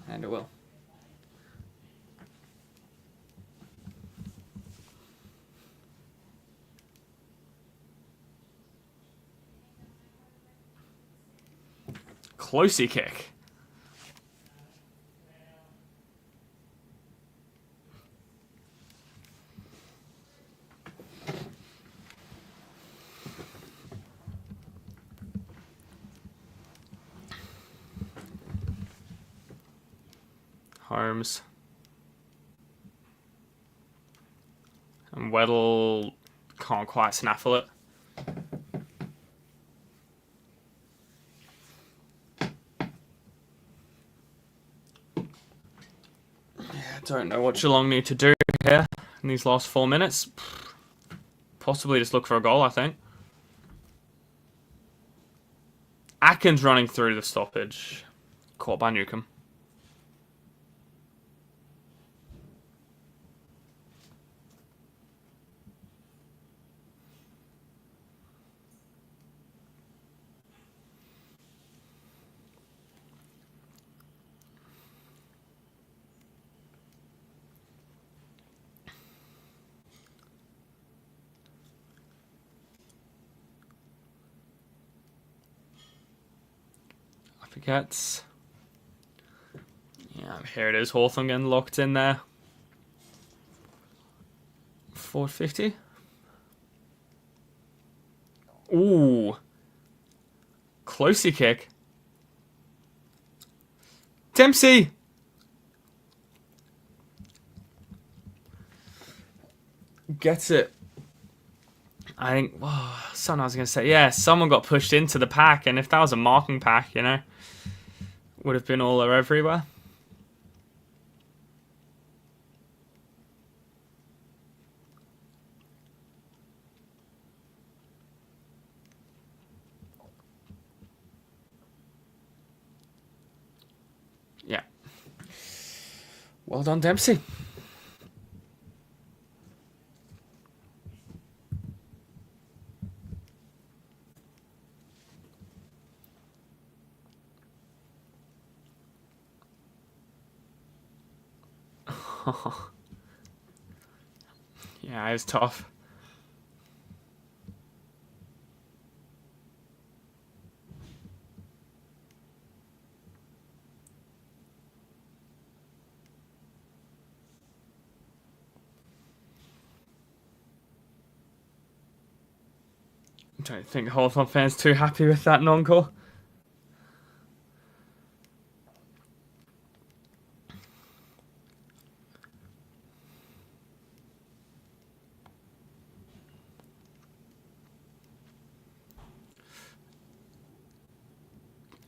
And it will. Closey kick. Holmes. And Weddle can't quite snaffle it. Don't know what Geelong need to do here in these last 4 minutes. Possibly just look for a goal, I think. Atkins running through the stoppage. Caught by Newcomb. Forgets. Yeah, here it is. Hawthorn getting locked in there. 450. Ooh. Closey kick. Dempsey! Gets it. I think, something I was going to say. Yeah, someone got pushed into the pack, and if that was a marking pack, would have been all everywhere. Yeah. Well done, Dempsey. Yeah, it's tough. I don't think Hawthorn fans too happy with that non-call.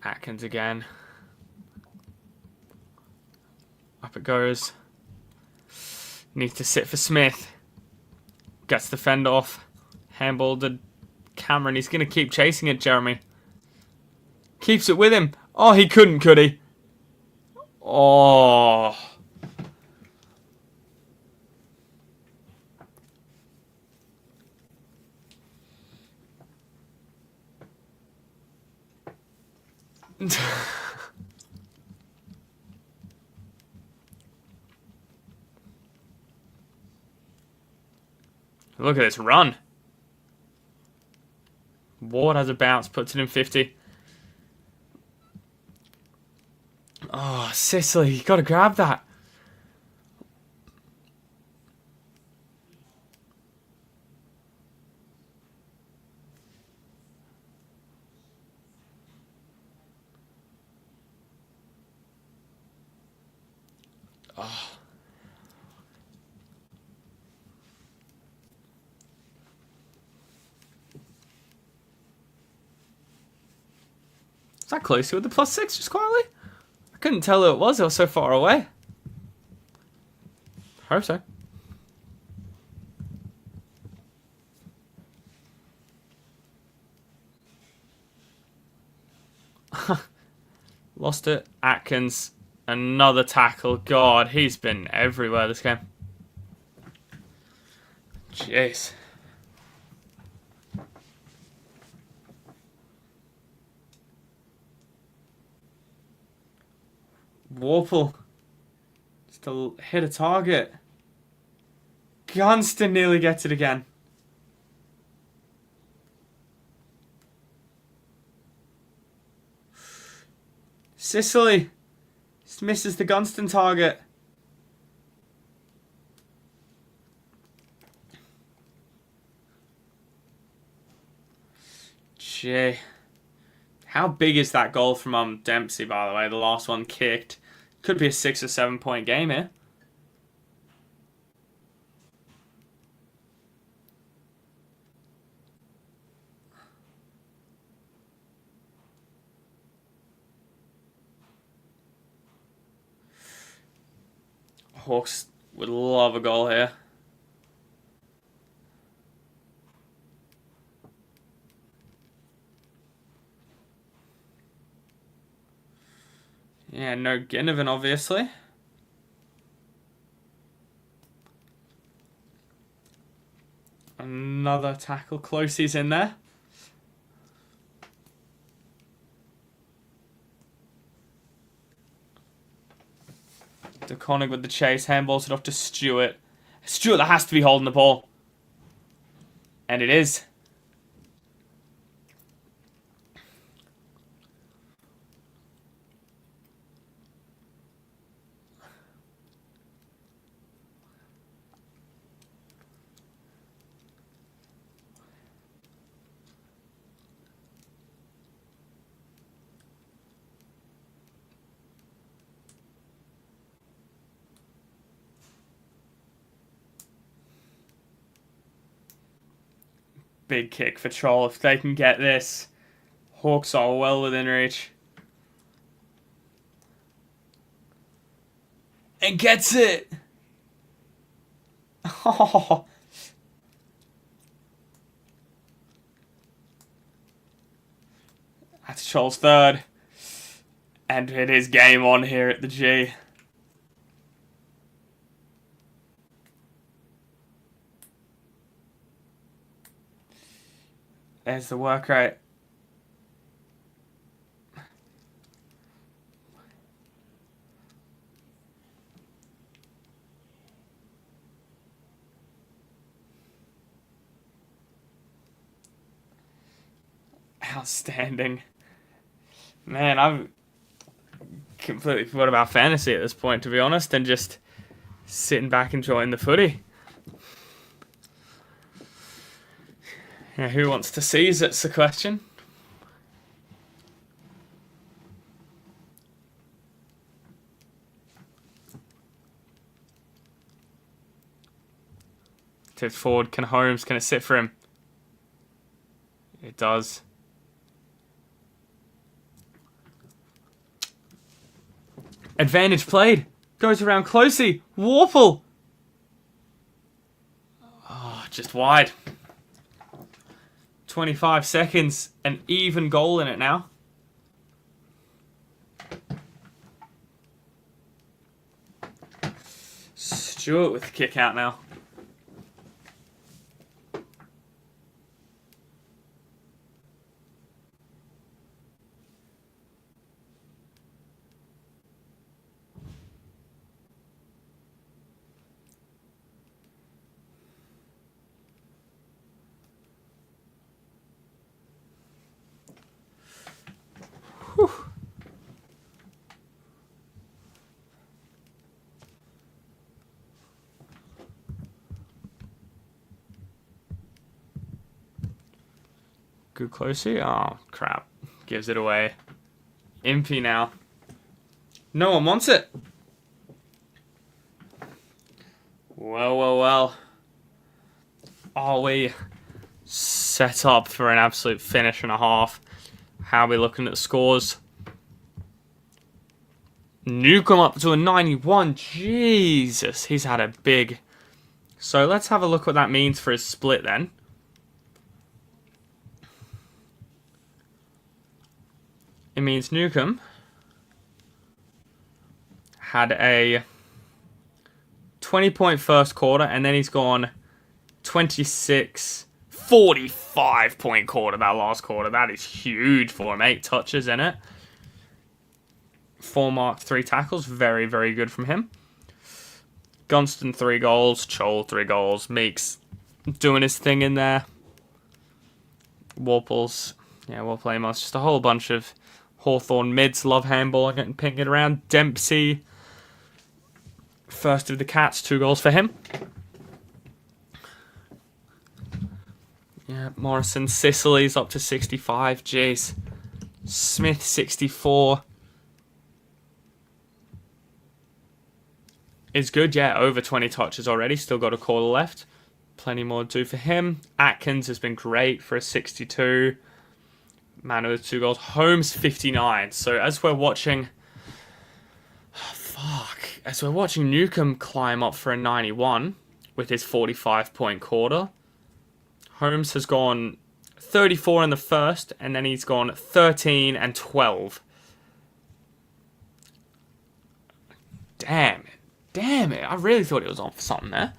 Atkins again. Up it goes. Needs to sit for Smith. Gets the fend off. Handball to Cameron. He's going to keep chasing it, Jeremy. Keeps it with him. Oh, he couldn't, could he? Oh. Look at this run. Ward has a bounce, puts it in 50. Oh, Sicily, you got to grab that. Oh. Is that close with the +6 just quietly? I couldn't tell who it was so far away. Hope so. Lost it. Atkins. Another tackle. God, he's been everywhere this game. Jeez. Warple. Just to hit a target. Gunston nearly gets it again. Sicily. Just misses the Gunston target. Gee. How big is that goal from Dempsey, by the way? The last one kicked. Could be a 6 or 7 point game here. Hawks would love a goal here. Yeah, no Ginnivan, obviously. Another tackle. Closey's in there. DeConnick with the chase. Handballs it off to Stewart. Stewart that has to be holding the ball. And it is. Big kick for Troll. If they can get this, Hawks are well within reach. And gets it! Oh. That's Troll's third. And it is game on here at the G. There's the work rate. Outstanding. Man, I've completely forgot about fantasy at this point, to be honest, and just sitting back enjoying the footy. Yeah, who wants to seize it's the question. Tipped forward, can Holmes, can it sit for him? It does. Advantage played. Goes around Closey. Warple. Oh, just wide. 25 seconds. An even goal in it now. Stewart with the kick out now. Whew. Good closey. Oh, crap. Gives it away. Impy now. No one wants it. Well, well, well. Are we set up for an absolute finish and a half? How are we looking at the scores? Newcomb up to a 91. Jesus, he's had a big... So let's have a look what that means for his split then. It means Newcomb had a 20-point first quarter, and then he's gone 26, 45-point quarter that last quarter. That is huge for him. 8 touches in it. 4 marked, 3 tackles. Very, very good from him. Gunston, 3 goals. Chol, 3 goals. Meeks doing his thing in there. Warples. Yeah, Warple Amos. Just a whole bunch of Hawthorn mids. Love handball, getting pinged around. Dempsey. First of the Cats. 2 goals for him. Yeah, Morrison. Sicily's up to 65. Jeez. Smith, 64. Is good, yeah, over 20 touches already. Still got a quarter left. Plenty more to do for him. Atkins has been great for a 62. Man with 2 goals. Holmes, 59. So as we're watching... As we're watching Newcomb climb up for a 91 with his 45-point quarter, Holmes has gone 34 in the first, and then he's gone 13 and 12. Damn it. I really thought it was on for something there.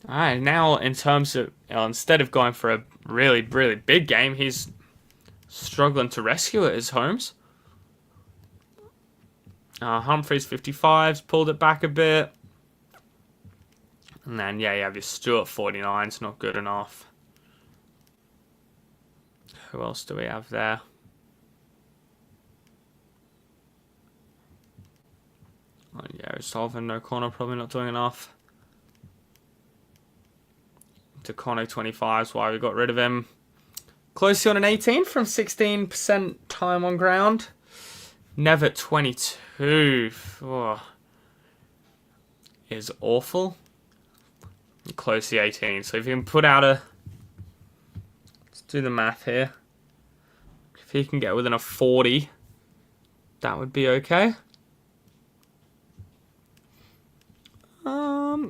Alright, now in terms of... instead of going for a really, really big game, he's struggling to rescue it as Holmes. Humphreys, 55s, pulled it back a bit. And then, yeah, you have your Stewart, 49s, not good enough. Who else do we have there? Oh, yeah, Sullivan, no corner, probably not doing enough. Tacono, 25s, why we got rid of him. Closely on an 18 from 16% time on ground. Nevitt, 22. Oh, is awful. Closely 18. So if you can put out a... Let's do the math here. If he can get within a 40, that would be okay.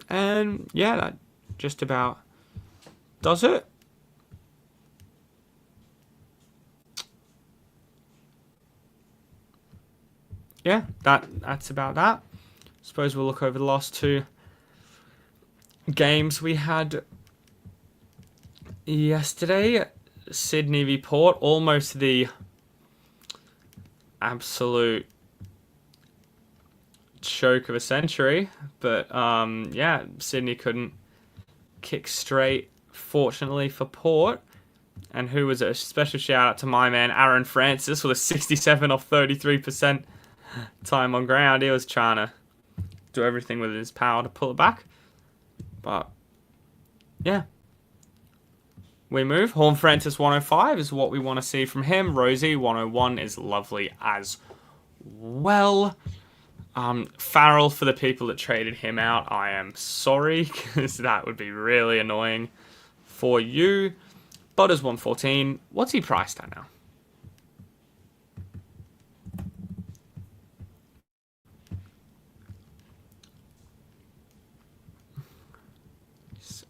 And yeah, that just about does it. Yeah, that's about that. Suppose we'll look over the last 2 games we had yesterday. Sydney v Port, almost the absolute choke of a century, but yeah, Sydney couldn't kick straight, fortunately for Port. And who was it? A special shout out to my man Aaron Francis with a 67 off 33% time on ground. He was trying to do everything within his power to pull it back, but yeah, we move. Horn Francis, 105 is what we want to see from him. Rosie, 101 is lovely as well. Farrell, for the people that traded him out, I am sorry, because that would be really annoying for you. Butters, 114. What's he priced at now?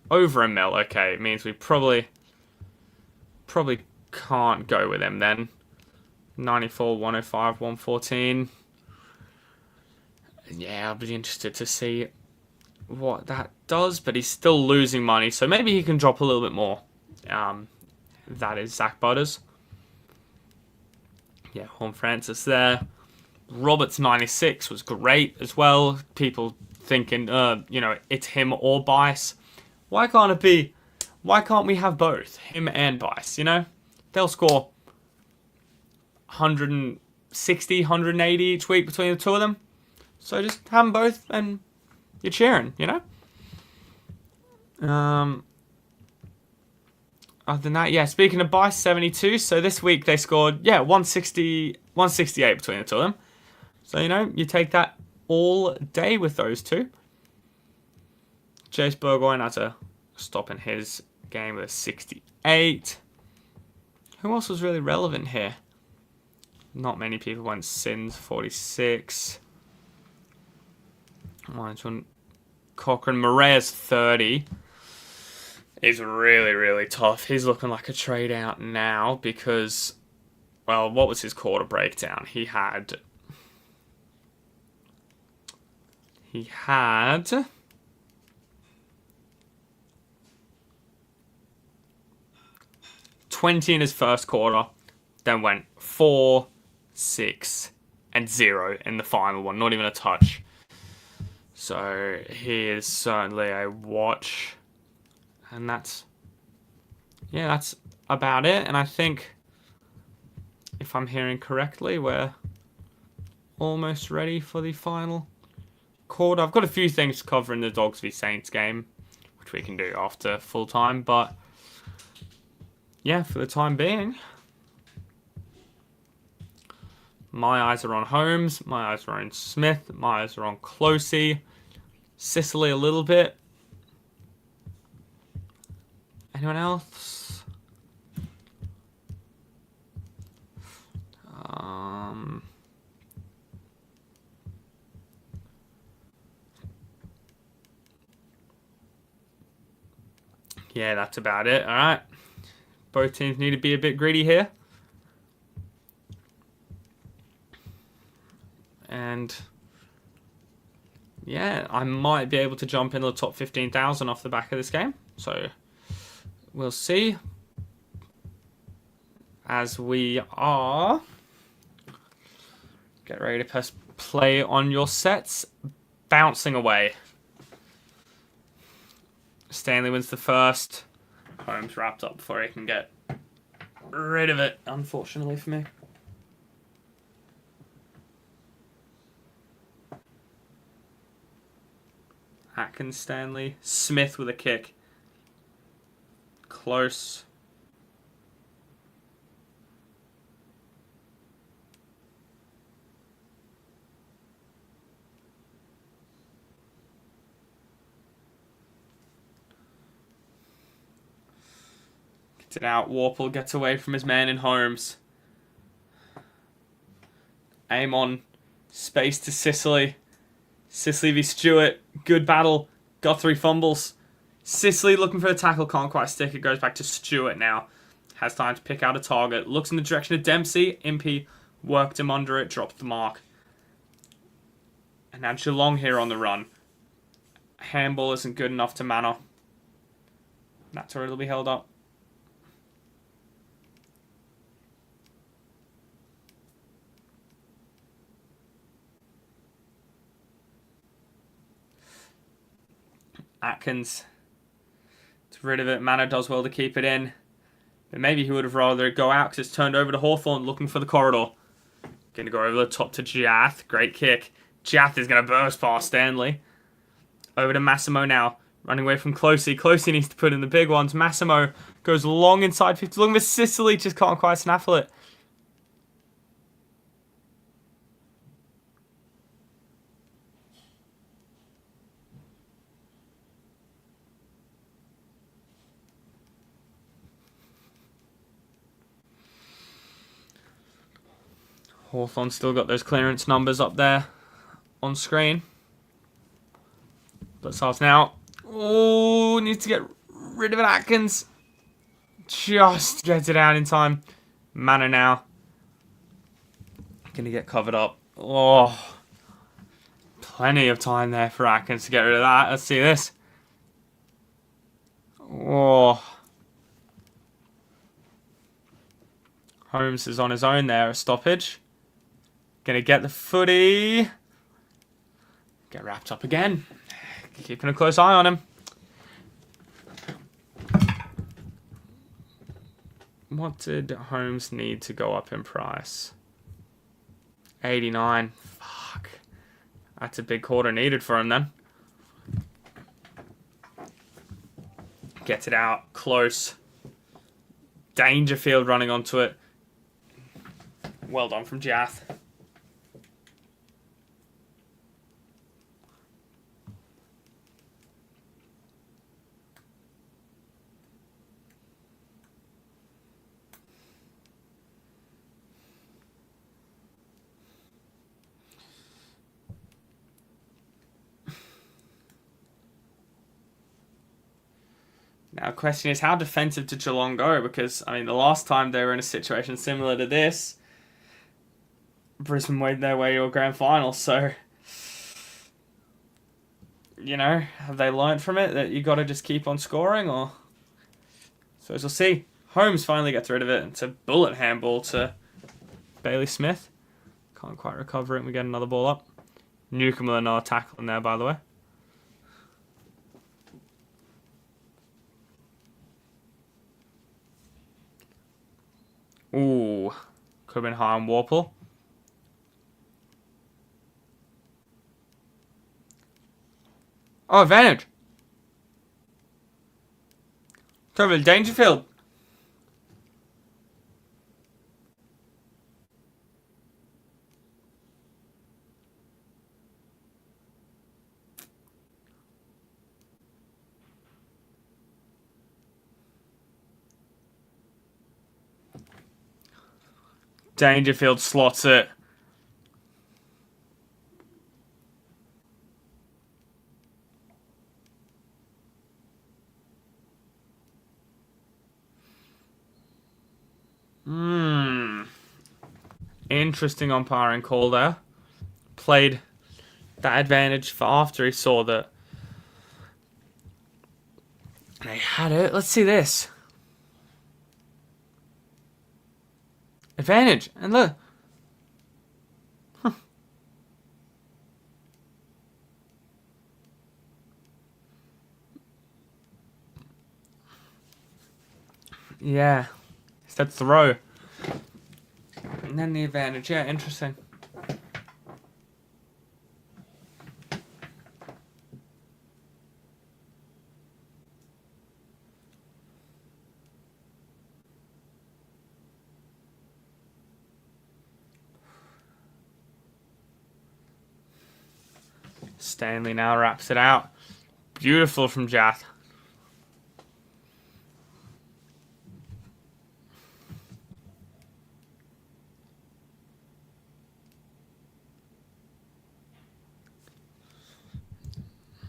Over $1 million. Okay, it means we probably can't go with him then. 94, 105, 114. Yeah, I'll be interested to see what that does, but he's still losing money, so maybe he can drop a little bit more. That is Zach Butters. Yeah, Horn Francis there. Roberts, 96 was great as well. People thinking, it's him or Bice. Why can't we have both, him and Bice, They'll score 160, 180 each week between the two of them. So just have them both and you're cheering, Other than that, yeah, speaking of Bice, 72. So this week they scored, 160, 168 between the two of them. So, you take that all day with those two. Chase Burgoyne had to stop in his game with a 68. Who else was really relevant here? Not many people went. Sins, 46. Cochrane. Morea's 30. Is really, really tough. He's looking like a trade out now because, well, what was his quarter breakdown? He had He had 20 in his first quarter, then went 4, 6, and 0 in the final one. Not even a touch. So he is certainly a watch. And that's about it. And I think, if I'm hearing correctly, we're almost ready for the final quarter. I've got a few things to cover in the Dogs v Saints game, which we can do after full time. But yeah, for the time being, my eyes are on Holmes. My eyes are on Smith. My eyes are on Closey. Sicily a little bit. Anyone else? Yeah, that's about it. All right. Both teams need to be a bit greedy here. And yeah, I might be able to jump into the top 15,000 off the back of this game. So we'll see. As we are, get ready to press play on your sets. Bouncing away. Stanley wins the first. Holmes wrapped up before he can get rid of it, unfortunately for me. Atkins, Stanley. Smith with a kick. Close. Gets it out. Warple gets away from his man in Holmes. Aim on. Space to Sicily. Sicily v Stewart. Good battle. Guthrie fumbles. Sicily looking for a tackle. Can't quite stick. It goes back to Stewart now. Has time to pick out a target. Looks in the direction of Dempsey. Impey worked him under it. Dropped the mark. And now Geelong here on the run. Handball isn't good enough to Manor. That's where it'll be held up. Atkins. It's rid of it. Manor does well to keep it in. But maybe he would have rather it go out because it's turned over to Hawthorn looking for the corridor. Going to go over the top to Giath. Great kick. Giath is going to burst past Stanley. Over to Massimo now. Running away from Closey. Closey needs to put in the big ones. Massimo goes long inside 50. Looking for Sicily. Just can't quite snaffle it. Hawthorn still got those clearance numbers up there on screen. But starts now. Oh, needs to get rid of it, Atkins. Just gets it out in time. Manor now. Gonna get covered up. Oh, plenty of time there for Atkins to get rid of that. Let's see this. Oh. Holmes is on his own there, a stoppage. Gonna get the footy. Get wrapped up again. Keeping a close eye on him. What did Holmes need to go up in price? 89. Fuck. That's a big quarter needed for him then. Gets it out. Close. Dangerfield running onto it. Well done from Jath. Now, the question is, how defensive did Geelong go? Because, I mean, the last time they were in a situation similar to this, Brisbane made their way to a grand final, so have they learnt from it that you got to just keep on scoring, or? So as we'll see, Holmes finally gets rid of it. It's a bullet handball to Bailey Smith. Can't quite recover it, and we get another ball up. Newcombe with another tackle in there, by the way. Ooh, could have been high on Warple. Oh, advantage. Over to Dangerfield. Dangerfield slots it. Interesting umpiring call there. Played that advantage for after he saw that they had it. Let's see this. Advantage. And look. Huh. Yeah. Instead throw. And then the advantage. Yeah, interesting. Stanley now wraps it out. Beautiful from Jath.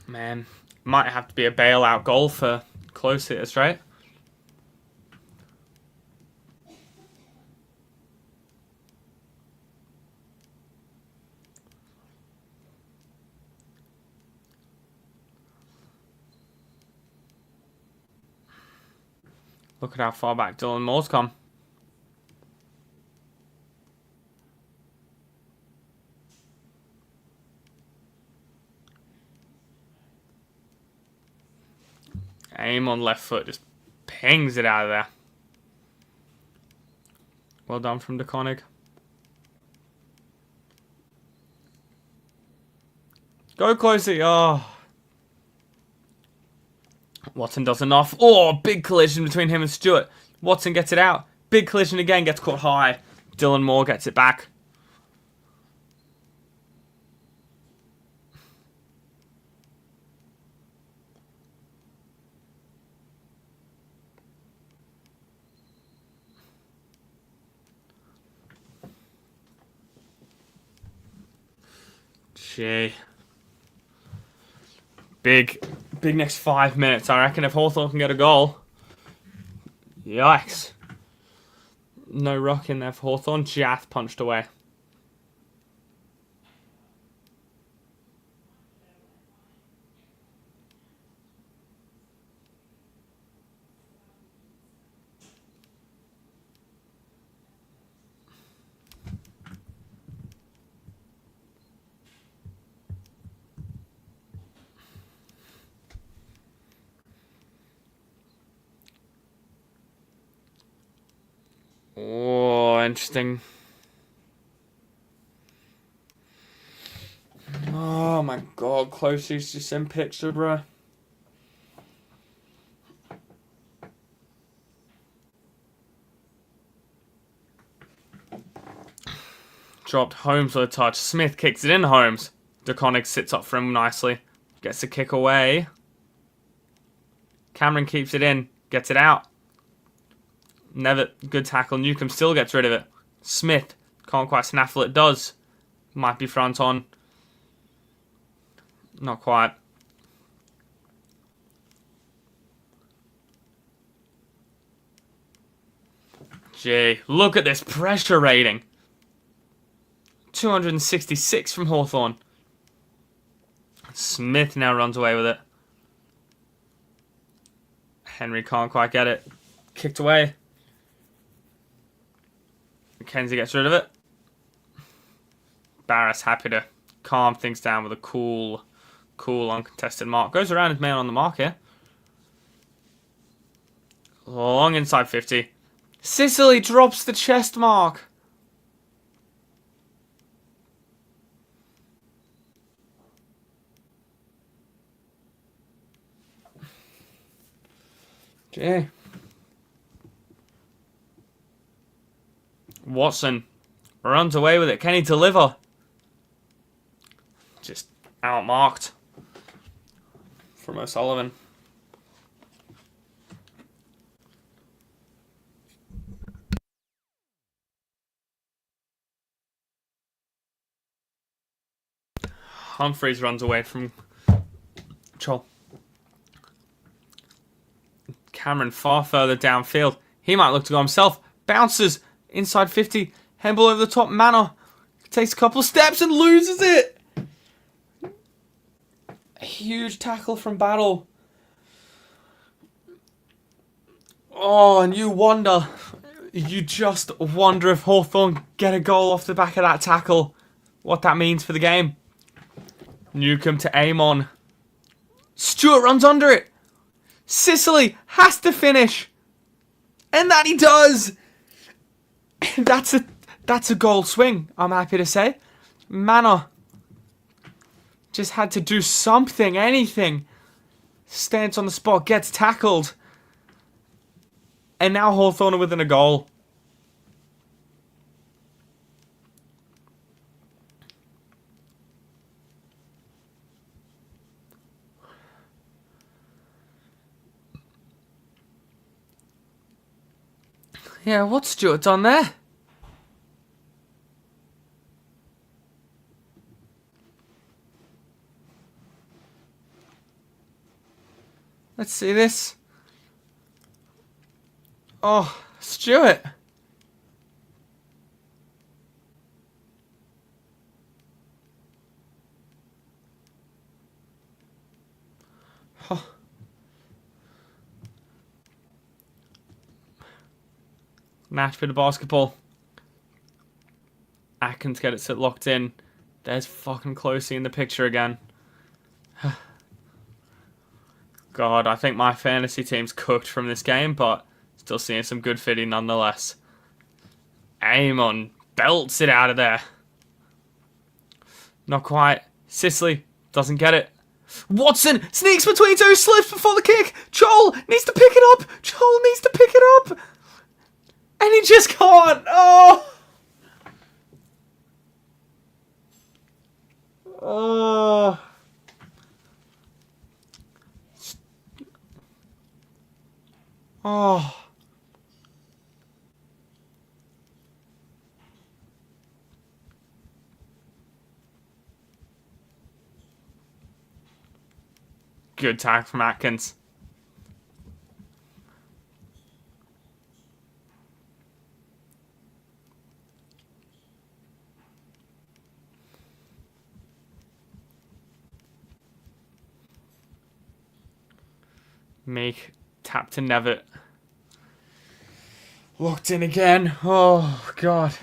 Man, might have to be a bailout goal for close hitters, right? Look at how far back Dylan Moore's come. Aim on left foot, just pings it out of there. Well done from DeConnick. Go closely. Oh. Watson does enough. Oh, big collision between him and Stewart. Watson gets it out. Big collision again, gets caught high. Dylan Moore gets it back. Gee. Big next 5 minutes, I reckon, if Hawthorn can get a goal. Yikes. No rock in there for Hawthorn. Jath punched away. Oh, interesting. Oh my god, Closey's just in picture, bruh. Dropped Holmes with a touch. Smith kicks it in Holmes. DeConnick sits up for him nicely. Gets the kick away. Cameron keeps it in. Gets it out. Never good tackle. Newcombe still gets rid of it. Smith can't quite snaffle it. Does. Might be front on. Not quite. Gee, look at this pressure rating. 266 from Hawthorn. Smith now runs away with it. Henry can't quite get it. Kicked away. Mackenzie gets rid of it. Barris happy to calm things down with a cool uncontested mark. Goes around his man on the mark here. Long inside 50. Sicily drops the chest mark. Gee. Watson runs away with it. Can he deliver? Just outmarked from O'Sullivan. Humphreys runs away from Chol. Cameron far further downfield. He might look to go himself. Bounces inside 50. Handball over the top. Manor takes a couple of steps and loses it. A huge tackle from Battle. Oh, and you just wonder if Hawthorn get a goal off the back of that tackle. What that means for the game. Newcombe to Amon. Stewart runs under it. Sicily has to finish. And that he does. That's a goal swing, I'm happy to say. Manor just had to do something, anything. Stands on the spot, gets tackled. And now Hawthorn are within a goal. Yeah, what's Stewart done there? Let's see this. Oh, Stewart. Oh. Nash for the basketball. Atkins gets it locked in. There's fucking Closey in the picture again. God, I think my fantasy team's cooked from this game, but still seeing some good fitting nonetheless. Amon belts it out of there. Not quite. Sicily doesn't get it. Watson sneaks between two, slips before the kick. Joel needs to pick it up. Joel needs to pick it up. And he just can't. Oh. Oh. Oh. Good tag from Atkins. Make tap to Nevitt. Locked in again. Oh, God.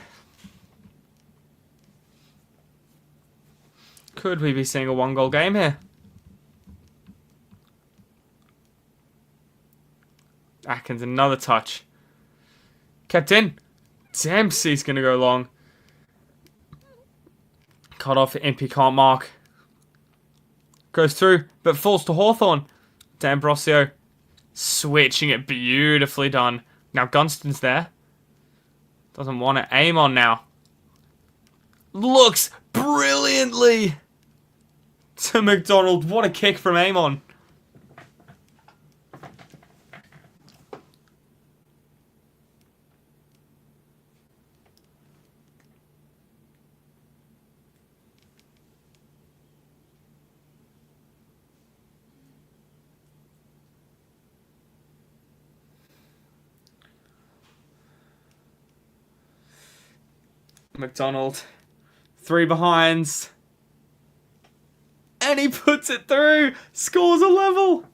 Could we be seeing a one-goal game here? Atkins, another touch. Kept in. Dempsey's going to go long. Cut off. Impey can't mark. Goes through, but falls to Hawthorn. D'Ambrosio switching it. Beautifully done. Now Gunston's there. Doesn't want it. Amon now. Looks brilliantly to McDonald. What a kick from Amon. McDonald. 3 behinds. And And he puts it through. Scores a level.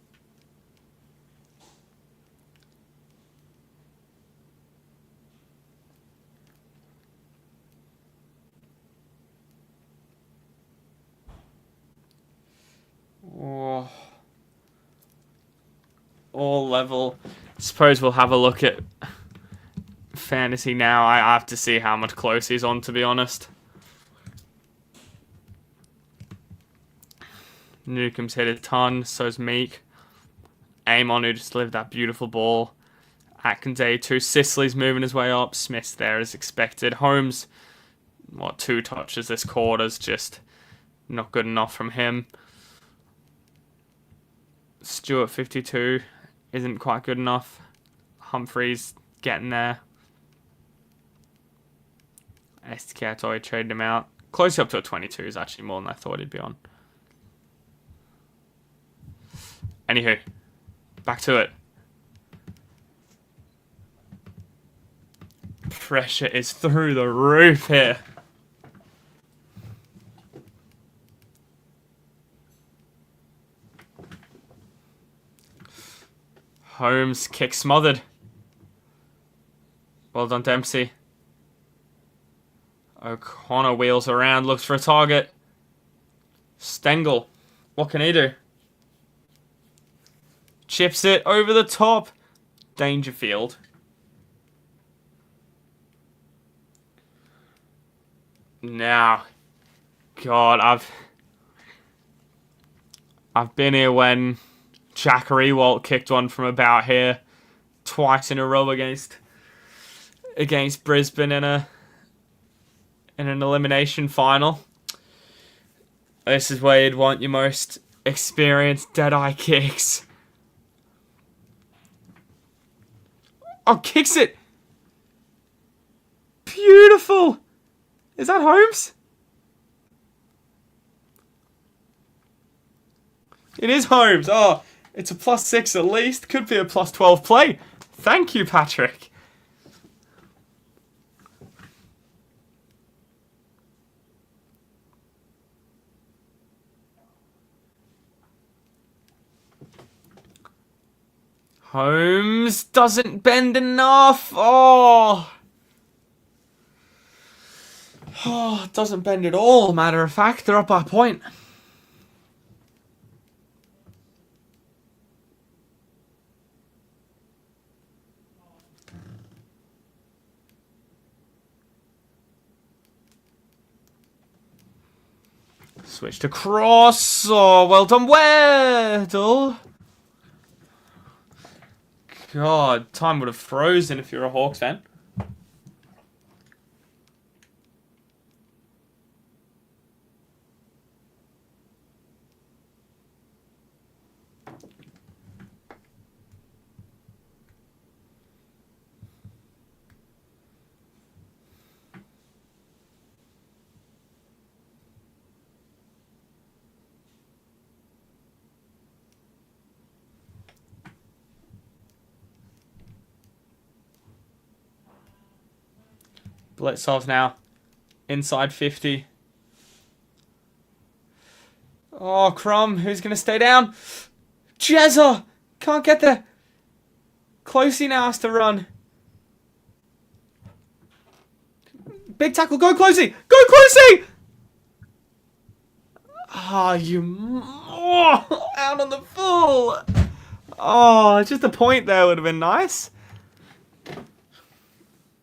Oh. All level. Suppose we'll have a look at fantasy now. I have to see how much close he's on, to be honest. Newcomb's hit a ton, so's Meek. Amon, who just delivered that beautiful ball. Atkins A2. Sicily's moving his way up. Smith's there as expected. Holmes, 2 touches this quarter's just not good enough from him. Stewart, 52, isn't quite good enough. Humphreys getting there. Esticatoy traded him out. Close up to a 22 is actually more than I thought he'd be on. Anywho, back to it. Pressure is through the roof here. Holmes, kick smothered. Well done, Dempsey. O'Connor wheels around, looks for a target. Stengel, what can he do? Chips it over the top. Dangerfield. Now, God, I've been here when Jack Rewalt kicked one from about here twice in a row against Brisbane in an elimination final. This is where you'd want your most experienced dead-eye kicks. Oh, kicks it! Beautiful! Is that Holmes? It is Holmes. Oh, it's a +6 at least. Could be a +12 play. Thank you, Patrick. Holmes doesn't bend enough. Oh, doesn't bend at all. Matter of fact, they're up by a point. Switched across. Oh, well done, Weddle. God, time would have frozen if you're a Hawks fan. Blitzov now. Inside 50. Oh, Crumb. Who's going to stay down? Jezza! Can't get there. Closey now has to run. Big tackle. Go, Closey! Go, Closey! Ah, out on the full. Oh, just a point there would have been nice.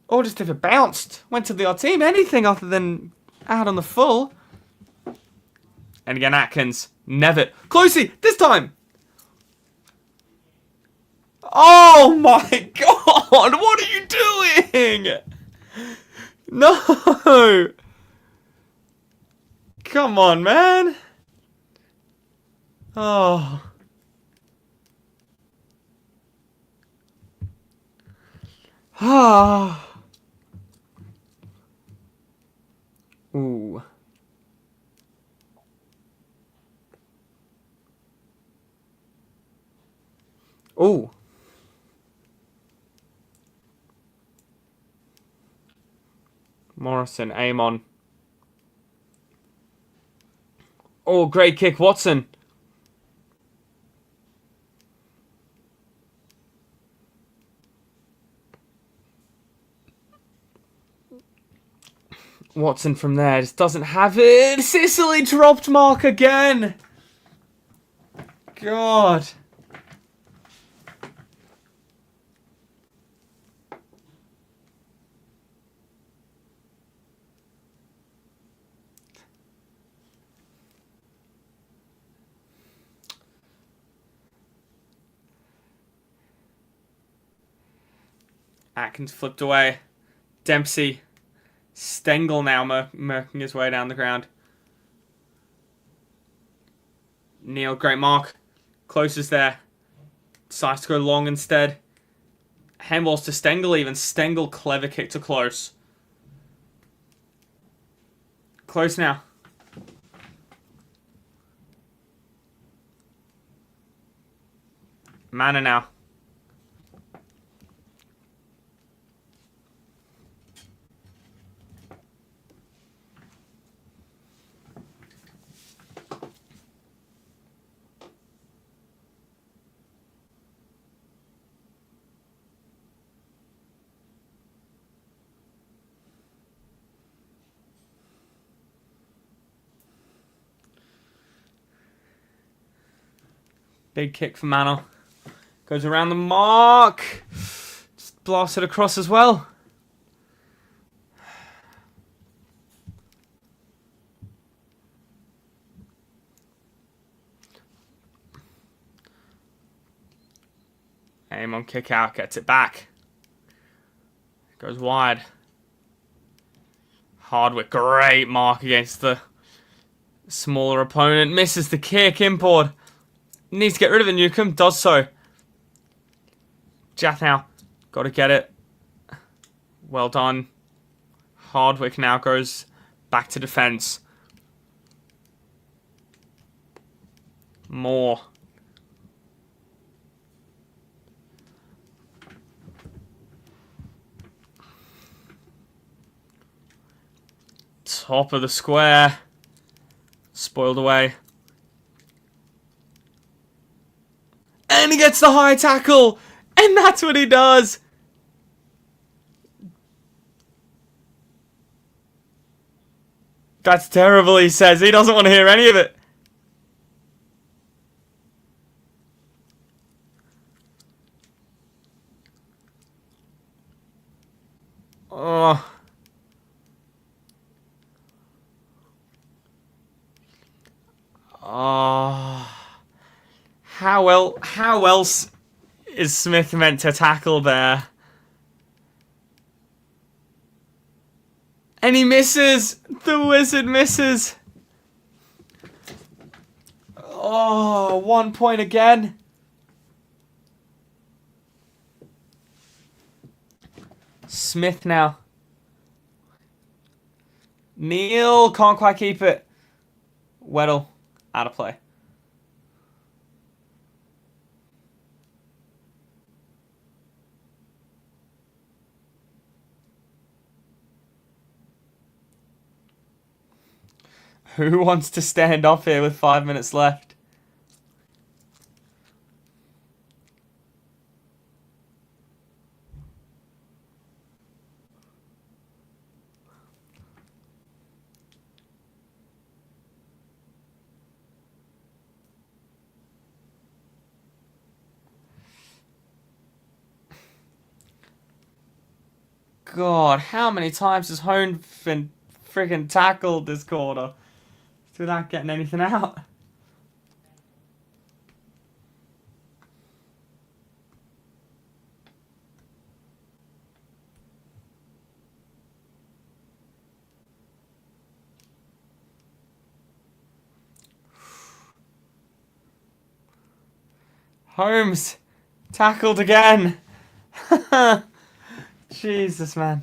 Or just if it bounced, went to the other team, anything other than out on the full. And again, Atkins, never. Closey, this time! Oh my God, what are you doing? No! Come on, man. Oh. Ah. Ooh. Ooh. Morrison, Amon. Oh, great kick, Watson. Watson from there just doesn't have it. Sicily dropped mark again. God. Atkins flipped away. Dempsey. Stengel now murking his way down the ground. Neil, great mark. Close is there. Decides to go long instead. Handballs to Stengel even. Stengel, clever kick to close. Close now. Manor now. Big kick for Mano. Goes around the mark. Just blasts it across as well. Aim on kick out. Gets it back. Goes wide. Hardwick. Great mark against the smaller opponent. Misses the kick. Import. Needs to get rid of it, Newcomb. Does so. Jath now. Got to get it. Well done. Hardwick now goes back to defence. More. Top of the square. Spoiled away. And he gets the high tackle. And that's what he does. That's terrible, he says. He doesn't want to hear any of it. Oh. Oh. How else is Smith meant to tackle there? And he misses! The Wizard misses! Oh, 1 point again. Smith now. Neil can't quite keep it. Weddle out of play. Who wants to stand up here with 5 minutes left? God, how many times has Hone been friggin' tackled this quarter without getting anything out? Holmes tackled again. Jesus, man.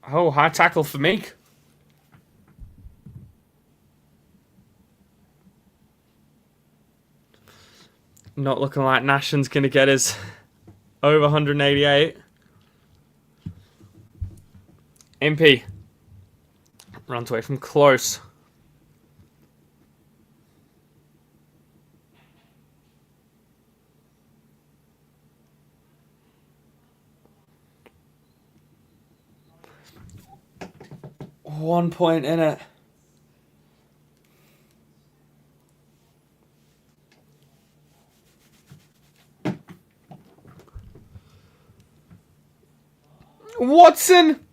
Oh, high tackle for Meek. Not looking like Nashan's going to get his over 188. MP. Runs away from close. One point in it. Watson!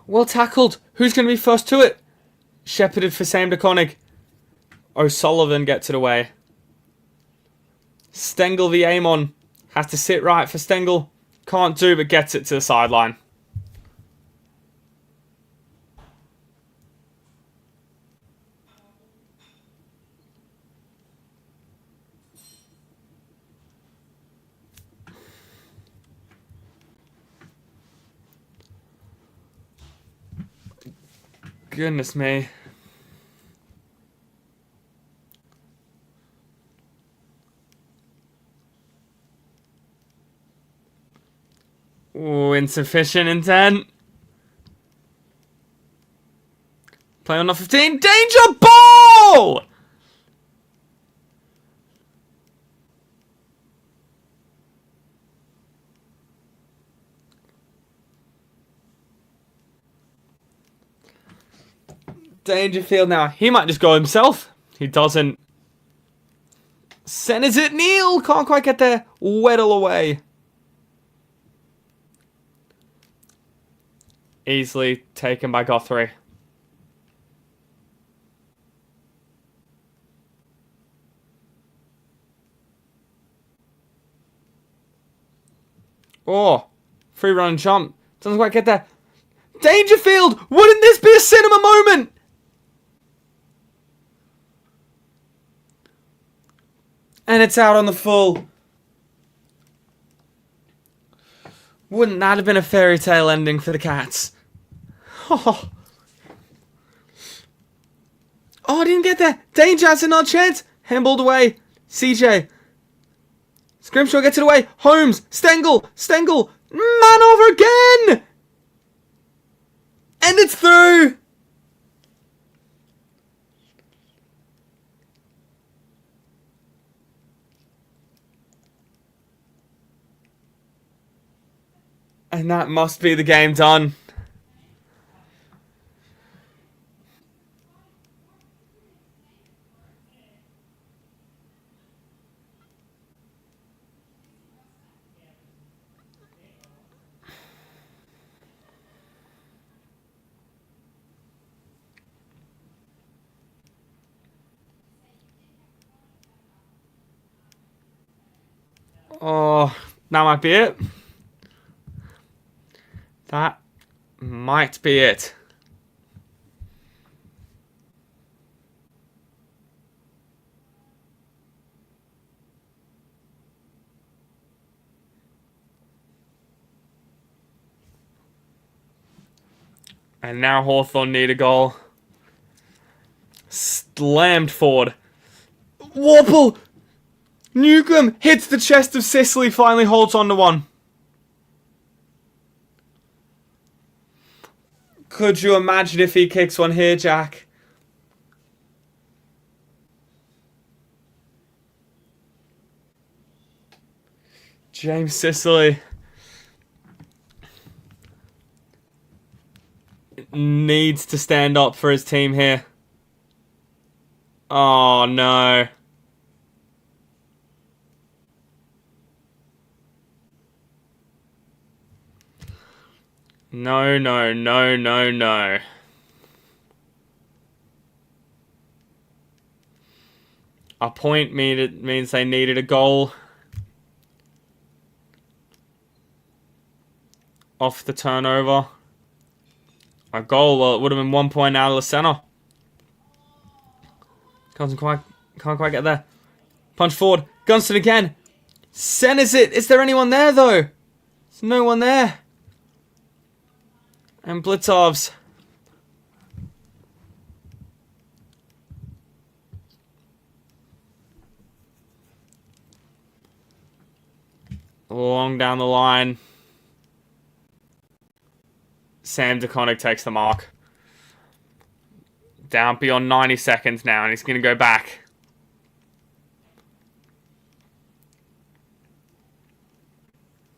Well tackled. Who's going to be first to it? Shepherded for Sam DeConnick. O'Sullivan gets it away. Stengel the aim on. Has to sit right for Stengel. Can't do, but gets it to the sideline. Goodness me. Ooh, insufficient intent. Play on 15. Danger ball! Dangerfield now. He might just go himself. He doesn't. Centers it. Neil can't quite get there. Weddle away. Easily taken by Guthrie. Oh, free run and jump. Doesn't quite get there. Dangerfield! Wouldn't this be a cinema moment? And it's out on the full. Wouldn't that have been a fairy tale ending for the Cats? Oh, I didn't get there. Danger has another chance. Handballed away. CJ. Scrimshaw gets it away. Holmes. Stengel. Man over again. And it's through. And that must be the game done. Oh, that might be it. That might be it. And now Hawthorn need a goal. Slammed forward. Wobble! Newcomb hits the chest of Sicily, finally holds on to one. Could you imagine if he kicks one here, Jack? James Sicily needs to stand up for his team here. Oh, no. No. A point means they needed a goal. Off the turnover. A goal, well, it would have been 1 point out of the centre. Can't quite get there. Punch forward. Gunston again. Centers it. Is there anyone there, though? There's no one there. And Blitzovs. Long down the line. Sam DeConnick takes the mark. Down beyond 90 seconds now, and he's going to go back.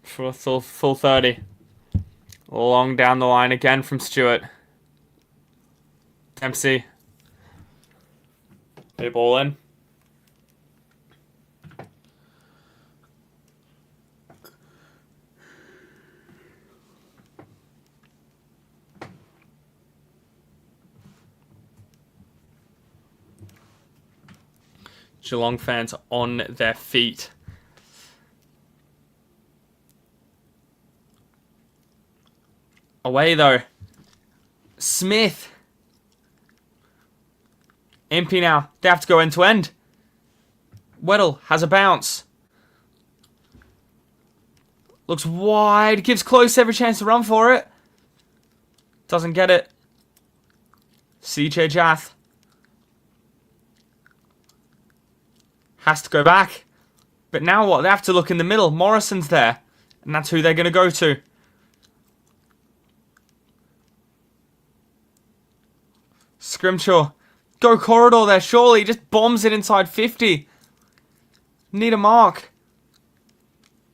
For a full 30. Long down the line again from Stewart. Dempsey. Big ball in. Geelong fans on their feet. Away though. Smith. Impey now. They have to go end to end. Weddle has a bounce. Looks wide. Gives Close every chance to run for it. Doesn't get it. CJ Jath. Has to go back. But now what? They have to look in the middle. Morrison's there. And that's who they're going to go to. Scrimshaw. Go corridor there, surely. Just bombs it inside 50. Need a mark.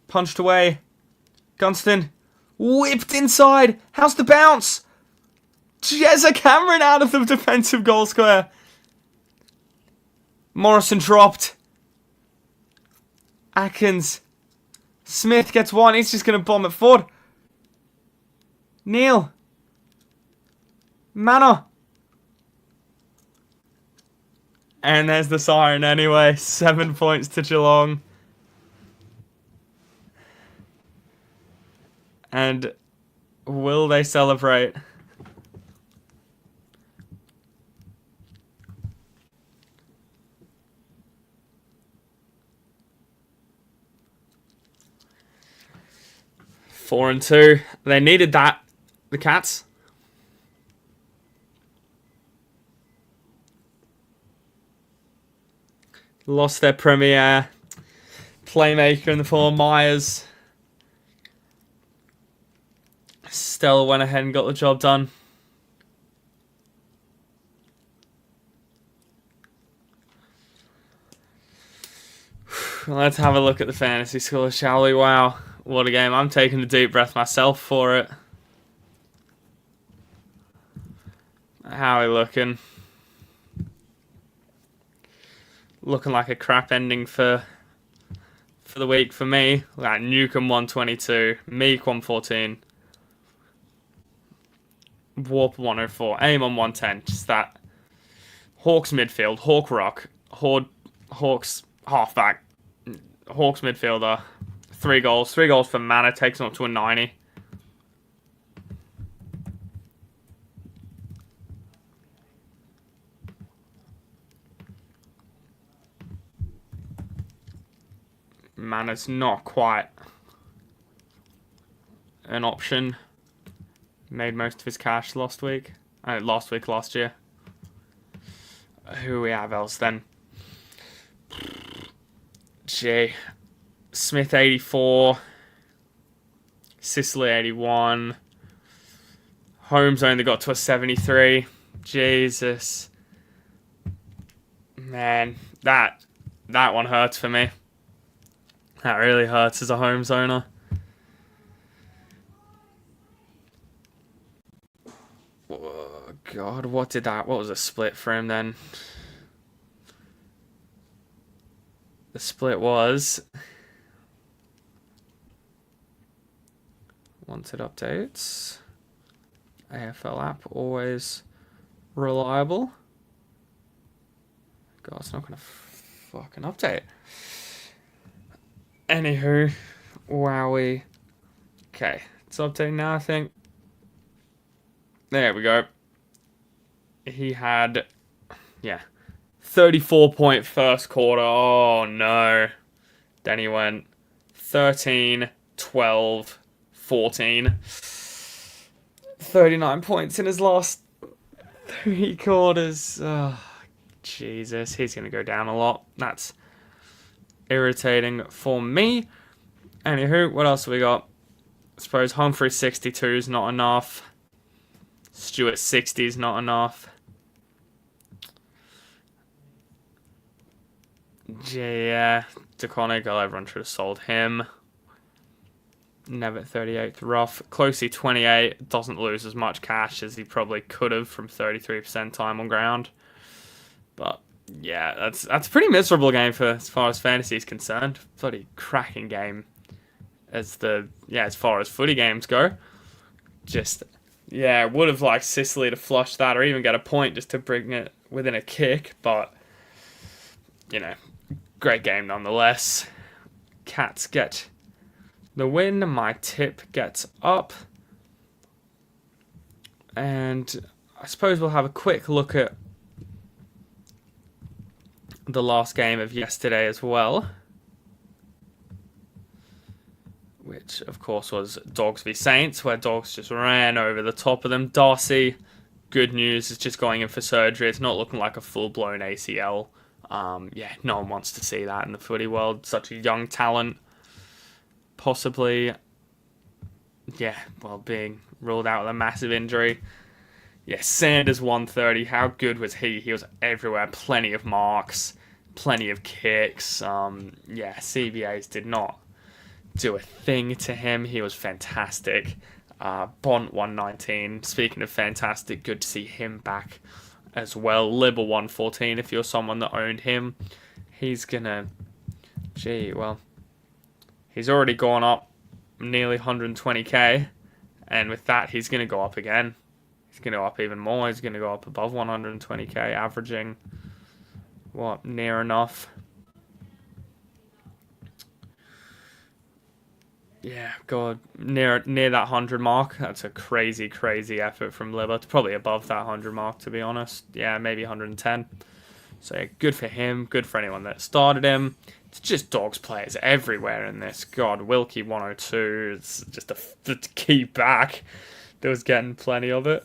Punched away. Gunston. Whipped inside. How's the bounce? Jezza Cameron out of the defensive goal square. Morrison dropped. Atkins. Smith gets one. He's just going to bomb it forward. Neil. Manor. And there's the siren anyway. 7 points to Geelong. And will they celebrate? Four and 2. They needed that. The Cats. Lost their premier playmaker in the form of Myers. Stella went ahead and got the job done. Let's have a look at the fantasy scores, shall we? Wow, what a game. I'm taking a deep breath myself for it. How are we looking? Looking like a crap ending for the week for me. Like Newcomb 122, Meek 114, Warp 104, Aim on 110. Just that Hawks midfield, Hawk Rock, Hawks halfback, Hawks midfielder. 3 goals. 3 goals for Mana, takes them up to a 90. Mana's not quite an option. Made most of his cash last year. Who we have else then? Jay Smith 84, Sicily 81, Holmes only got to a 73. Jesus, man, that one hurts for me. That really hurts as a Holmes owner. Oh, God, what was a split for him then? The split was... Wanted updates. AFL app, always reliable. God, it's not going to fucking update. Anywho, wowie. Okay, it's updating now, I think. There we go. He had, 34-point first quarter. Oh, no. Then he went 13, 12, 14. 39 points in his last 3 quarters. Oh, Jesus. He's going to go down a lot. That's irritating for me. Anywho, what else have we got? I suppose Humphrey 62 is not enough. Stewart 60 is not enough. Yeah, DeConnick, everyone should have sold him. Nevitt 38th, rough. Closey 28, doesn't lose as much cash as he probably could have from 33% time on ground. But yeah, that's a pretty miserable game for as far as fantasy is concerned. Bloody cracking game as far as footy games go. Just would have liked Sicily to flush that or even get a point just to bring it within a kick, but great game nonetheless. Cats get the win. My tip gets up. And I suppose we'll have a quick look at the last game of yesterday as well, which of course was Dogs v Saints, where Dogs just ran over the top of them. Darcy, good news, is just going in for surgery. It's not looking like a full-blown ACL. No one wants to see that in the footy world. Such a young talent, possibly, being ruled out with a massive injury. Sanders 130. How good was he? He was everywhere. Plenty of marks, plenty of kicks. CBAs did not do a thing to him. He was fantastic. Bont 119. Speaking of fantastic, good to see him back as well. Libba 114. If you're someone that owned him, he's gonna. He's already gone up nearly 120k, and with that, he's gonna go up again. He's going to go up even more. He's going to go up above 120k, averaging, near enough. Yeah, God, near that 100 mark. That's a crazy, crazy effort from Libba. It's probably above that 100 mark, to be honest. Yeah, maybe 110. So good for him. Good for anyone that started him. It's just Dogs players everywhere in this. God, Wilkie 102. It's just the key back that was getting plenty of it.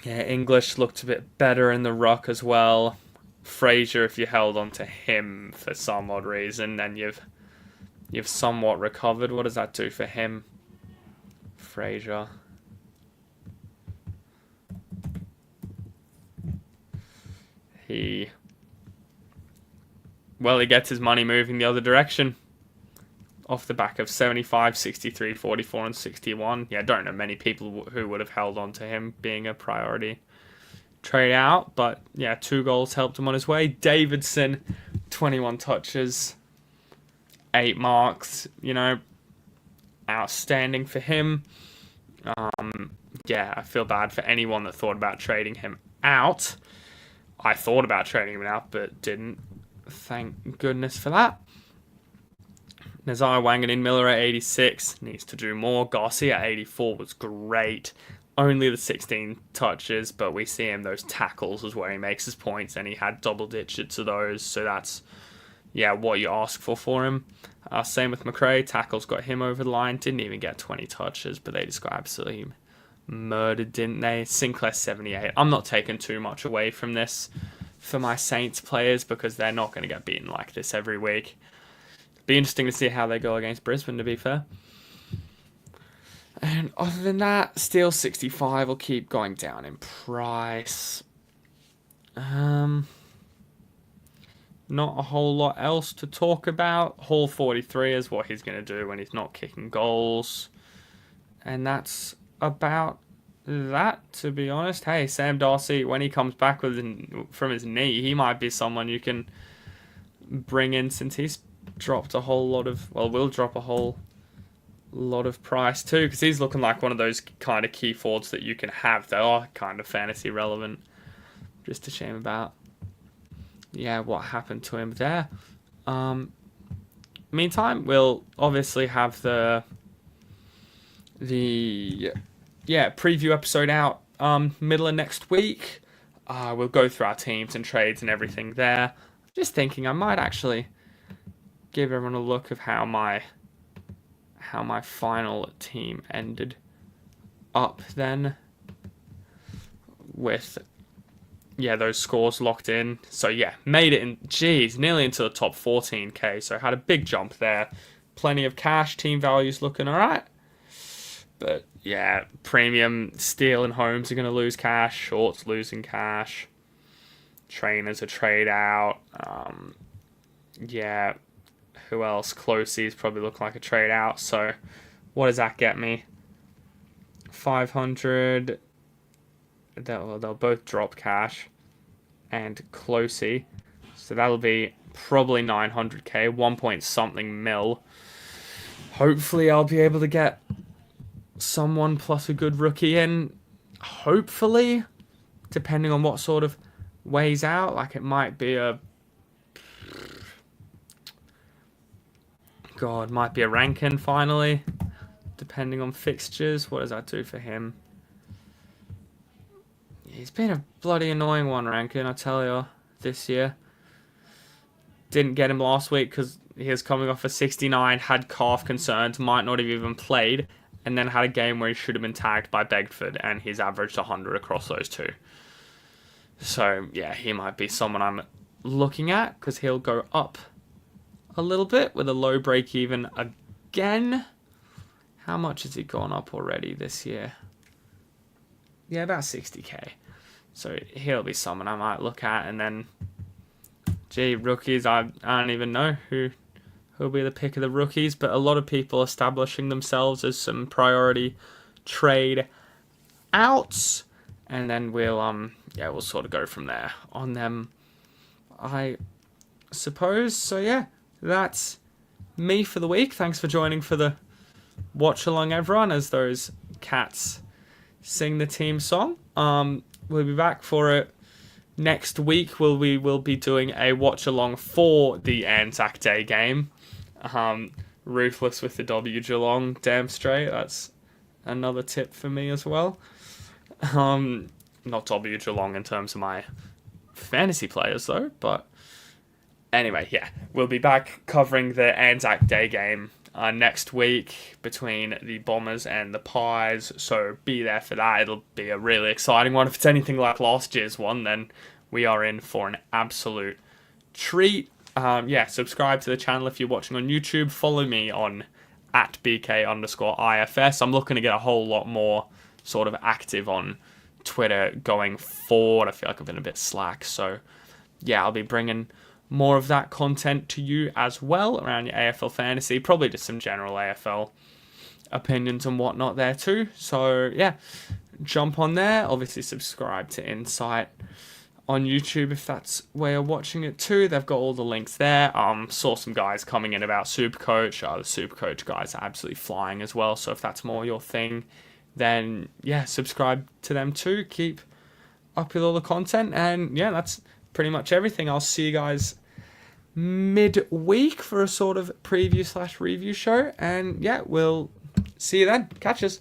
Yeah, English looked a bit better in the ruck as well. Fraser, if you held on to him for some odd reason, then you've somewhat recovered. What does that do for him? Fraser. He gets his money moving the other direction. Off the back of 75, 63, 44, and 61. I don't know many people who would have held on to him being a priority trade out. But 2 goals helped him on his way. Davidson, 21 touches, 8 marks. Outstanding for him. I feel bad for anyone that thought about trading him out. I thought about trading him out, but didn't. Thank goodness for that. Nazar Wangan Miller at 86 needs to do more. Garcia at 84 was great. Only the 16 touches, but we see him, those tackles is where he makes his points, and he had double digits of those, so that's what you ask for him. Same with McRae. Tackles got him over the line. Didn't even get 20 touches, but they just got absolutely murdered, didn't they? Sinclair 78. I'm not taking too much away from this for my Saints players because they're not going to get beaten like this every week. Be interesting to see how they go against Brisbane, to be fair. And other than that, Steel 65 will keep going down in price. Not a whole lot else to talk about. Hall 43 is what he's going to do when he's not kicking goals. And that's about that, to be honest. Hey, Sam Darcy, when he comes back from his knee, he might be someone you can bring in since he's dropped a whole lot of... will drop a whole lot of price too, because he's looking like one of those kind of key forwards that you can have that are kind of fantasy relevant. Just a shame about what happened to him there. Meantime, we'll obviously have the preview episode out middle of next week. We'll go through our teams and trades and everything there. Just thinking I might actually give everyone a look of how my final team ended up then, with yeah, those scores locked in. So yeah, made it in, geez, nearly into the top 14k. So had a big jump there. Plenty of cash. Team values looking alright. But yeah, premium, Steel and Holmes are going to lose cash. Shorts losing cash. Trainers are trade out. Yeah, who else? Closey's probably look like a trade out. So what does that get me? 500. They'll both drop cash. And Closey. So that'll be probably 900k. 1 point something mil. Hopefully I'll be able to get someone plus a good rookie in. Hopefully. Depending on what sort of weighs out. Like it might be a... God, might be a Rankin finally. Depending on fixtures. What does that do for him? He's been a bloody annoying one, Rankin, I tell you, this year. Didn't get him last week because he was coming off a 69, had calf concerns, might not have even played, and then had a game where he should have been tagged by Begford, and he's averaged 100 across those two. So, yeah, he might be someone I'm looking at because he'll go up a little bit with a low break even again. How much has he gone up already this year? Yeah, about 60k. So he'll be someone I might look at. And then, gee, rookies, I don't even know who'll be the pick of the rookies. But a lot of people establishing themselves as some priority trade outs. And then we'll sort of go from there on them, I suppose. So yeah, that's me for the week. Thanks for joining for the watch along, everyone, as those cats sing the team song. We'll be back for it next week. We will be doing a watch along for the Anzac Day game. Ruthless with the W Geelong, damn straight. That's another tip for me as well. Not W Geelong in terms of my fantasy players though, but anyway, yeah, we'll be back covering the Anzac Day game next week between the Bombers and the Pies, so be there for that. It'll be a really exciting one. If it's anything like last year's one, then we are in for an absolute treat. Subscribe to the channel if you're watching on YouTube. Follow me on @BK_IFS. I'm looking to get a whole lot more sort of active on Twitter going forward. I feel like I've been a bit slack, so yeah, I'll be bringing more of that content to you as well around your AFL fantasy, probably just some general AFL opinions and whatnot there too. So yeah, jump on there. Obviously subscribe to Insight on YouTube if that's where you're watching it too. They've got all the links there. Saw some guys coming in about Supercoach. The Supercoach guys are absolutely flying as well. So if that's more your thing, then yeah, subscribe to them too. Keep up with all the content, and yeah, that's pretty much everything. I'll see you guys midweek for a sort of preview/review show, and yeah, we'll see you then. Catch us.